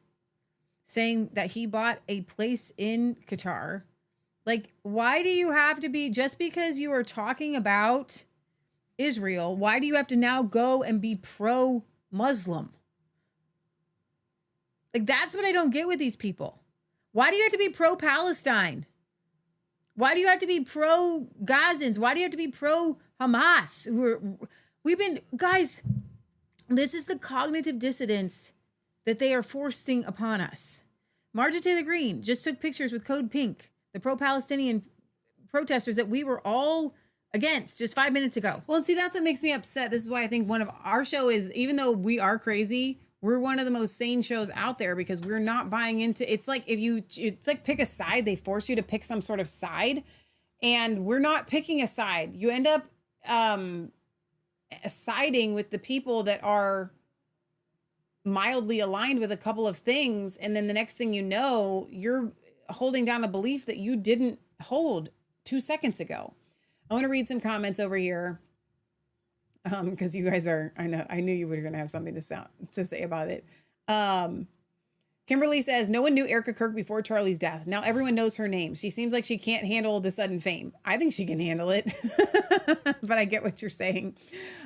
saying that he bought a place in Qatar. Like, why do you have to be, just because you are talking about Israel, why do you have to now go and be pro-Muslim? Like, that's what I don't get with these people. Why do you have to be pro-Palestine? Why do you have to be pro-Gazans? Why do you have to be pro-Hamas? Guys, this is the cognitive dissonance that they are forcing upon us. Marjorie Taylor Greene just took pictures with Code Pink, the pro-Palestinian protesters that we were all against just 5 minutes ago. Well, see, that's what makes me upset. This is why I think one of our show is, even though we are crazy, we're one of the most sane shows out there because we're not buying into, it's like it's like pick a side. They force you to pick some sort of side, and we're not picking a side. You end up siding with the people that are mildly aligned with a couple of things, and then the next thing you know, you're holding down a belief that you didn't hold 2 seconds ago. I want to read some comments over here. Because you guys are, I knew you were going to have something to say about it. Kimberly says, no one knew Erica Kirk before Charlie's death. Now everyone knows her name. She seems like she can't handle the sudden fame. I think she can handle it, but I get what you're saying.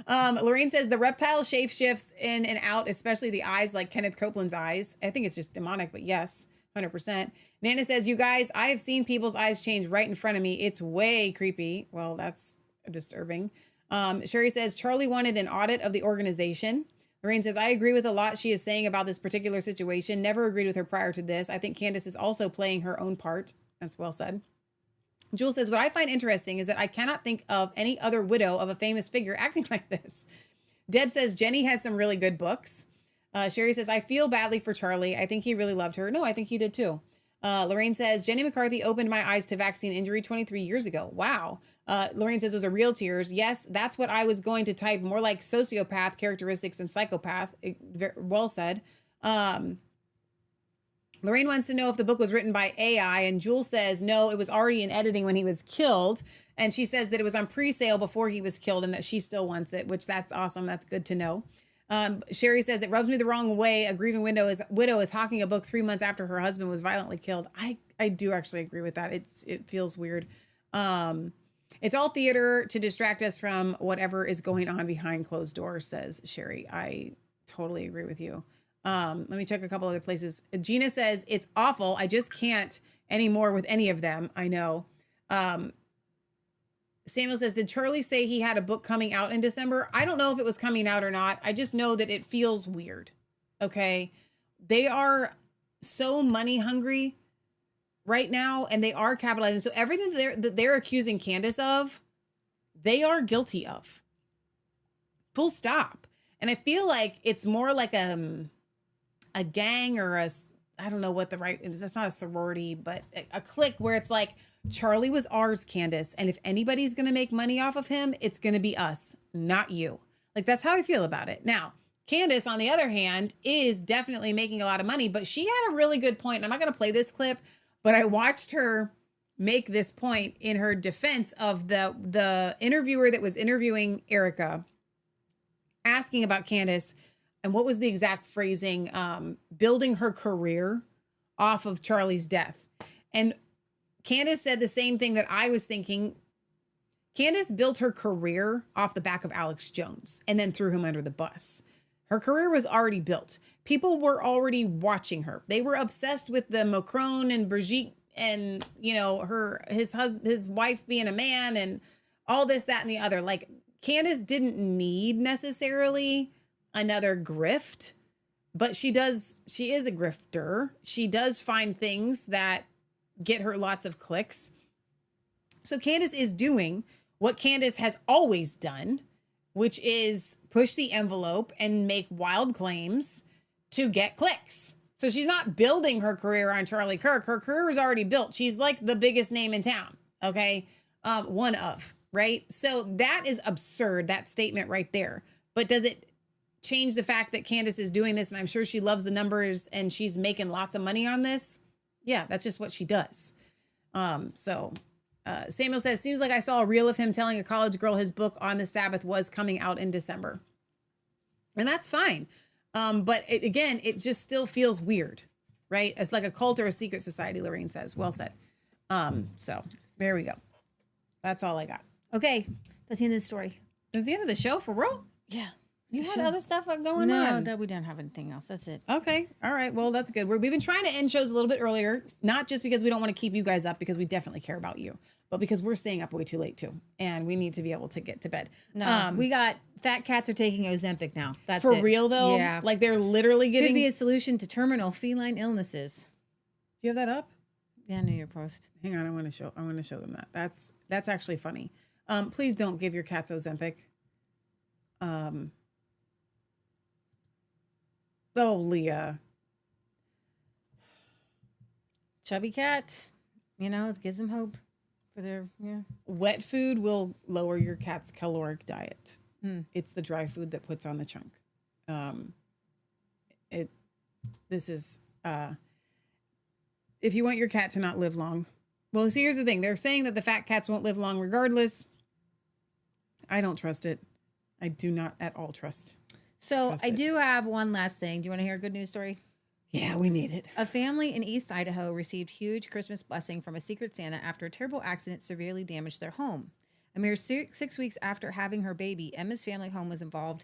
Lorraine says, the reptile shape shifts in and out, especially the eyes, like Kenneth Copeland's eyes. I think it's just demonic, but yes, 100%. Nana says, you guys, I have seen people's eyes change right in front of me. It's way creepy. Well, that's disturbing. Sherry says, Charlie wanted an audit of the organization. Lorraine says, I agree with a lot she is saying about this particular situation. Never agreed with her prior to this. I think Candace is also playing her own part. That's well said. Jules says, what I find interesting is that I cannot think of any other widow of a famous figure acting like this. Deb says, Jenny has some really good books. Sherry says, I feel badly for Charlie. I think he really loved her. No, I think he did too. Lorraine says, Jenny McCarthy opened my eyes to vaccine injury 23 years ago. Wow. Lorraine says those are real tears. Yes, that's what I was going to type, more like sociopath characteristics than psychopath. Well said. Lorraine wants to know if the book was written by AI, and Jules says, no, it was already in editing when he was killed. And she says that it was on pre-sale before he was killed and that she still wants it, which that's awesome. That's good to know. Sherry says, it rubs me the wrong way. A grieving widow is hawking a book 3 months after her husband was violently killed. I do actually agree with that. It feels weird. It's all theater to distract us from whatever is going on behind closed doors, says Sherry. I totally agree with you. Let me check a couple other places. Gina says, it's awful. I just can't anymore with any of them. I know. Samuel says, did Charlie say he had a book coming out in December? I don't know if it was coming out or not. I just know that it feels weird. Okay. They are so money hungry right now, and they are capitalizing. So everything that they're accusing Candace of, they are guilty of. Full stop. And I feel like it's more like a gang or I don't know what the right is. That's not a sorority, but a clique where it's like, Charlie was ours, Candace. And if anybody's going to make money off of him, it's going to be us, not you. Like, that's how I feel about it. Now, Candace, on the other hand, is definitely making a lot of money, but she had a really good point. I'm not going to play this clip, but I watched her make this point in her defense of the interviewer that was interviewing Erica, asking about Candace, and what was the exact phrasing? Building her career off of Charlie's death. And Candace said the same thing that I was thinking. Candace built her career off the back of Alex Jones and then threw him under the bus. Her career was already built. People were already watching her. They were obsessed with the Macron and Brigitte and, you know, his wife being a man and all this, that, and the other. Like, Candace didn't need necessarily another grift, but she is a grifter. She does find things that get her lots of clicks. So Candace is doing what Candace has always done, which is push the envelope and make wild claims to get clicks. So she's not building her career on Charlie Kirk. Her career is already built. She's like the biggest name in town. Okay. One of, right? So that is absurd, that statement right there. But does it change the fact that Candace is doing this? And I'm sure she loves the numbers and she's making lots of money on this. Yeah, that's just what she does. Samuel says, seems like I saw a reel of him telling a college girl his book on the Sabbath was coming out in December. And that's fine. But it just still feels weird, right? It's like a cult or a secret society, Lorraine says. Well said. So there we go. That's all I got. Okay. That's the end of the story. That's the end of the show for real? Yeah. You had other stuff going on? No, that we don't have anything else. That's it. Okay. All right. Well, that's good. We've been trying to end shows a little bit earlier, not just because we don't want to keep you guys up, because we definitely care about you, but because we're staying up way too late too. And we need to be able to get to bed. No, we got fat cats are taking Ozempic now. That's for it. real though? Yeah. Like they're literally giving. Could be a solution to terminal feline illnesses. Do you have that up? Yeah, New York Post. Hang on. I want to show them that. That's actually funny. Please don't give your cats Ozempic. Oh, Leah. Chubby cats, it gives them hope for their, Wet food will lower your cat's caloric diet. It's the dry food that puts on the chunk. If you want your cat to not live long. Well, see, here's the thing. They're saying that the fat cats won't live long regardless. I don't trust it. I do not at all trust. So I do have one last thing. Do you want to hear a good news story? Yeah, we need it. A family in East Idaho received huge Christmas blessing from a Secret Santa after a terrible accident severely damaged their home. A mere 6 weeks after having her baby, Emma's family home was involved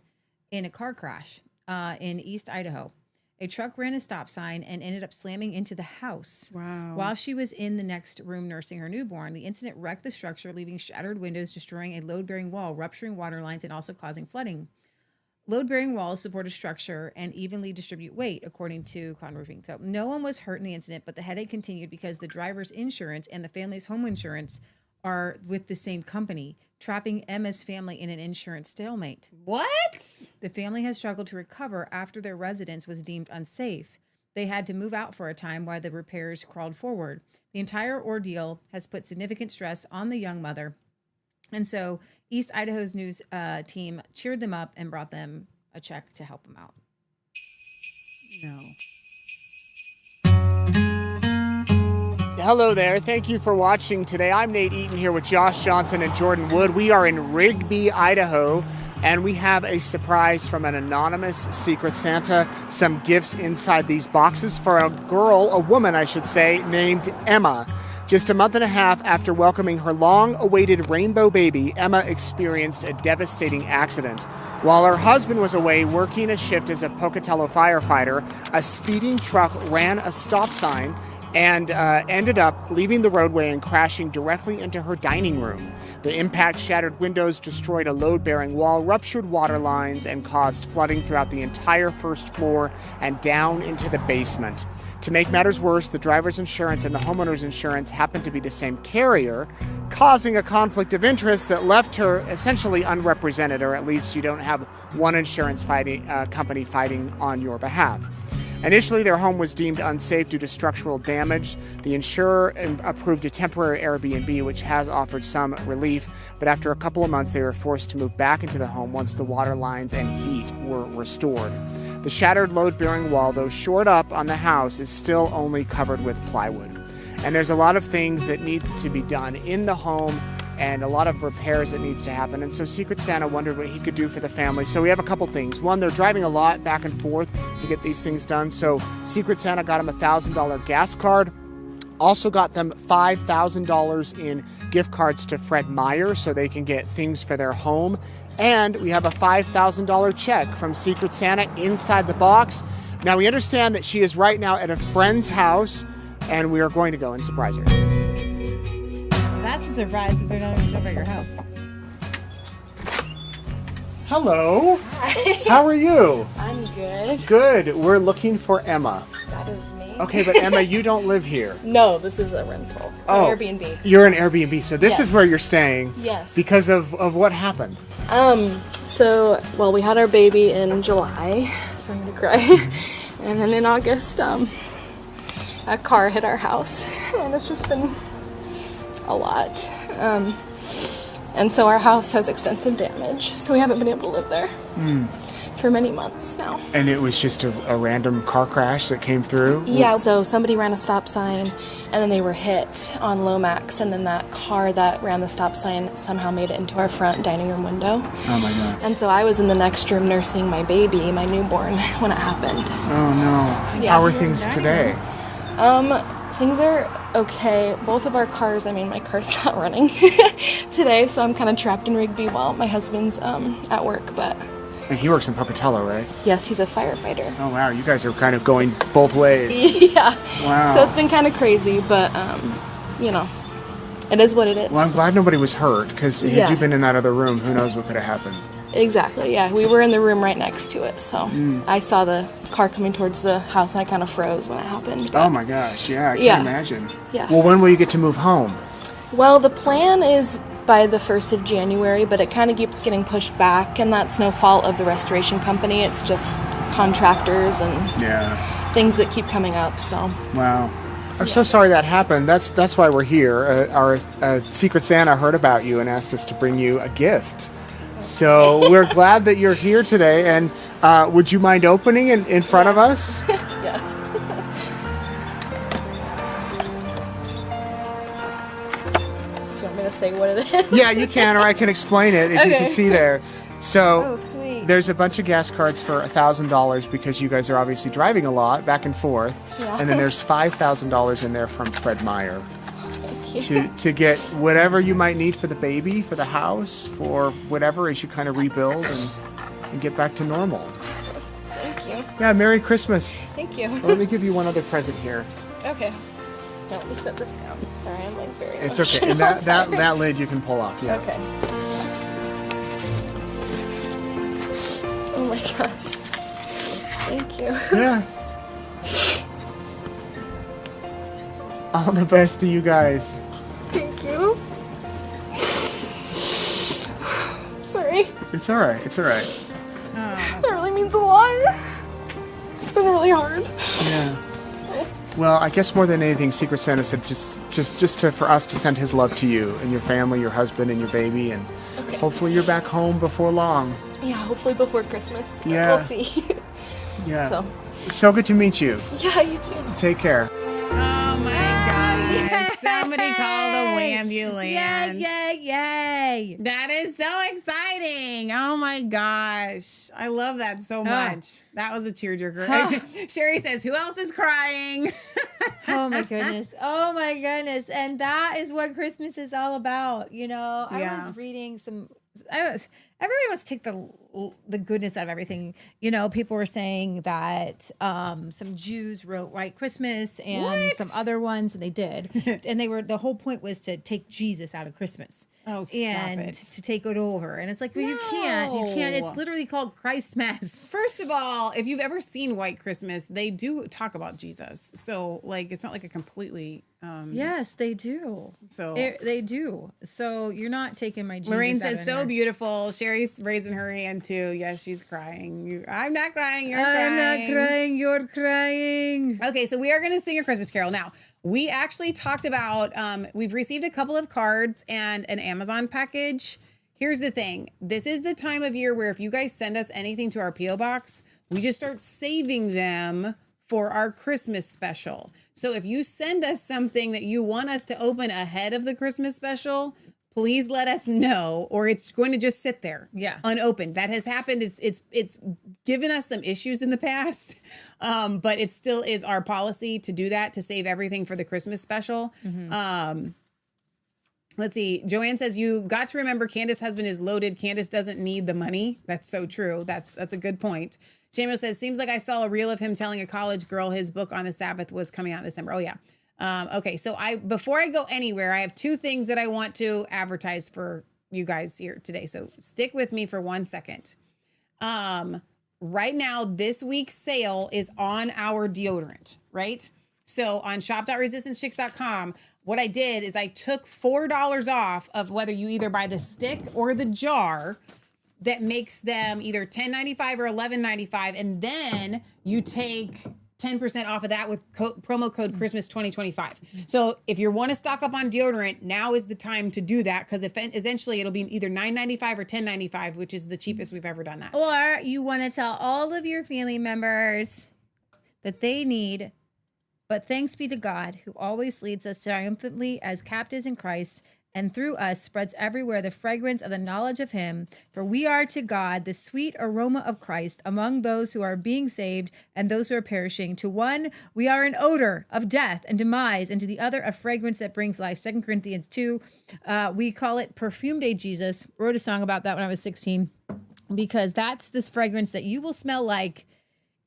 in a car crash in East Idaho. A truck ran a stop sign and ended up slamming into the house. Wow. While she was in the next room nursing her newborn, the incident wrecked the structure, leaving shattered windows, destroying a load-bearing wall, rupturing water lines, and also causing flooding. Load-bearing walls support a structure and evenly distribute weight, according to Con Roofing. So no one was hurt in the incident, but the headache continued because the driver's insurance and the family's home insurance are with the same company, trapping Emma's family in an insurance stalemate. What? The family has struggled to recover after their residence was deemed unsafe. They had to move out for a time while the repairs crawled forward. The entire ordeal has put significant stress on the young mother. And so East Idaho's news team cheered them up and brought them a check to help them out. No. Hello there. Thank you for watching today. I'm Nate Eaton here with Josh Johnson and Jordan Wood. We are in Rigby, Idaho, and we have a surprise from an anonymous Secret Santa. Some gifts inside these boxes for a woman, I should say, named Emma. Just a month and a half after welcoming her long-awaited rainbow baby, Emma experienced a devastating accident. While her husband was away working a shift as a Pocatello firefighter, a speeding truck ran a stop sign and ended up leaving the roadway and crashing directly into her dining room. The impact shattered windows, destroyed a load-bearing wall, ruptured water lines, and caused flooding throughout the entire first floor and down into the basement. To make matters worse, the driver's insurance and the homeowner's insurance happened to be the same carrier, causing a conflict of interest that left her essentially unrepresented, or at least you don't have one insurance company fighting on your behalf. Initially, their home was deemed unsafe due to structural damage. The insurer approved a temporary Airbnb, which has offered some relief. But after a couple of months, they were forced to move back into the home once the water lines and heat were restored. The shattered load-bearing wall, though shored up on the house, is still only covered with plywood. And there's a lot of things that need to be done in the home and a lot of repairs that needs to happen. And so Secret Santa wondered what he could do for the family. So we have a couple things. One, they're driving a lot back and forth to get these things done. So Secret Santa got him a $1,000 gas card. Also got them $5,000 in gift cards to Fred Meyer so they can get things for their home. And we have a $5,000 check from Secret Santa inside the box. Now we understand that she is right now at a friend's house and we are going to go and surprise her. That's a surprise if they're not going to show up at your house. Hello. Hi. How are you? I'm good. Good. We're looking for Emma. That is me. Okay, but Emma, you don't live here. No, this is a rental. Oh, Airbnb. You're an Airbnb, so this Yes. is where you're staying. Yes. Because of what happened. So we had our baby in July, so I'm gonna cry. And then in August, a car hit our house, and it's just been a lot. And so our house has extensive damage, so we haven't been able to live there for many months now. And it was just a random car crash that came through? Yeah, so somebody ran a stop sign, and then they were hit on Lomax, and then that car that ran the stop sign somehow made it into our front dining room window. Oh my God. And so I was in the next room nursing my baby, my newborn, when it happened. Oh no. Yeah. How are things today? Things are okay. Both of our cars, my car's not running today, so I'm kind of trapped in Rigby while my husband's at work, but... And he works in Pocatello, right? Yes, he's a firefighter. Oh wow, you guys are kind of going both ways. Yeah. Wow. So it's been kind of crazy, but, it is what it is. Well, I'm glad nobody was hurt, because had Yeah. you been in that other room, who knows what could have happened. Exactly, yeah. We were in the room right next to it, so I saw the car coming towards the house, and I kind of froze when it happened. Oh my gosh, yeah, I can Yeah. imagine. Yeah. Well, when will you get to move home? Well, the plan is by the 1st of January, but it kind of keeps getting pushed back, and that's no fault of the restoration company. It's just contractors and things that keep coming up, so. Wow. I'm so sorry that happened. That's why we're here. Our Secret Santa heard about you and asked us to bring you a gift. So we're glad that you're here today. And would you mind opening in front of us? Yeah. Do you want me to say what it is? Yeah, you can, or I can explain it if you Okay. can see there. So Oh, sweet. there's a bunch of gas cards for $1,000 because you guys are obviously driving a lot back and forth. Yeah. And then there's $5,000 in there from Fred Meyer. Thank you. To get whatever you might need for the baby, for the house, for whatever as you kind of rebuild and get back to normal. Thank you. Yeah, Merry Christmas. Thank you. Well, let me give you one other present here. Okay. Now let me set this down. Sorry, I'm like very It's okay. And that lid you can pull off. Yeah. Okay. Oh my gosh. Thank you. Yeah. All the best to you guys. Thank you. Sorry. It's all right. It's all right. That really means a lot. It's been really hard. Yeah. Well, I guess more than anything, Secret Santa said just for us to send his love to you and your family, your husband and your baby, and hopefully you're back home before long. Yeah, hopefully before Christmas. Yeah. We'll see. Yeah. So good to meet you. Yeah, you too. Take care. Oh my gosh. Somebody call the ambulance. Yay. That is so exciting. Oh my gosh. I love that so much. That was a tearjerker. Sherry says, who else is crying? Oh my goodness. Oh my goodness. And that is what Christmas is all about. You know, I was reading everybody wants to take the goodness out of everything. You know, people were saying that some Jews wrote White Christmas and some other ones, and they did. And the whole point was to take Jesus out of Christmas. Oh, stop and it. to take it over. And it's like, well, you can't. It's literally called Christmas. First of all, if you've ever seen White Christmas, they do talk about Jesus. So, like, it's not like a completely Yes, they do. So they do. So you're not taking my Jesus Lorraine out says, of so her. beautiful. Sherry's raising her hand too. Yes, she's crying. I'm not crying. You're I'm crying. not crying. You're crying. Okay, so we are going to sing a Christmas carol. Now, we actually talked about, we've received a couple of cards and an Amazon package. Here's the thing. This is the time of year where if you guys send us anything to our P.O. box, we just start saving them for our Christmas special. So if you send us something that you want us to open ahead of the Christmas special, please let us know, or it's going to just sit there unopened. That has happened. It's given us some issues in the past, but it still is our policy to do that, to save everything for the Christmas special. Let's see. Joanne says, you got to remember Candace's husband is loaded. Candace doesn't need the money. That's so true. That's a good point. Samuel says, seems like I saw a reel of him telling a college girl his book on the Sabbath was coming out in December. Oh, yeah. Okay, so before I go anywhere, I have two things that I want to advertise for you guys here today. So stick with me for 1 second. Right now, this week's sale is on our deodorant, right? So on shop.resistancechicks.com, what I did is I took $4 off of whether you either buy the stick or the jar. That makes them either $10.95 or $11.95, and then you take 10% off of that with promo code Christmas 2025. So if you want to stock up on deodorant, now is the time to do that, because essentially it'll be either $9.95 or $10.95, which is the cheapest we've ever done that. Or you want to tell all of your family members that they need, but thanks be to God, who always leads us triumphantly as captives in Christ, and through us spreads everywhere the fragrance of the knowledge of him. For we are to God the sweet aroma of Christ among those who are being saved and those who are perishing. To one, we are an odor of death and demise, and to the other, a fragrance that brings life. 2 Corinthians 2, we call it Perfume Day Jesus. Wrote a song about that when I was 16, because that's this fragrance that you will smell like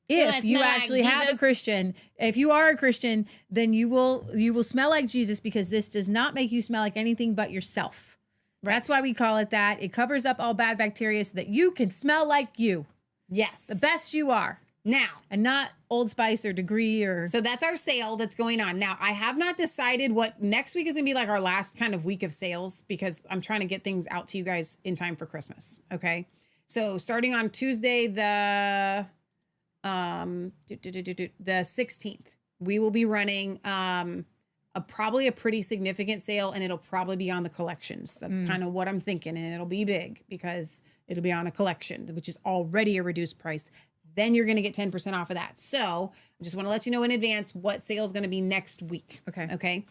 if you actually have a Christian. If you are a Christian, then you will smell like Jesus, because this does not make you smell like anything but yourself. Right. That's why we call it that. It covers up all bad bacteria so that you can smell like you. Yes. The best you are. Now. And not Old Spice or Degree or... So that's our sale that's going on. Now, I have not decided what next week is going to be like our last kind of week of sales, because I'm trying to get things out to you guys in time for Christmas. Okay. So starting on Tuesday, the 16th, we will be running probably a pretty significant sale, and it'll probably be on the collections. That's kind of what I'm thinking, and it'll be big because it'll be on a collection, which is already a reduced price. Then you're going to get 10% off of that. So I just want to let you know in advance what sale is going to be next week. Okay.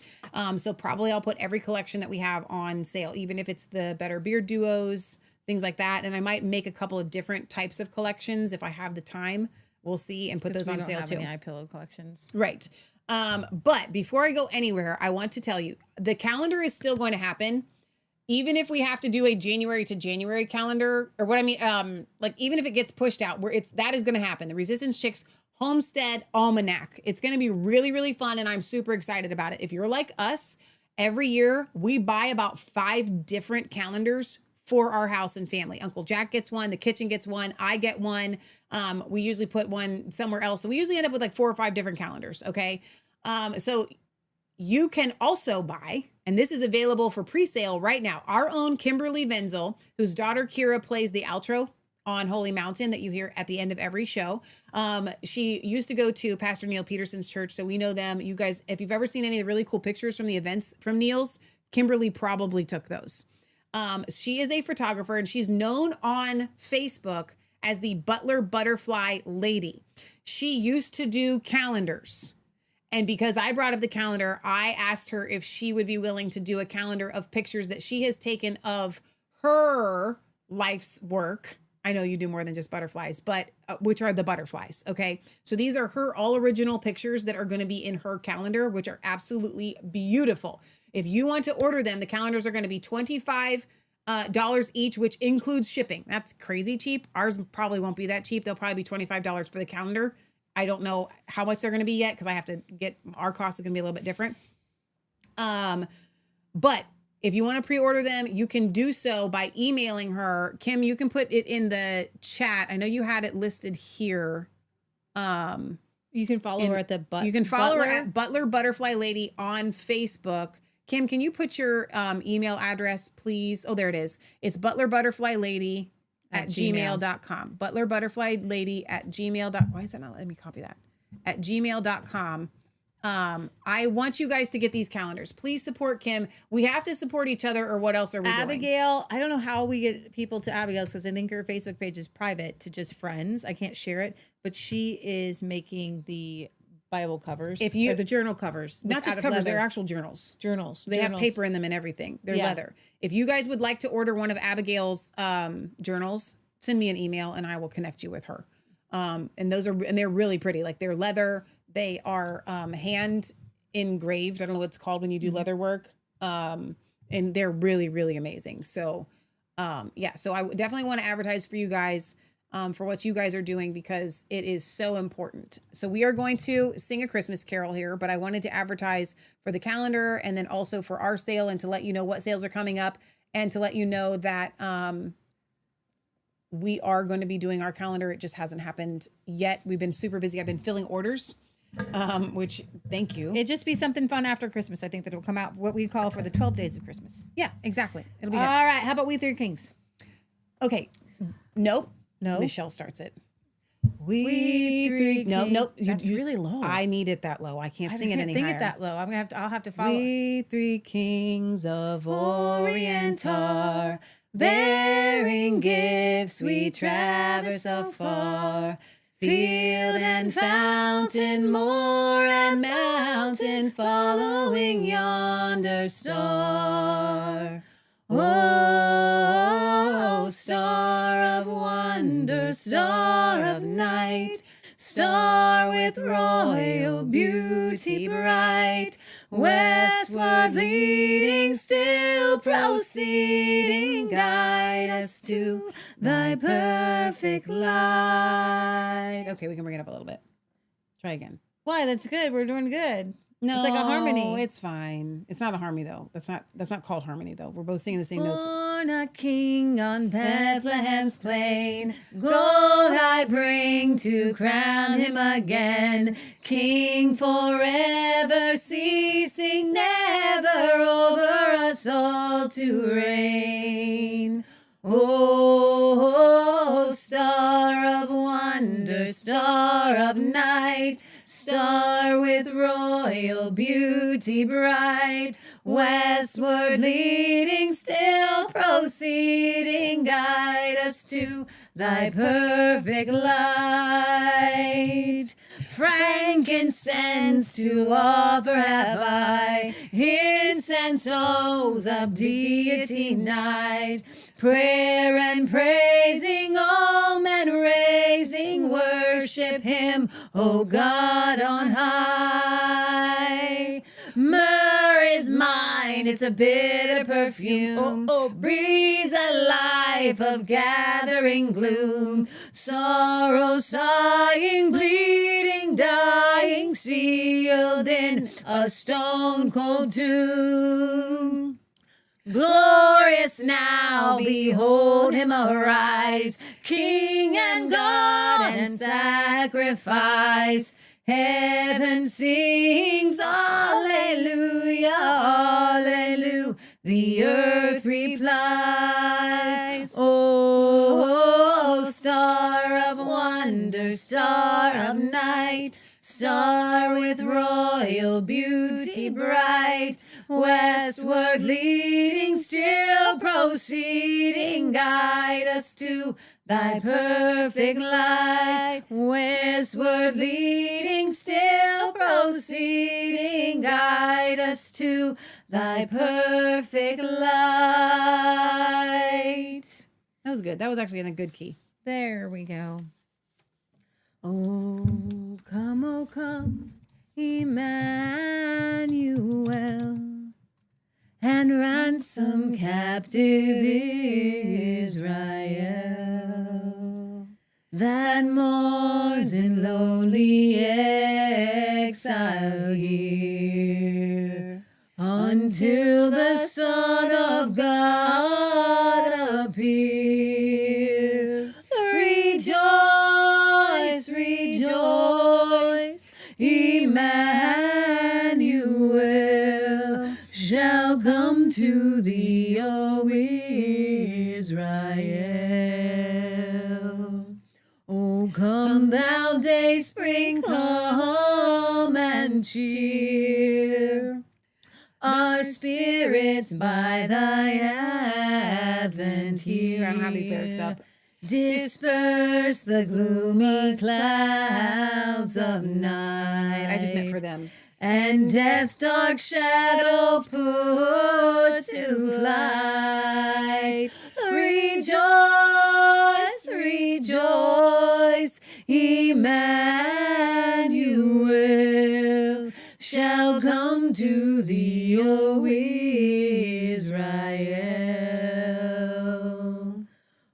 So probably I'll put every collection that we have on sale, even if it's the Better Beard Duos, things like that. And I might make a couple of different types of collections if I have the time. We'll see, and put those on sale too. Any eye pillow collections, right? But before I go anywhere, I want to tell you the calendar is still going to happen, even if we have to do a January to January calendar, or what I mean, like even if it gets pushed out, that is going to happen. The Resistance Chicks Homestead Almanac. It's going to be really, really fun, and I'm super excited about it. If you're like us, every year we buy about 5 different calendars for our house and family. Uncle Jack gets one, the kitchen gets one, I get one. We usually put one somewhere else. So we usually end up with like 4 or 5 different calendars. Okay. So you can also buy, and this is available for pre-sale right now, our own Kimberly Wenzel, whose daughter Kira plays the outro on Holy Mountain that you hear at the end of every show. She used to go to Pastor Neil Peterson's church, so we know them. You guys, if you've ever seen any of the really cool pictures from the events from Neil's, Kimberly probably took those. She is a photographer, and she's known on Facebook as the Butler Butterfly Lady. She used to do calendars. And because I brought up the calendar, I asked her if she would be willing to do a calendar of pictures that she has taken of her life's work. I know you do more than just butterflies, but which are the butterflies. Okay. So these are her all original pictures that are going to be in her calendar, which are absolutely beautiful. If you want to order them, the calendars are going to be $25 each, which includes shipping. That's crazy cheap. Ours probably won't be that cheap. They'll probably be $25 for the calendar. I don't know how much they're going to be yet, because I have to get, our cost is going to be a little bit different. But if you want to pre-order them, you can do so by emailing her. Kim, you can put it in the chat. I know you had it listed here. You can follow her at the You can follow her at Butler Butterfly Lady on Facebook. Kim, can you put your email address, please? Oh, there it is. It's butlerbutterflylady at gmail.com. Butlerbutterflylady at gmail.com. Why is that not letting me copy that? At gmail.com. I want you guys to get these calendars. Please support Kim. We have to support each other, or what else are we doing? Abigail, I don't know how we get people to Abigail's because I think her Facebook page is private to just friends. I can't share it, but she is making the Bible covers. If you or the journal covers, not just covers, they're actual journals. They have paper in them and everything. They're leather. If you guys would like to order one of Abigail's journals, send me an email and I will connect you with her. And they're really pretty. Like they're leather. They are hand engraved. I don't know what it's called when you do leather work. And they're really, really amazing. So, so I definitely want to advertise for you guys for what you guys are doing because it is so important. So we are going to sing a Christmas carol here, but I wanted to advertise for the calendar and then also for our sale and to let you know what sales are coming up and to let you know that we are going to be doing our calendar. It just hasn't happened yet. We've been super busy. I've been filling orders. Which thank you. It'd just be something fun after Christmas. I think that it'll come out what we call for the 12 days of Christmas. Yeah, exactly. It'll be all good. right. How about We Three Kings? Okay. Nope. No. Michelle starts it. We three. Nope. That's really low. I need it that low. I can't sing it any higher. Sing it that low. I'll have to follow. We three kings of Orient are bearing gifts. We traverse afar. Field and fountain, moor and mountain, following yonder star. Oh, star of wonder, star of night, star with royal beauty bright, westward leading, still proceeding, guide us to thy perfect light. Okay, we can bring it up a little bit. Try again. Why? That's good. We're doing good. No, it's like a harmony. It's fine. It's not a harmony though. That's not called harmony though. We're both singing the same notes. Born a king on Bethlehem's plain, gold I bring to crown him again. King forever, ceasing never over us all to reign. Oh, star of wonder, star of night, star with royal beauty bright, westward leading, still proceeding, guide us to thy perfect light. Frankincense to offer have I, incense owes of deity night, prayer and praising, all men raising, worship him, O God on high. Myrrh is mine, it's a bitter perfume, breathes a life of gathering gloom, sorrow sighing, bleeding, dying, sealed in a stone cold tomb. Glorious now, behold him arise, King and God and sacrifice. Heaven sings, Alleluia, Alleluia. The earth replies, oh, star of wonder, star of night, star with royal beauty bright, westward leading, still proceeding, guide us to thy perfect light. Westward leading, still proceeding, guide us to thy perfect light. That was good. That was actually in a good key. There we go. Oh, come, Emmanuel, and ransom captive Israel that mourns in lonely exile here, until the Son of God appear. Rejoice, rejoice, to thee, O Israel. O come thou day spring, come and cheer our spirits by thine advent here. I don't have these lyrics up. Disperse the gloomy clouds of night. I just meant for them. And death's dark shadows put to flight. Rejoice, rejoice, Emmanuel shall come to thee, O Israel.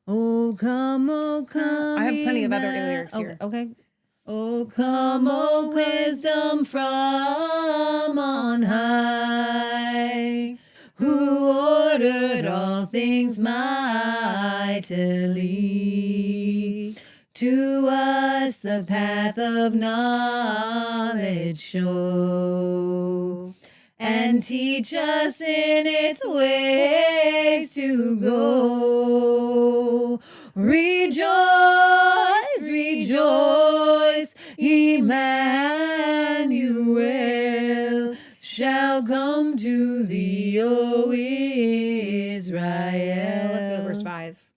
Oh, come, O come. I have plenty of other lyrics here. Okay. Oh, come, O wisdom from on high, who ordered all things mightily. To us the path of knowledge show, and teach us in its ways to go. Rejoice, rejoice, Emmanuel shall come to thee, O Israel. Let's go to verse 5.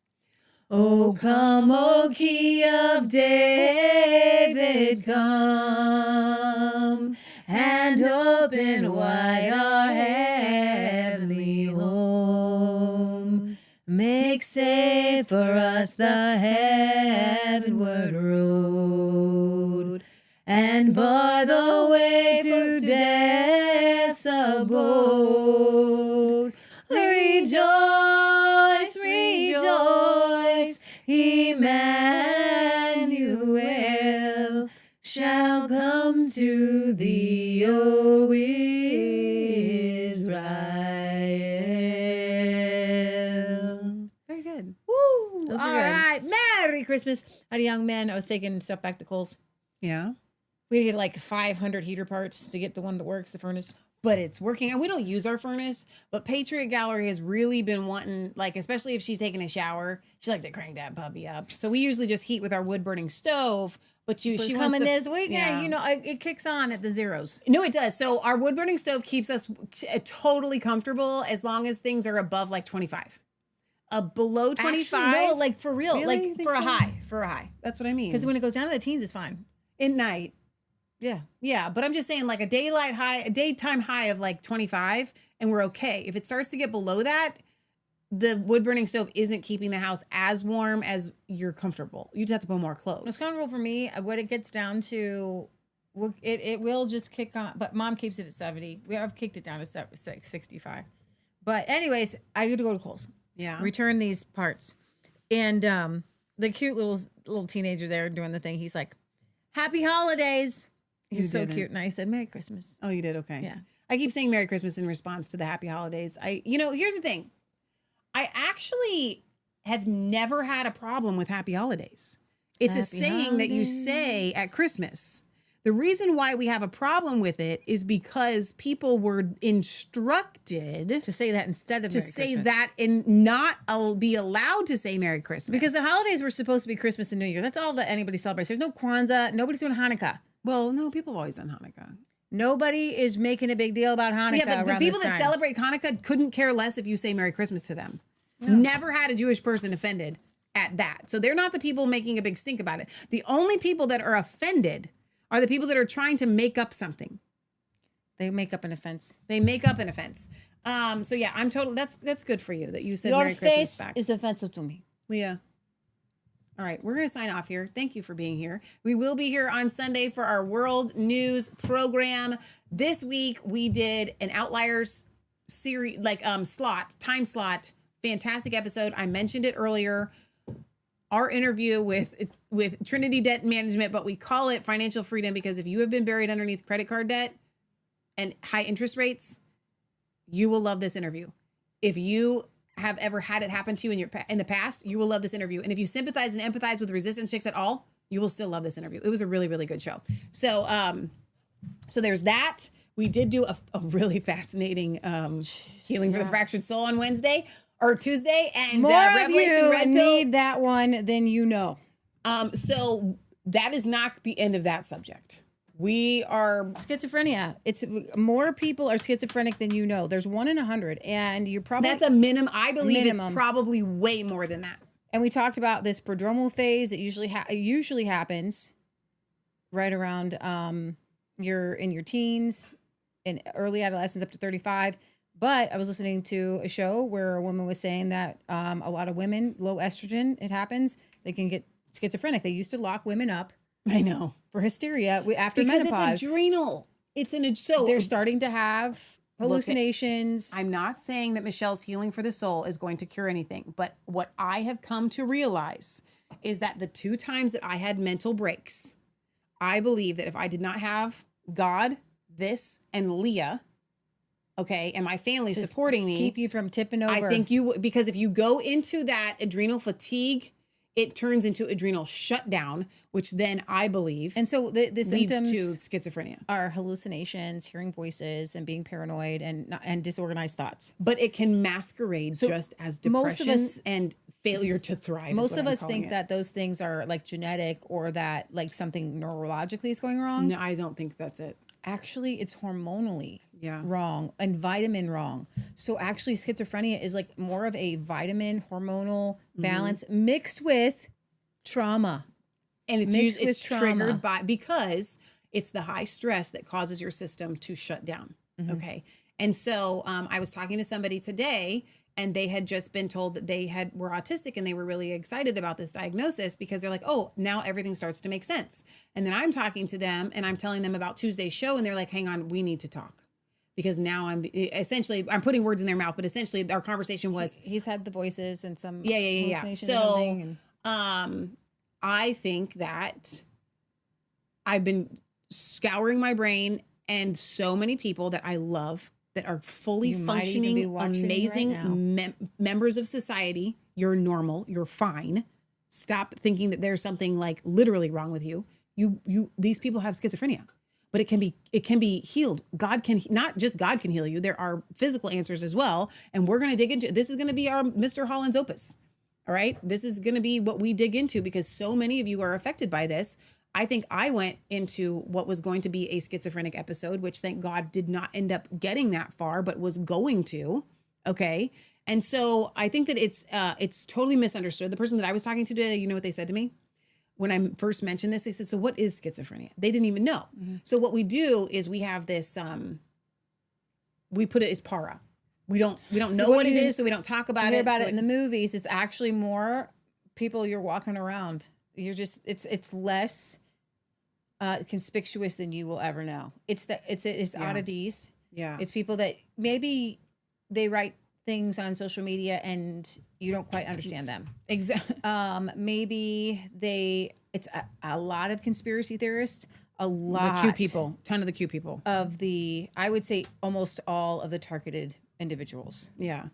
O come, O Key of David, come, and open wide our heavenly home. Make safe for us the heavenward road, and bar the way to death's abode. Rejoice, rejoice, Emmanuel shall come to thee, O Israel. Very good. Woo! All right. Merry Christmas. I had a young man. I was taking stuff back to Kohl's. Yeah. We had to get like 500 heater parts to get the one that works, the furnace. But it's working, and we don't use our furnace, but Patriot Gallery has really been wanting, like, especially if she's taking a shower, she likes to crank that puppy up. So we usually just heat with our wood-burning stove, but she wants coming the, this weekend, yeah. you know, it kicks on at the zeros. No, it does. So our wood-burning stove keeps us totally comfortable as long as things are above, like, 25. Below 25. Actually, no, like, for real. Really? Like, You think for a so? high. For a high. That's what I mean. Because when it goes down to the teens, it's fine. At night. Yeah. Yeah, but I'm just saying, like, a daytime high of like 25, and we're okay. If it starts to get below that, the wood burning stove isn't keeping the house as warm as you're comfortable. You just have to put more clothes. It's comfortable for me. What it gets down to, it will just kick on. But Mom keeps it at 70. I've kicked it down to 65. But anyways, I had to go to Kohl's. Yeah. Return these parts, and the cute little teenager there doing the thing. He's like, "Happy holidays." He's so cute. And I said, "Merry Christmas." Oh, you did? Okay. Yeah. I keep saying Merry Christmas in response to the Happy Holidays. Here's the thing. I actually have never had a problem with Happy Holidays. It's a saying that you say at Christmas. The reason why we have a problem with it is because people were instructed to say that instead of Merry say Christmas. that and not be allowed to say Merry Christmas. Because the holidays were supposed to be Christmas and New Year. That's all that anybody celebrates. There's no Kwanzaa. Nobody's doing Hanukkah. Well, no, people have always done Hanukkah. Nobody is making a big deal about Hanukkah. Yeah, but the people that celebrate Hanukkah couldn't care less if you say Merry Christmas to them. No. Never had a Jewish person offended at that. So they're not the people making a big stink about it. The only people that are offended are the people that are trying to make up something. They make up an offense. They make up an offense. So yeah, I'm totally, that's good for you that you said Merry Christmas back. Your face is offensive to me. Leah. All right, we're going to sign off here. Thank you for being here. We will be here on Sunday for our World News program. This week we did an Outliers series, time slot. Fantastic episode. I mentioned it earlier. Our interview with Trinity Debt Management, but we call it Financial Freedom because if you have been buried underneath credit card debt and high interest rates, you will love this interview. If you have ever had it happen to you in the past, you will love this interview. And if you sympathize and empathize with resistance chicks at all, you will still love this interview. It was a really, really good show. So there's that. We did do a really fascinating healing for the fractured soul on Wednesday or Tuesday, and More of Revelation you Red Pill. need that one than you know. So that is not the end of that subject. We are schizophrenia. It's more people are schizophrenic than you know. There's 1 in 100, and you're probably that's a minimum. I believe it's probably way more than that. And we talked about this prodromal phase. It usually happens right around you're in your teens, in early adolescence up to 35. But I was listening to a show where a woman was saying that a lot of women, low estrogen, it happens. They can get schizophrenic. They used to lock women up. I know. For hysteria after because menopause. It's adrenal. So they're starting to have hallucinations. I'm not saying that Michelle's healing for the soul is going to cure anything, but what I have come to realize is that the 2 times that I had mental breaks, I believe that if I did not have God, this, and Leah, okay, and my family Just supporting me, keep you from tipping over. I think because if you go into that adrenal fatigue, it turns into adrenal shutdown, which then I believe and so the leads symptoms to schizophrenia are hallucinations, hearing voices, and being paranoid and disorganized thoughts. But it can masquerade just as depression and failure to thrive. Most of us think that those things are like genetic or that like something neurologically is going wrong. No, I don't think that's it. Actually, it's hormonally wrong and vitamin wrong. So actually schizophrenia is like more of a vitamin hormonal balance mixed with trauma. And it's triggered by, because it's the high stress that causes your system to shut down. Okay. And so I was talking to somebody today, and they had just been told that they were autistic, and they were really excited about this diagnosis because they're like, oh, now everything starts to make sense. And then I'm talking to them and I'm telling them about Tuesday's show, and they're like, hang on, we need to talk. Because now I'm putting words in their mouth, but essentially our conversation was he's had the voices and some So I think that I've been scouring my brain, and so many people that I love that are fully functioning, amazing members of society. You're normal. You're fine. Stop thinking that there's something like literally wrong with you. These people have schizophrenia, but it can be healed. God can, not just God can heal you. There are physical answers as well. And we're going to dig into, this is going to be our Mr. Holland's opus. All right. This is going to be what we dig into because so many of you are affected by this. I think I went into what was going to be a schizophrenic episode, which thank God did not end up getting that far, but was going to. Okay. And so I think that it's totally misunderstood. The person that I was talking to today, you know what they said to me? When I first mentioned this, they said, so what is schizophrenia? They didn't even know. So what we do is we have this, we put it as para. We don't know what it is, so we don't talk about it. In the movies, it's actually more people you're walking around. You're just it's less conspicuous than you will ever know. It's oddities. Yeah. It's people that maybe they write things on social media and you don't quite understand them. Exactly. Maybe it's a lot of conspiracy theorists, the Q people, ton of the Q people I would say almost all of the targeted individuals. Yeah.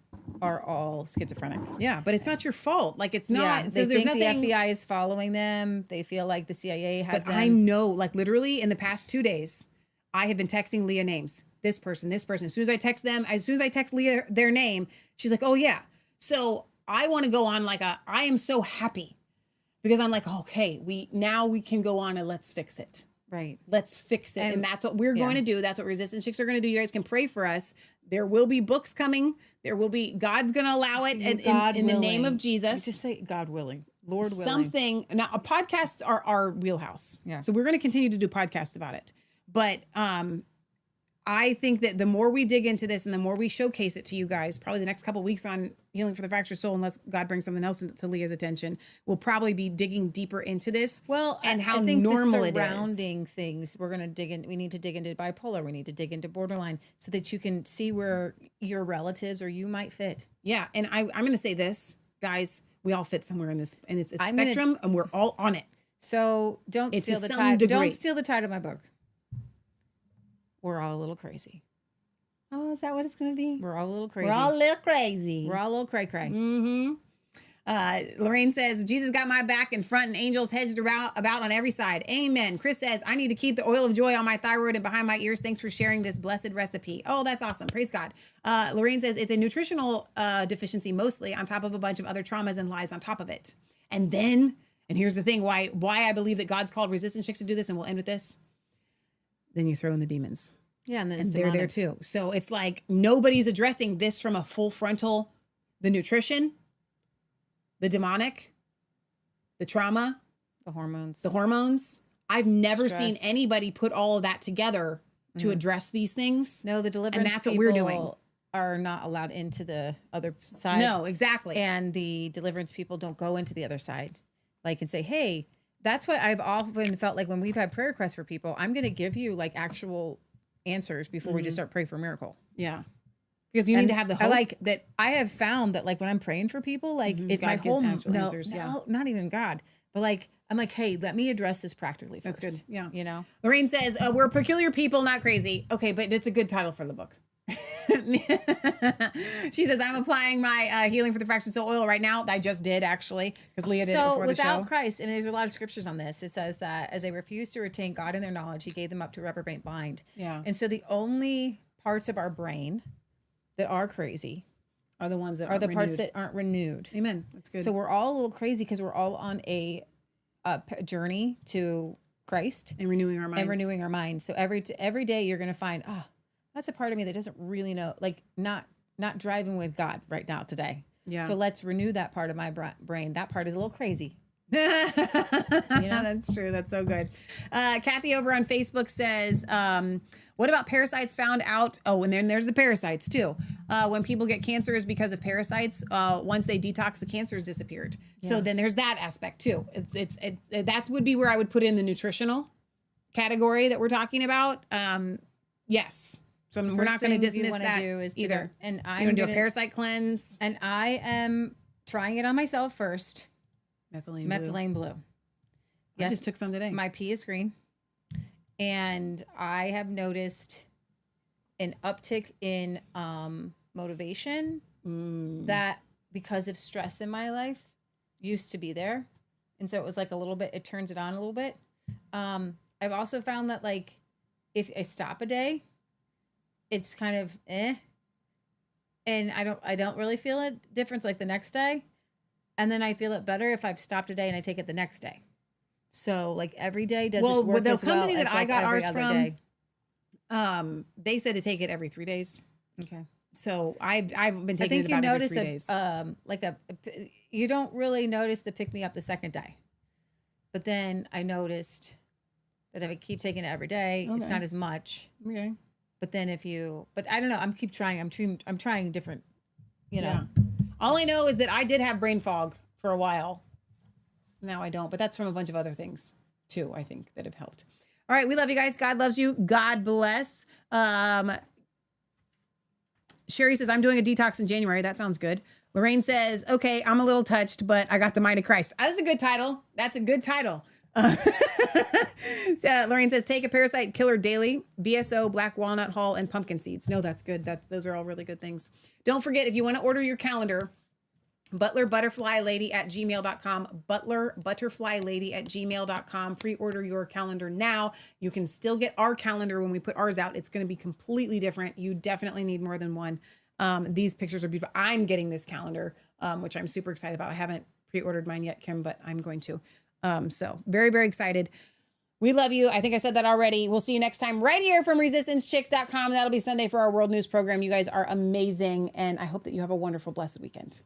Are all schizophrenic. Yeah, but it's not your fault. Like it's not. Yeah, so they there's think nothing. the FBI is following them. They feel like the CIA has them. I know, like literally in the past 2 days, I have been texting Leah names. This person, this person. As soon as I text Leah their name, she's like, oh yeah. So I want to go on I am so happy because I'm like, okay, we can go on and let's fix it. Right. Let's fix it. And that's what we're going to do. That's what Resistance Chicks are going to do. You guys can pray for us. There will be books coming. There will be, God's going to allow it in the name of Jesus. You just say God willing, Lord willing. Something. Now, podcasts are our wheelhouse. Yeah. So we're going to continue to do podcasts about it. But I think that the more we dig into this and the more we showcase it to you guys, probably the next couple of weeks on Healing for the Fractured Soul, unless God brings something else to Leah's attention, we'll probably be digging deeper into this. Well, and how I think normal the it is. surrounding things, we're going to dig in. We need to dig into bipolar. We need to dig into borderline so that you can see where your relatives or you might fit. Yeah. And I'm going to say this, guys, we all fit somewhere in this, and it's a spectrum and we're all on it. So don't steal the title. Don't steal the title of my book. We're all a little crazy. Oh, is that what it's going to be? We're all a little crazy. We're all a little crazy. We're all a little cray-cray. Mm-hmm. Lorraine says, Jesus got my back in front and angels hedged about on every side. Amen. Chris says, I need to keep the oil of joy on my thyroid and behind my ears. Thanks for sharing this blessed recipe. Oh, that's awesome. Praise God. Lorraine says, it's a nutritional deficiency mostly on top of a bunch of other traumas and lies on top of it. And then, and here's the thing, why I believe that God's called resistance chicks to do this, and we'll end with this. Then you throw in the demons. Yeah, and then and they're there too. So it's like nobody's addressing this from a full frontal, the nutrition, the demonic, the trauma, the hormones. I've never Stress. seen anybody put all of that together to address these things. No, the deliverance and that's what we're doing. people are not allowed into the other side. No, exactly. And the deliverance people don't go into the other side, like, and say, hey, that's what I've often felt like when we've had prayer requests for people. I'm going to give you like actual answers before we just start praying for a miracle. Yeah. Because you need to have the hope that I have found that like when I'm praying for people, like it my God gives whole actual answers. no, not even God, but like I'm like, hey, let me address this practically first. That's good. Yeah. You know, Lorraine says, we're peculiar people, not crazy. Okay, but it's a good title for the book. She says, I'm applying my healing for the fractured soul oil right now. I just did actually, because Leah did it before the show. So without Christ, and there's a lot of scriptures on this. It says that as they refused to retain God in their knowledge, he gave them up to reprobate mind. Yeah. And so the only parts of our brain that are crazy are the ones that are the parts that aren't renewed. Amen. That's good. So we're all a little crazy because we're all on a journey to Christ and renewing our minds. So every day you're going to find, that's a part of me that doesn't really know, like not driving with God right now today. Yeah. So let's renew that part of my brain. That part is a little crazy. That's true. That's so good. Kathy over on Facebook says, what about parasites found out? Oh, and then there's the parasites too. When people get cancer is because of parasites. Once they detox, the cancer has disappeared. Yeah. So then there's that aspect too. That's would be where I would put in the nutritional category that we're talking about. Yes. So we're not going to dismiss that either. And I'm going to do a parasite cleanse. And I am trying it on myself first. Methylene blue. Yes, I just took some today. My pee is green. And I have noticed an uptick in motivation that because of stress in my life used to be there. And so it was like a little bit, it turns it on a little bit. I've also found that like if I stop a day, it's kind of and I don't really feel a difference like the next day. And then I feel it better if I've stopped a day and I take it the next day. So like every day doesn't work as well company that as, I like, got every ours other from, day. They said to take it every 3 days. Okay. So I've been taking it about every 3 days. You don't really notice the pick me up the second day, but then I noticed that if I keep taking it every day, it's not as much. Okay. But then but I don't know. I'm trying different, you know. Yeah. All I know is that I did have brain fog for a while. Now I don't, but that's from a bunch of other things too, I think, that have helped. All right. We love you guys. God loves you. God bless. Sherry says, I'm doing a detox in January. That sounds good. Lorraine says, okay, I'm a little touched, but I got the mind of Christ. That's a good title. That's a good title. Lorraine says, take a parasite killer daily, BSO, black walnut hull, and pumpkin seeds. No, that's good. Those are all really good things. Don't forget, if you want to order your calendar, butlerbutterflylady@gmail.com, butlerbutterflylady@gmail.com. Pre-order your calendar now. You can still get our calendar when we put ours out. It's going to be completely different. You definitely need more than one. These pictures are beautiful. I'm getting this calendar, which I'm super excited about. I haven't pre-ordered mine yet, Kim, but I'm going to. So very, very excited. We love you. I think I said that already. We'll see you next time right here from resistancechicks.com. That'll be Sunday for our World News program. You guys are amazing. And I hope that you have a wonderful, blessed weekend.